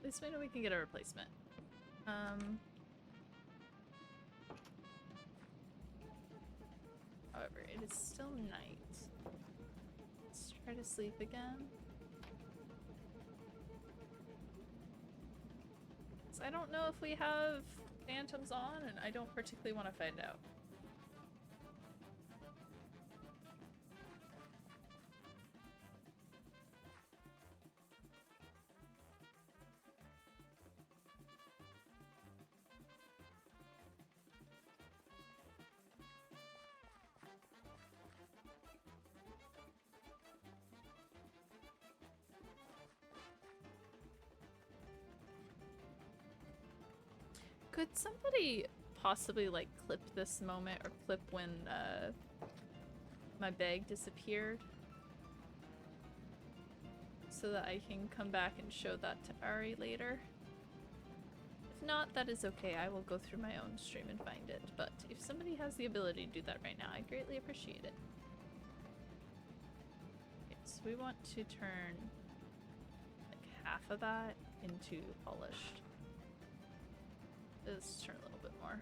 At least we know we can get a replacement. However, it is still night. Let's try to sleep again. So I don't know if we have phantoms on, and I don't particularly want to find out. Could somebody possibly like clip this moment or clip when my bag disappeared so that I can come back and show that to Ari later? If not, that is okay. I will go through my own stream and find it. But if somebody has the ability to do that right now, I greatly appreciate it. Okay, so we want to turn like half of that into polished. Let's turn a little bit more.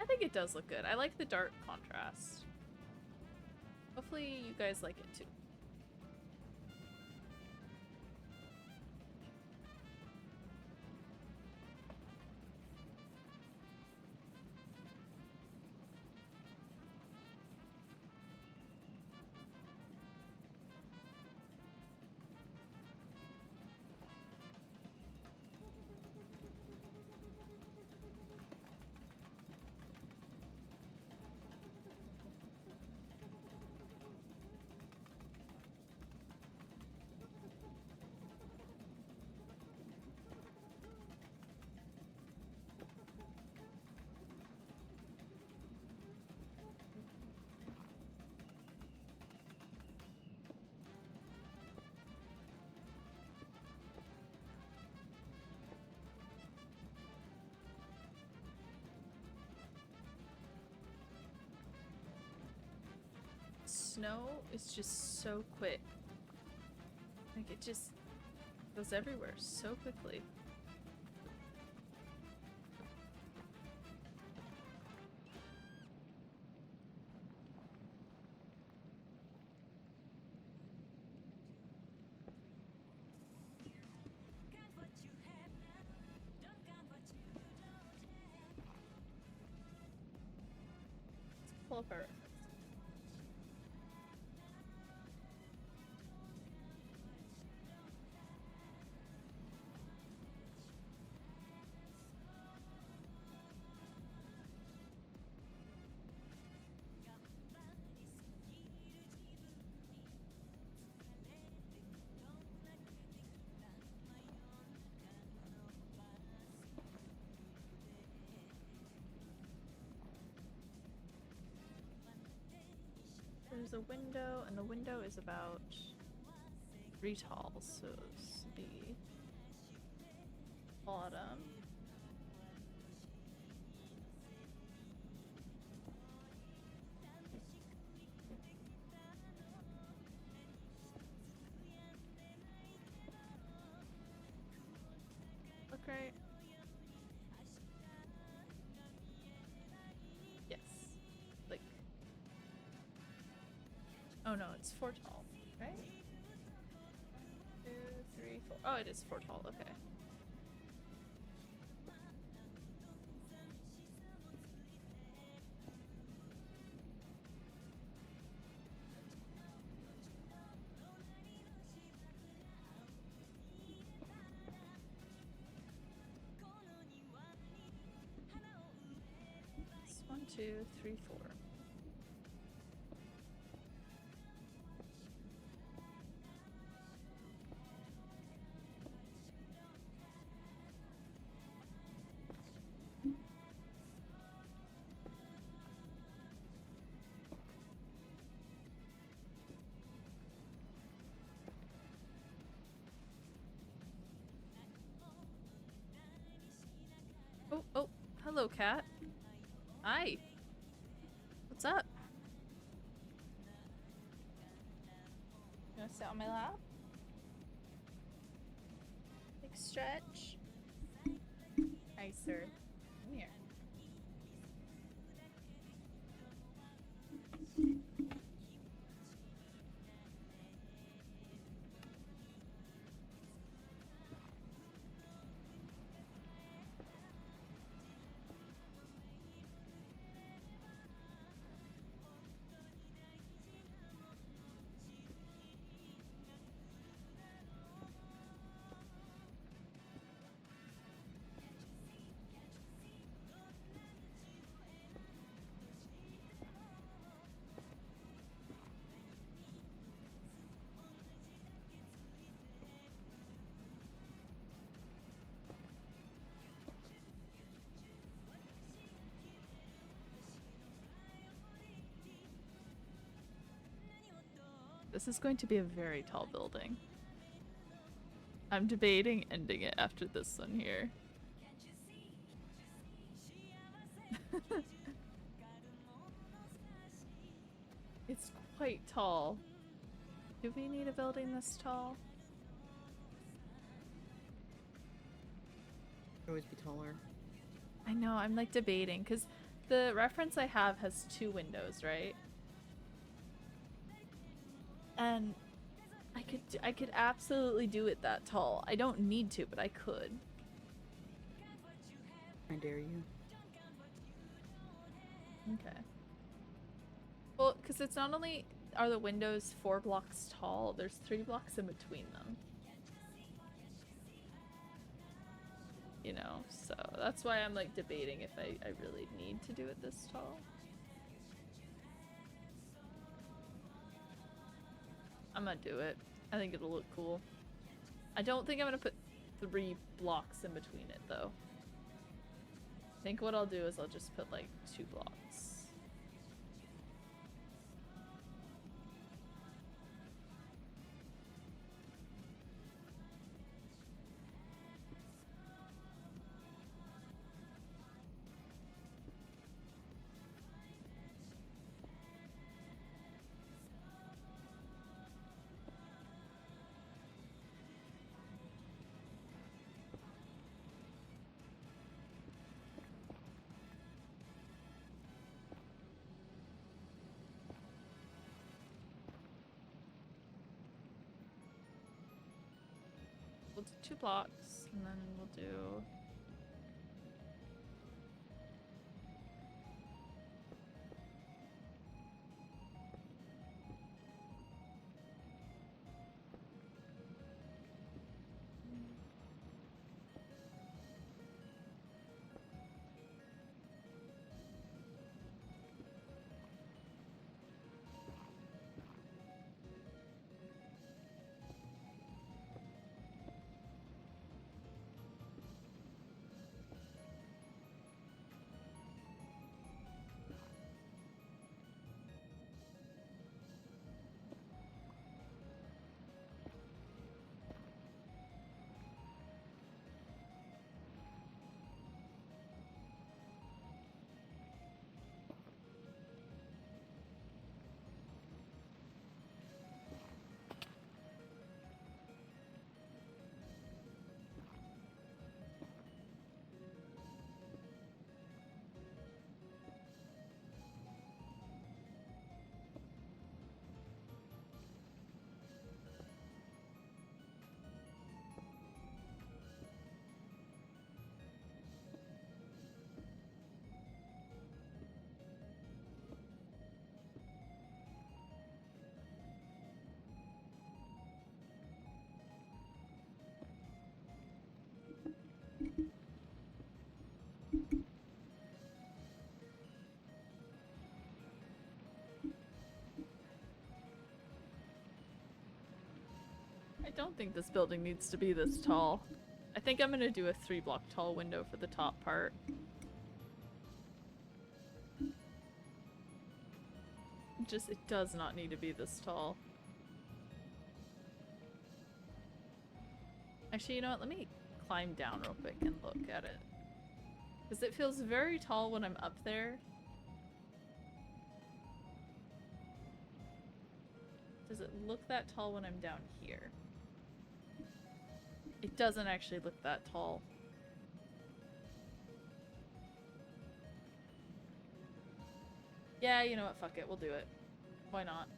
I think it does look good. I like the dark contrast. Hopefully you guys like it too. snow is just so quick. Like, it just goes everywhere so quickly. Let's pull up our reference. There's a window, and the window is about 3 tall, so this would be bottom. Look right. Yes. Like. Oh no, it's 4 tall, right? 1, 2, 3, 4. Oh, it is 4 tall, okay. It's 1, 2, 3, 4. Oh, oh, hello, cat. Hi. What's up? You wanna sit on my lap? Big stretch. Hi, sir. Come here. This is going to be a very tall building. I'm debating ending it after this one here. It's quite tall. Do we need a building this tall? Could always be taller. I know, I'm like debating because the reference I have has 2 windows, right? And I could absolutely do it that tall. I don't need to, but I could. I dare you. Okay. Well, because it's not only are the windows 4 blocks tall, there's 3 blocks in between them. You know, so that's why I'm like debating if I really need to do it this tall. I'm gonna do it. I think it'll look cool. I don't think I'm gonna put 3 blocks in between it though. I think what I'll do is I'll just put like 2 blocks. we'll do 2 blocks, and then we'll do... I don't think this building needs to be this tall. I think I'm gonna do a 3-block tall window for the top part. It does not need to be this tall. Actually, you know what? Let me climb down real quick and look at it. Because it feels very tall when I'm up there. Does it look that tall when I'm down here? It doesn't actually look that tall. Yeah, you know what? Fuck it. We'll do it. Why not?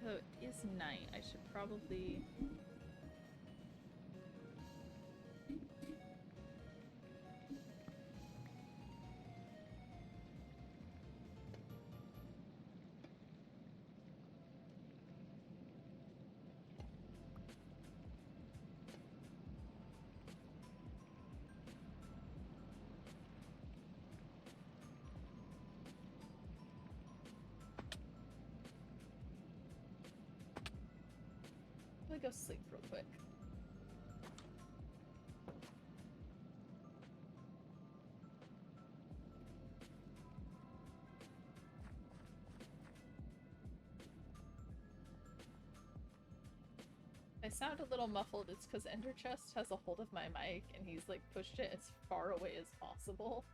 So it is night. I should probably... go sleep real quick. I sound a little muffled. It's because Enderchest has a hold of my mic and he's like pushed it as far away as possible.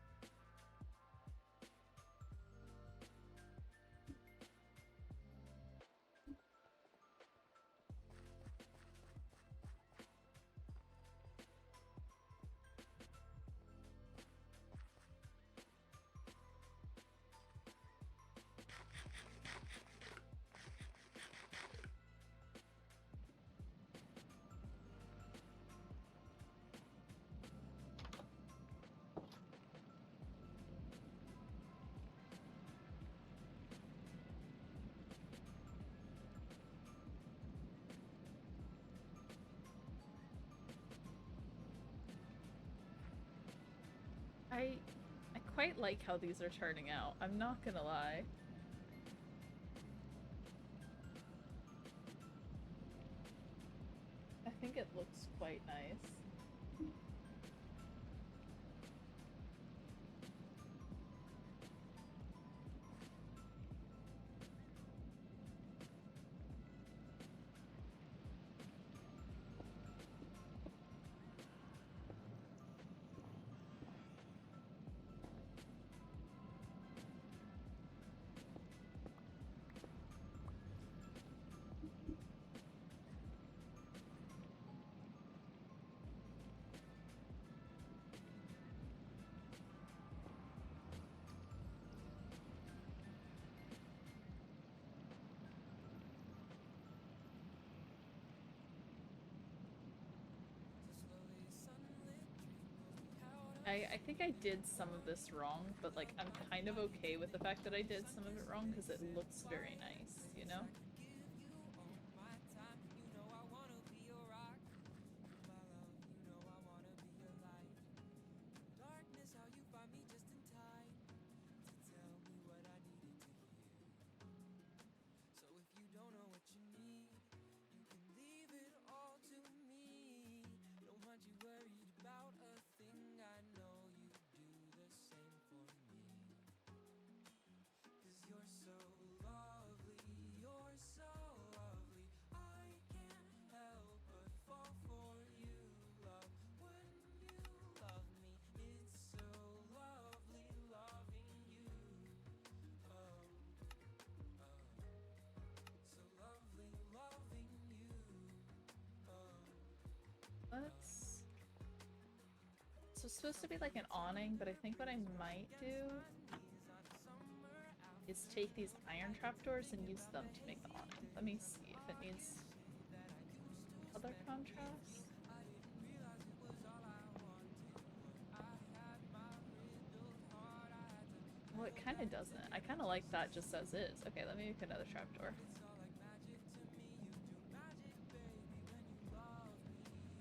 I quite like how these are turning out. I'm not gonna lie. I think it looks quite nice. I think I did some of this wrong, but like I'm kind of okay with the fact that I did some of it wrong because it looks very nice, you know? Let's... So it's supposed to be like an awning, but I think what I might do is take these iron trapdoors and use them to make the awning. Let me see if it needs other contrast. Well, it kind of doesn't. I kind of like that just as is. Okay, let me make another trapdoor.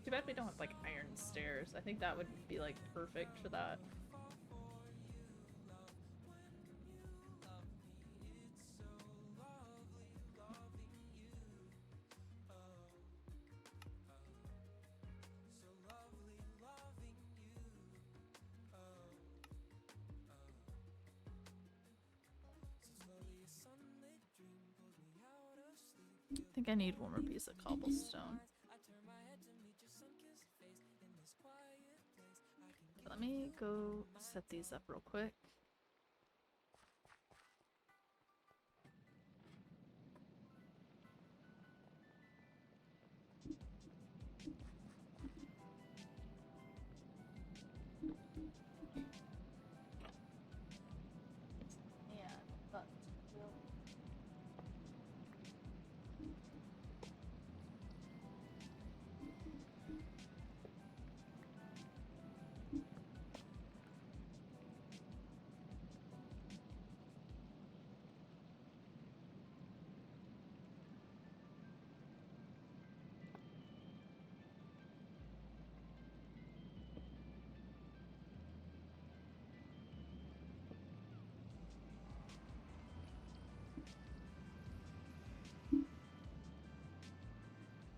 Too bad we don't have like iron stairs. I think that would be like perfect for that. I think I need one more piece of cobblestone. Let me go set these up real quick. Yeah, but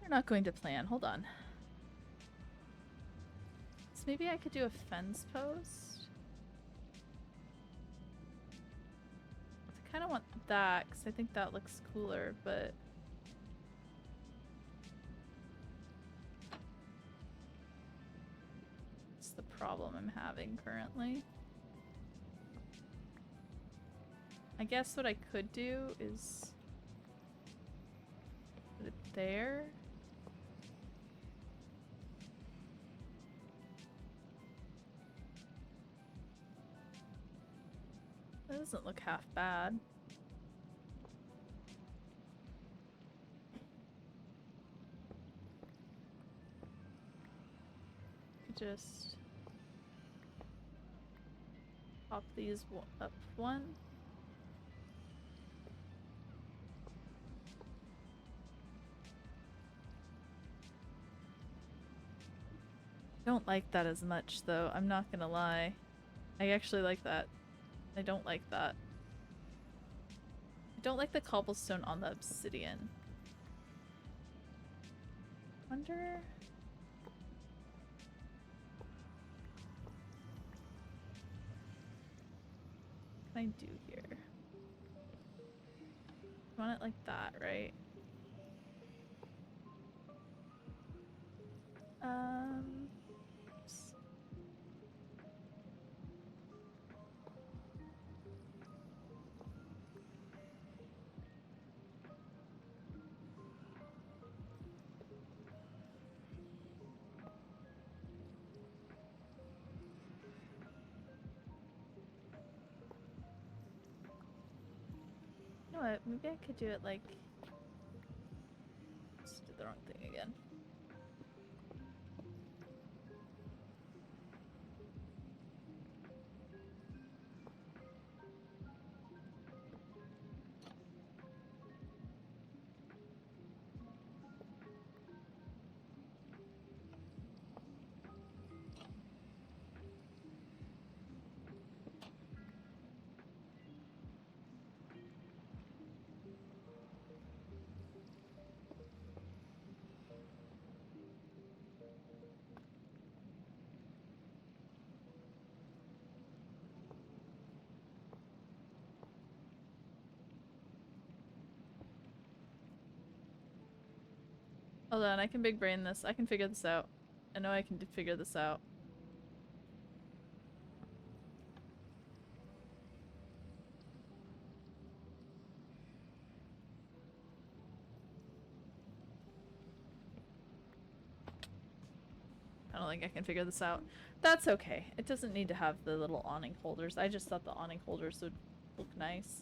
we're not going to plan. Hold on. So maybe I could do a fence post. I kind of want that because I think that looks cooler, but it's the problem I'm having currently. I guess what I could do is put it there. That doesn't look half bad. Just pop these up one. Don't like that as much though, I'm not gonna lie. I actually like that. I don't like that. I don't like the cobblestone on the obsidian. Wonder... what can I do here? I want it like that, right? Oops. You know what? Maybe I could do it like... Just did the wrong thing again. Hold on, I can big brain this. I can figure this out. I know I can figure this out. I don't think I can figure this out. That's okay. It doesn't need to have the little awning holders. I just thought the awning holders would look nice.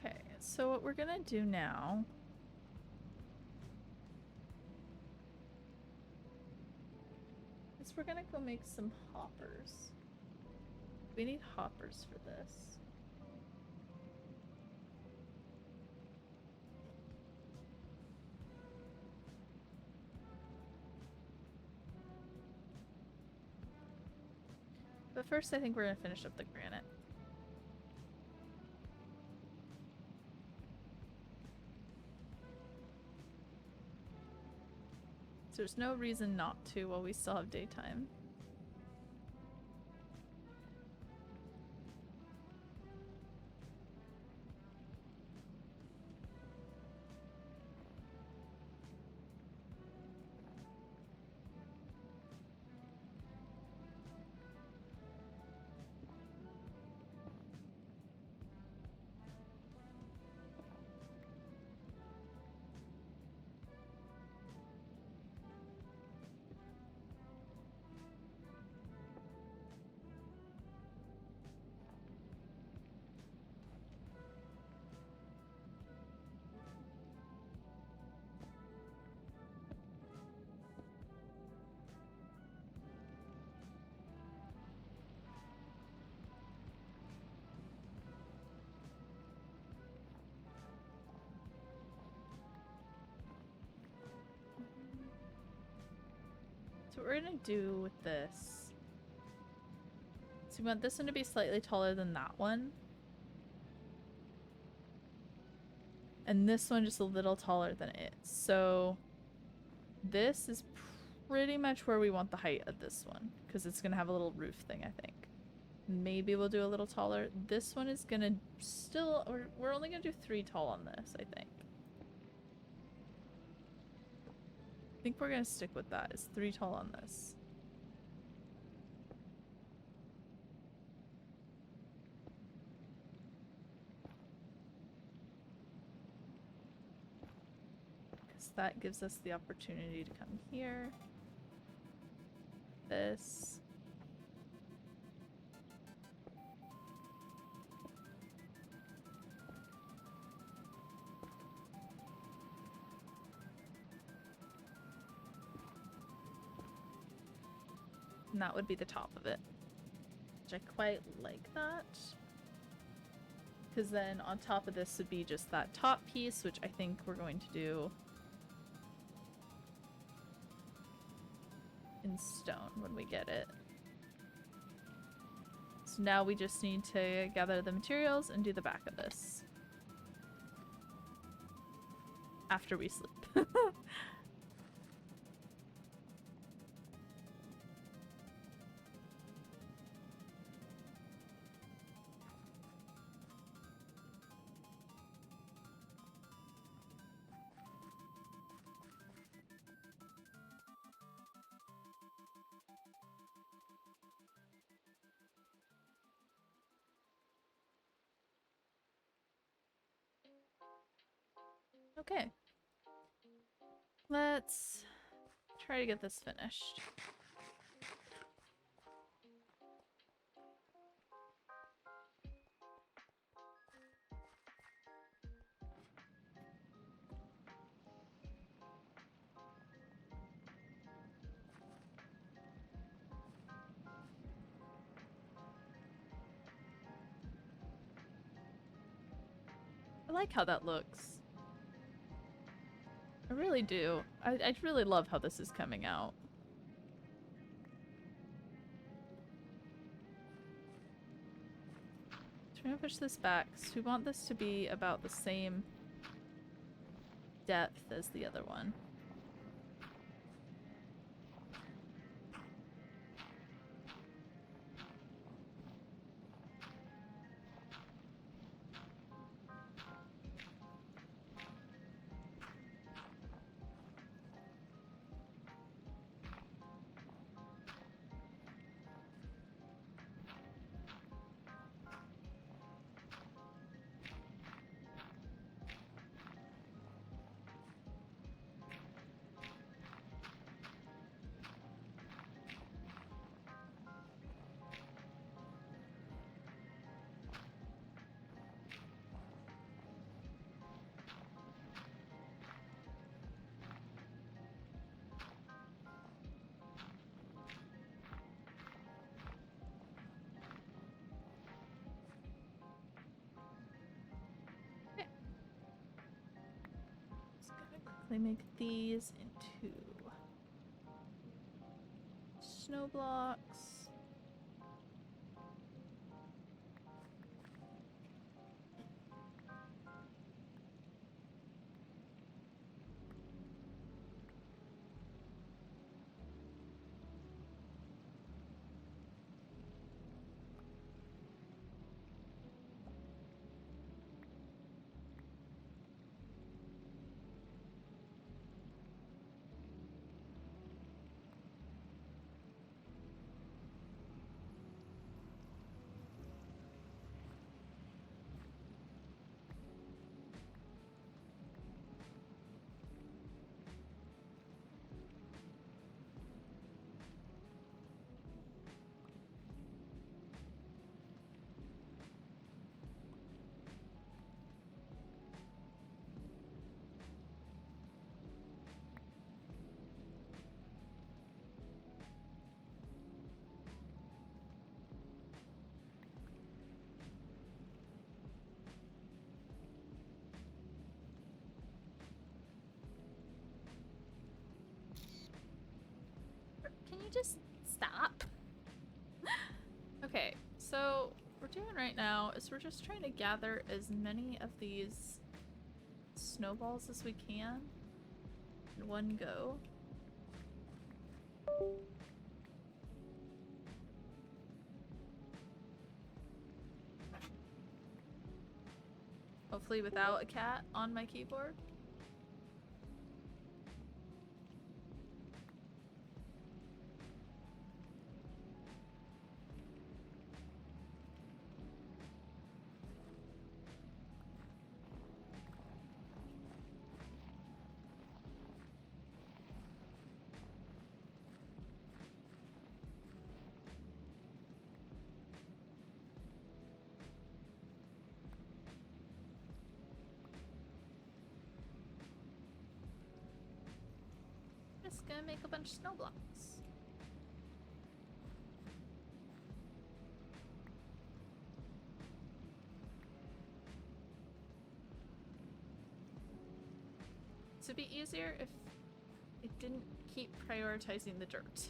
Okay, so what we're gonna do now is we're gonna go make some hoppers. We need hoppers for this. But first I think we're gonna finish up the granite. So there's no reason not to while we still have daytime. So what we're gonna do with this, so we want this one to be slightly taller than that one. And this one just a little taller than it. So this is pretty much where we want the height of this one, because it's gonna have a little roof thing, I think. Maybe we'll do a little taller. This one is gonna still, we're only gonna do 3 tall on this, I think. I think we're gonna stick with that. It's 3 tall on this. Because that gives us the opportunity to come here. This. And that would be the top of it. Which I quite like that. Because then on top of this would be just that top piece, which I think we're going to do in stone when we get it. So now we just need to gather the materials and do the back of this. After we sleep. Okay. Let's try to get this finished. I like how that looks. I really do. I really love how this is coming out. So we're gonna push this back, because we want this to be about the same depth as the other one. They make these into snow blocks. Can you just stop? Okay, so what we're doing right now is we're just trying to gather as many of these snowballs as we can in one go. Hopefully without a cat on my keyboard. Just gonna make a bunch of snow blocks. This would be easier if it didn't keep prioritizing the dirt.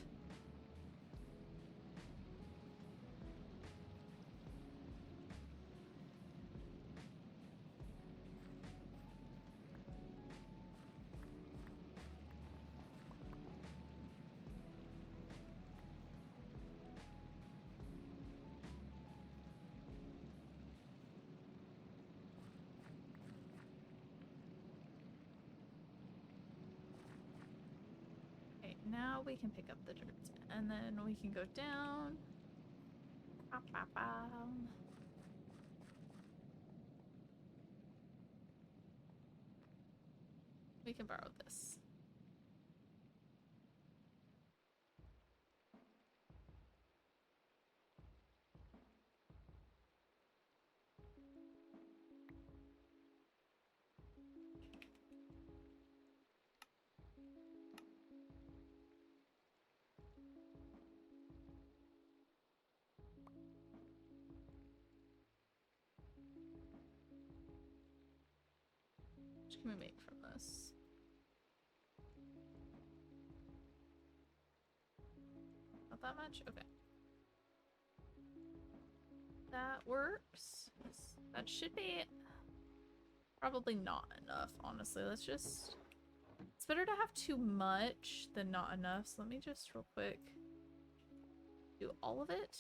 Now we can pick up the dirt, and then we can go down. We can borrow this. What can we make from this? Not that much? Okay. That works. That should be probably not enough, honestly. Let's just... It's better to have too much than not enough, so let me just real quick do all of it.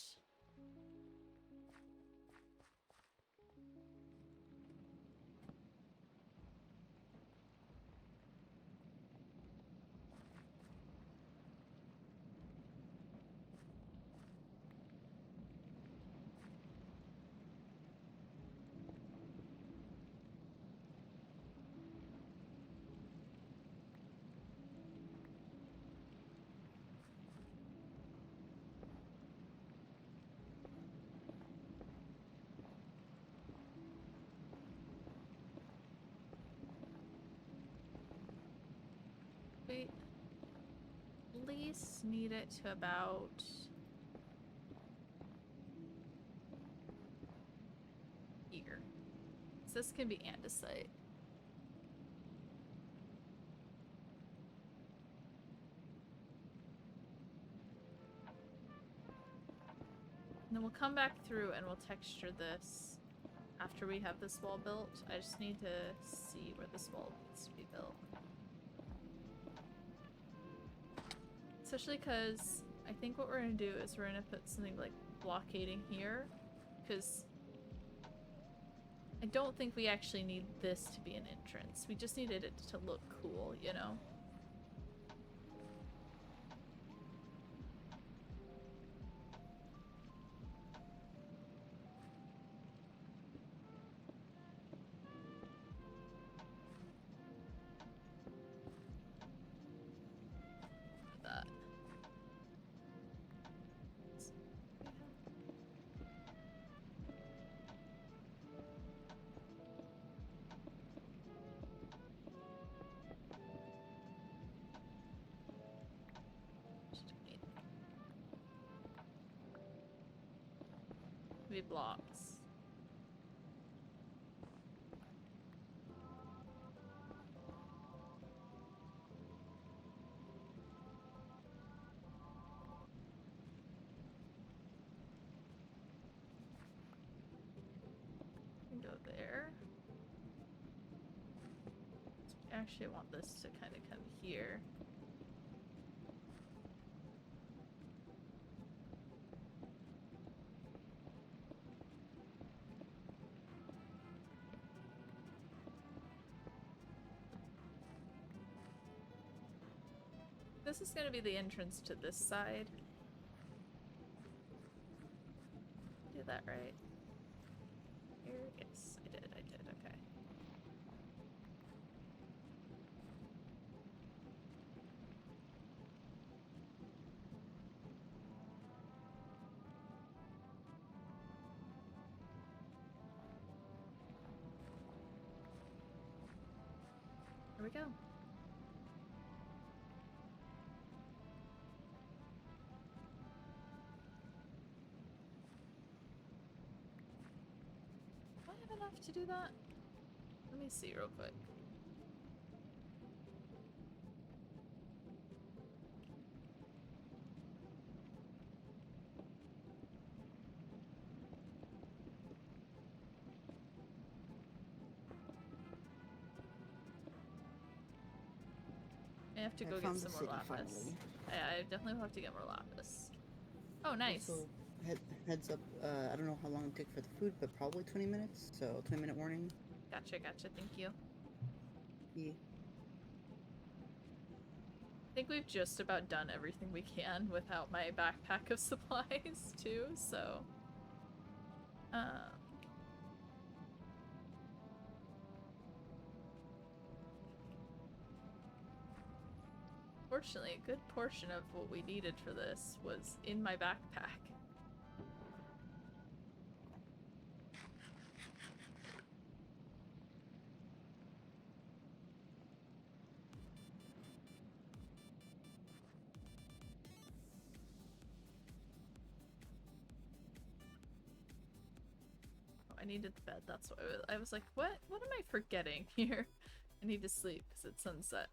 We at least need it to about... here. So this can be andesite. And then we'll come back through and we'll texture this after we have this wall built. I just need to see where this wall needs to be built. Especially because I think what we're going to do is we're going to put something like blockading here. Because I don't think we actually need this to be an entrance. We just needed it to look cool, you know? That. Maybe blocks. Go there. I actually want this to kind of come here. This is going to be the entrance to this side. Do that right. Here? Yes, I did, okay. Here we go. Do I have enough to do that? Let me see real quick. I have to go get some more lapis. Finally. I definitely will have to get more lapis. Oh, nice. Also, heads up, I don't know how long it takes for the food, but probably 20 minutes, so 20-minute warning. Gotcha, thank you. Yeah. I think we've just about done everything we can without my backpack of supplies, too, so... Fortunately, a good portion of what we needed for this was in my backpack. Oh, I needed the bed, that's what I was like, what am I forgetting here? I need to sleep because it's sunset.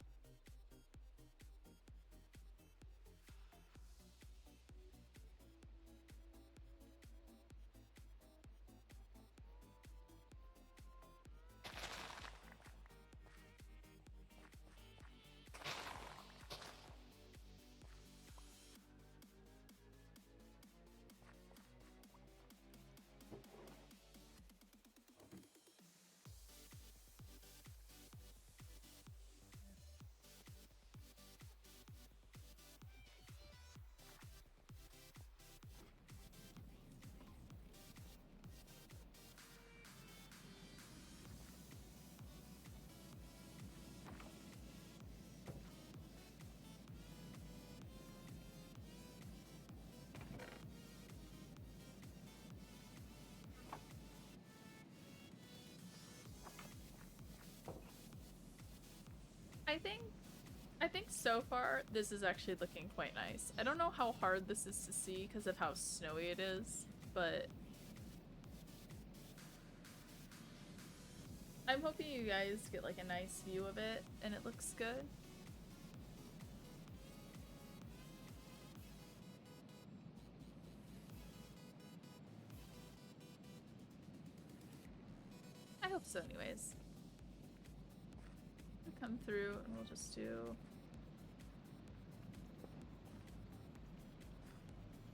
I think so far this is actually looking quite nice. I don't know how hard this is to see because of how snowy it is, but I'm hoping you guys get like a nice view of it and it looks good. I hope so anyways. We'll come through and we'll just do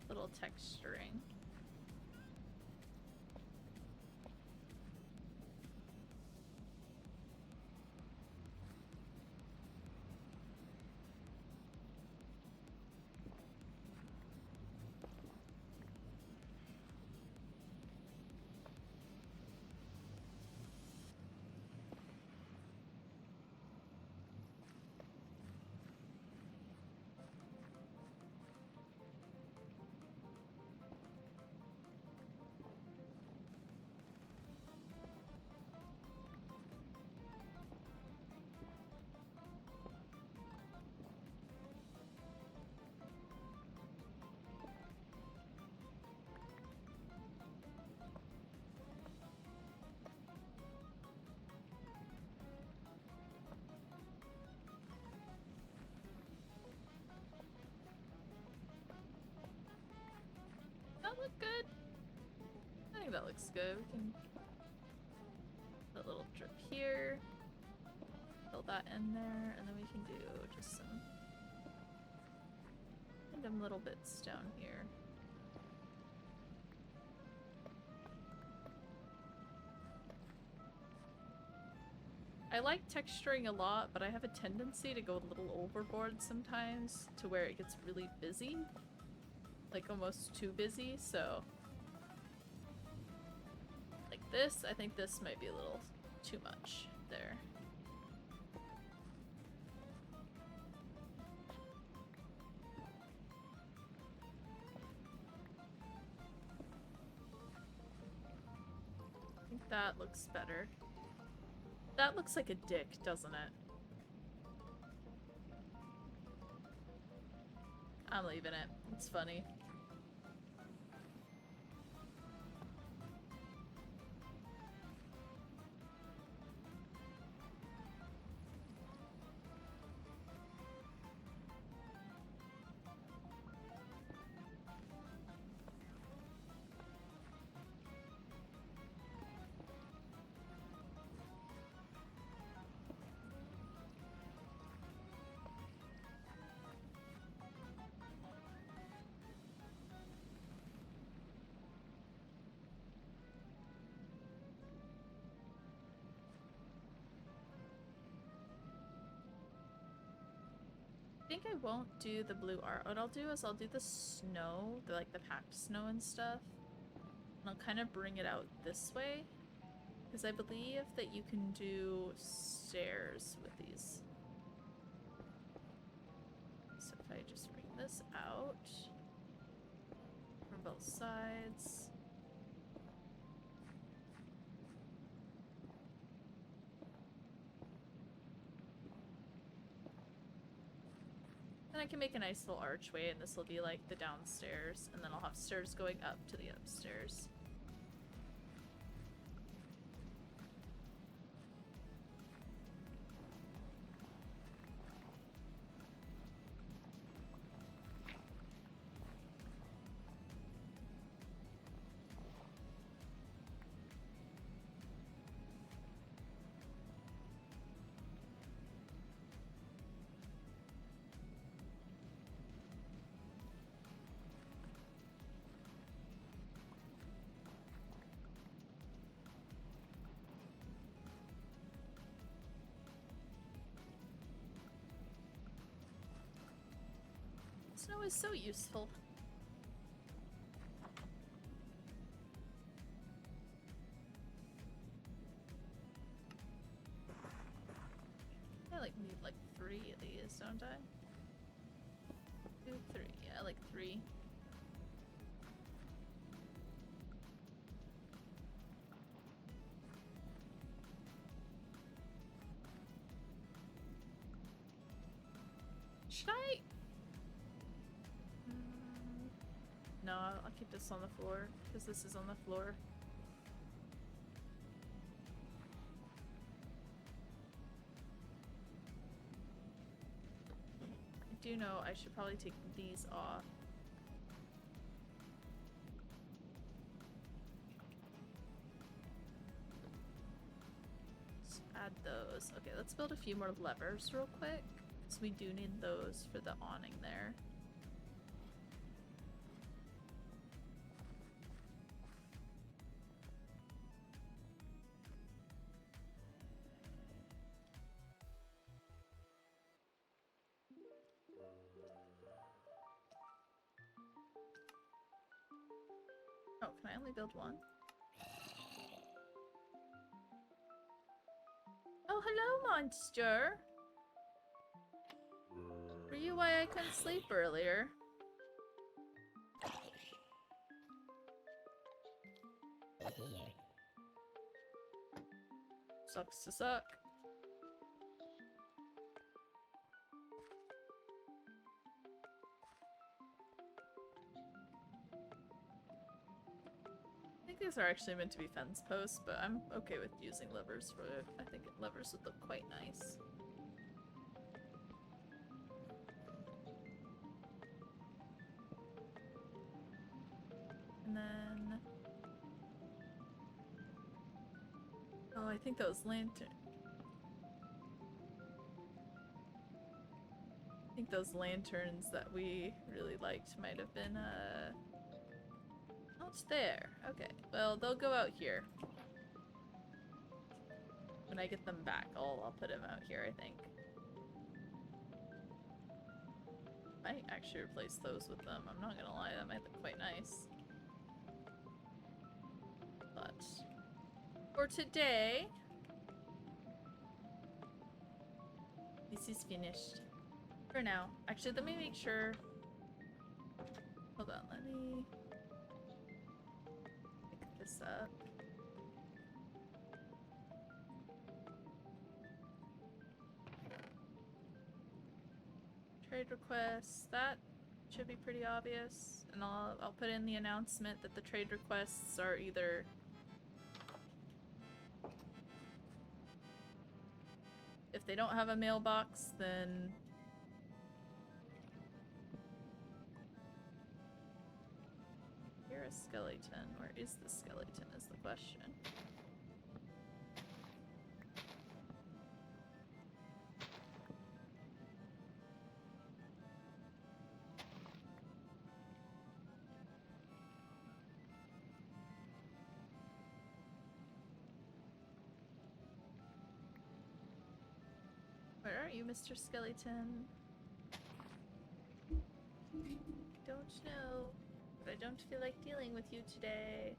little texturing. That look good? I think that looks good. We can put a little drip here, fill that in there, and then we can do just some random little bits down here. I like texturing a lot, but I have a tendency to go a little overboard sometimes to where it gets really busy. Like almost too busy, so like this, I think this might be a little too much there. I think that looks better. That looks like a dick, doesn't it? I'm leaving it. It's funny. I think I won't do the blue art. What I'll do is I'll do the snow, like the packed snow and stuff. And I'll kind of bring it out this way. Because I believe that you can do stairs with these. So if I just bring this out from both sides. Then I can make a nice little archway, and this will be like the downstairs, and then I'll have stairs going up to the upstairs. Snow is so useful. I like need like 3 of these, don't I? 2, 3, yeah, like 3. Should I? No, I'll keep this on the floor because this is on the floor. I do know I should probably take these off. Let's add those. Okay, let's build a few more levers real quick because we do need those for the awning there. Oh, can I only build one? Oh, hello, monster! Were you why I couldn't sleep earlier? Sucks to suck. I think these are actually meant to be fence posts, but I'm okay with using levers for it. I think levers would look quite nice. And then... oh, I think those lantern... I think those lanterns that we really liked might have been, oh, it's there. Okay, well, they'll go out here. When I get them back, I'll put them out here, I think. Might actually replace those with them. I'm not gonna lie, that might look quite nice. But for today, this is finished. For now. Actually, let me make sure. Hold on, let me pick this up. Trade requests, that should be pretty obvious. And I'll put in the announcement that the trade requests are either if they don't have a mailbox, then you're a skeleton. Where is the skeleton is the question. Where are you, Mr. Skeleton? Don't know, but I don't feel like dealing with you today.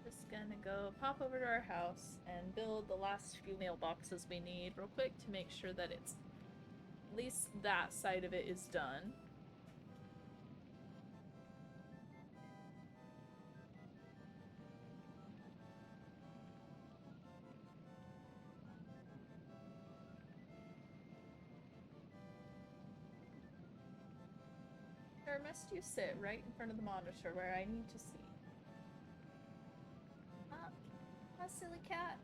Just gonna go pop over to our house and build the last few mailboxes we need real quick to make sure that it's at least that side of it is done. Or must you sit right in front of the monitor where I need to see? Ah, silly cat.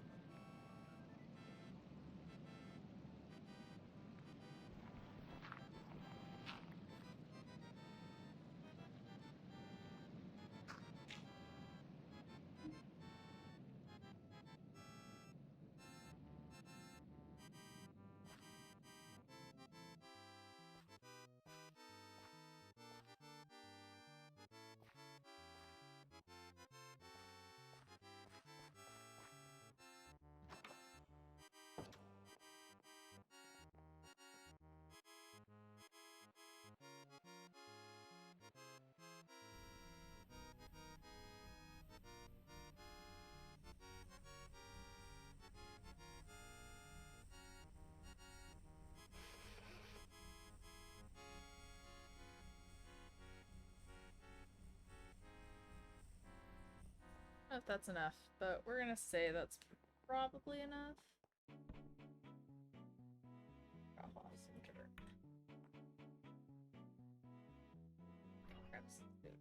I don't know if that's enough, but we're gonna say that's probably enough. logs. Dude.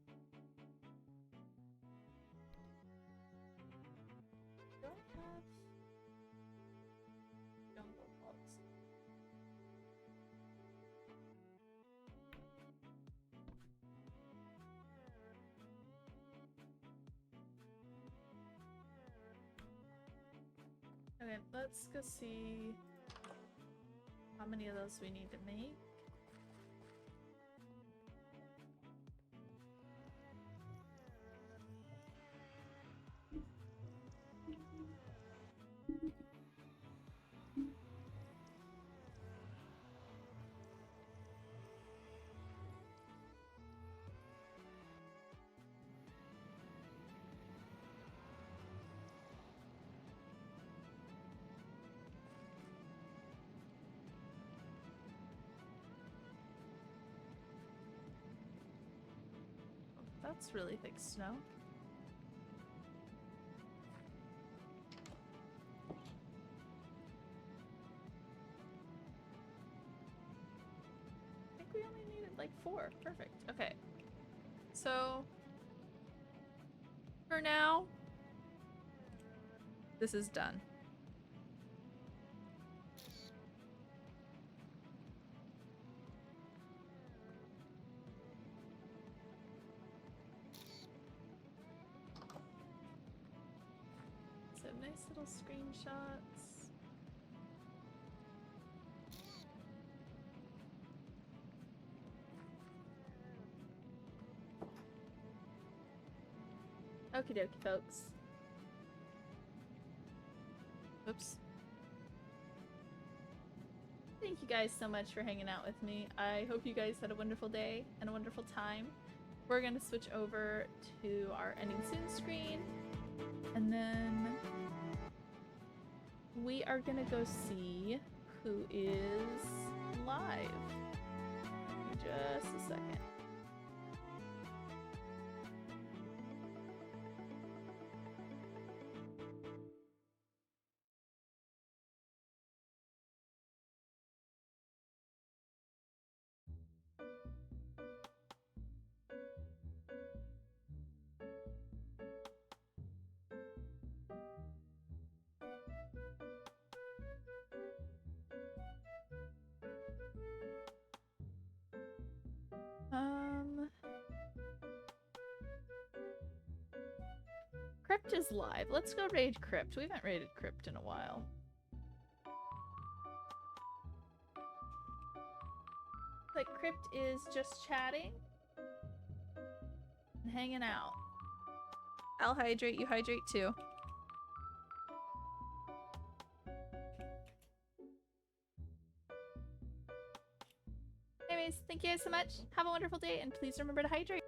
Don't have jungle logs. Okay, let's go see how many of those we need to make. That's really thick snow. I think we only needed like 4. Perfect. Okay. So, for now, this is done. So nice little screenshots. Okie dokie, folks. Oops. Thank you guys so much for hanging out with me. I hope you guys had a wonderful day and a wonderful time. We're going to switch over to our ending soon screen. And then we are going to go see who is live. In just a second. Crypt is live. Let's go raid Crypt. We haven't raided Crypt in a while. Like, Crypt is just chatting and hanging out. I'll hydrate, you hydrate too. Anyways, thank you guys so much. Have a wonderful day, and please remember to hydrate.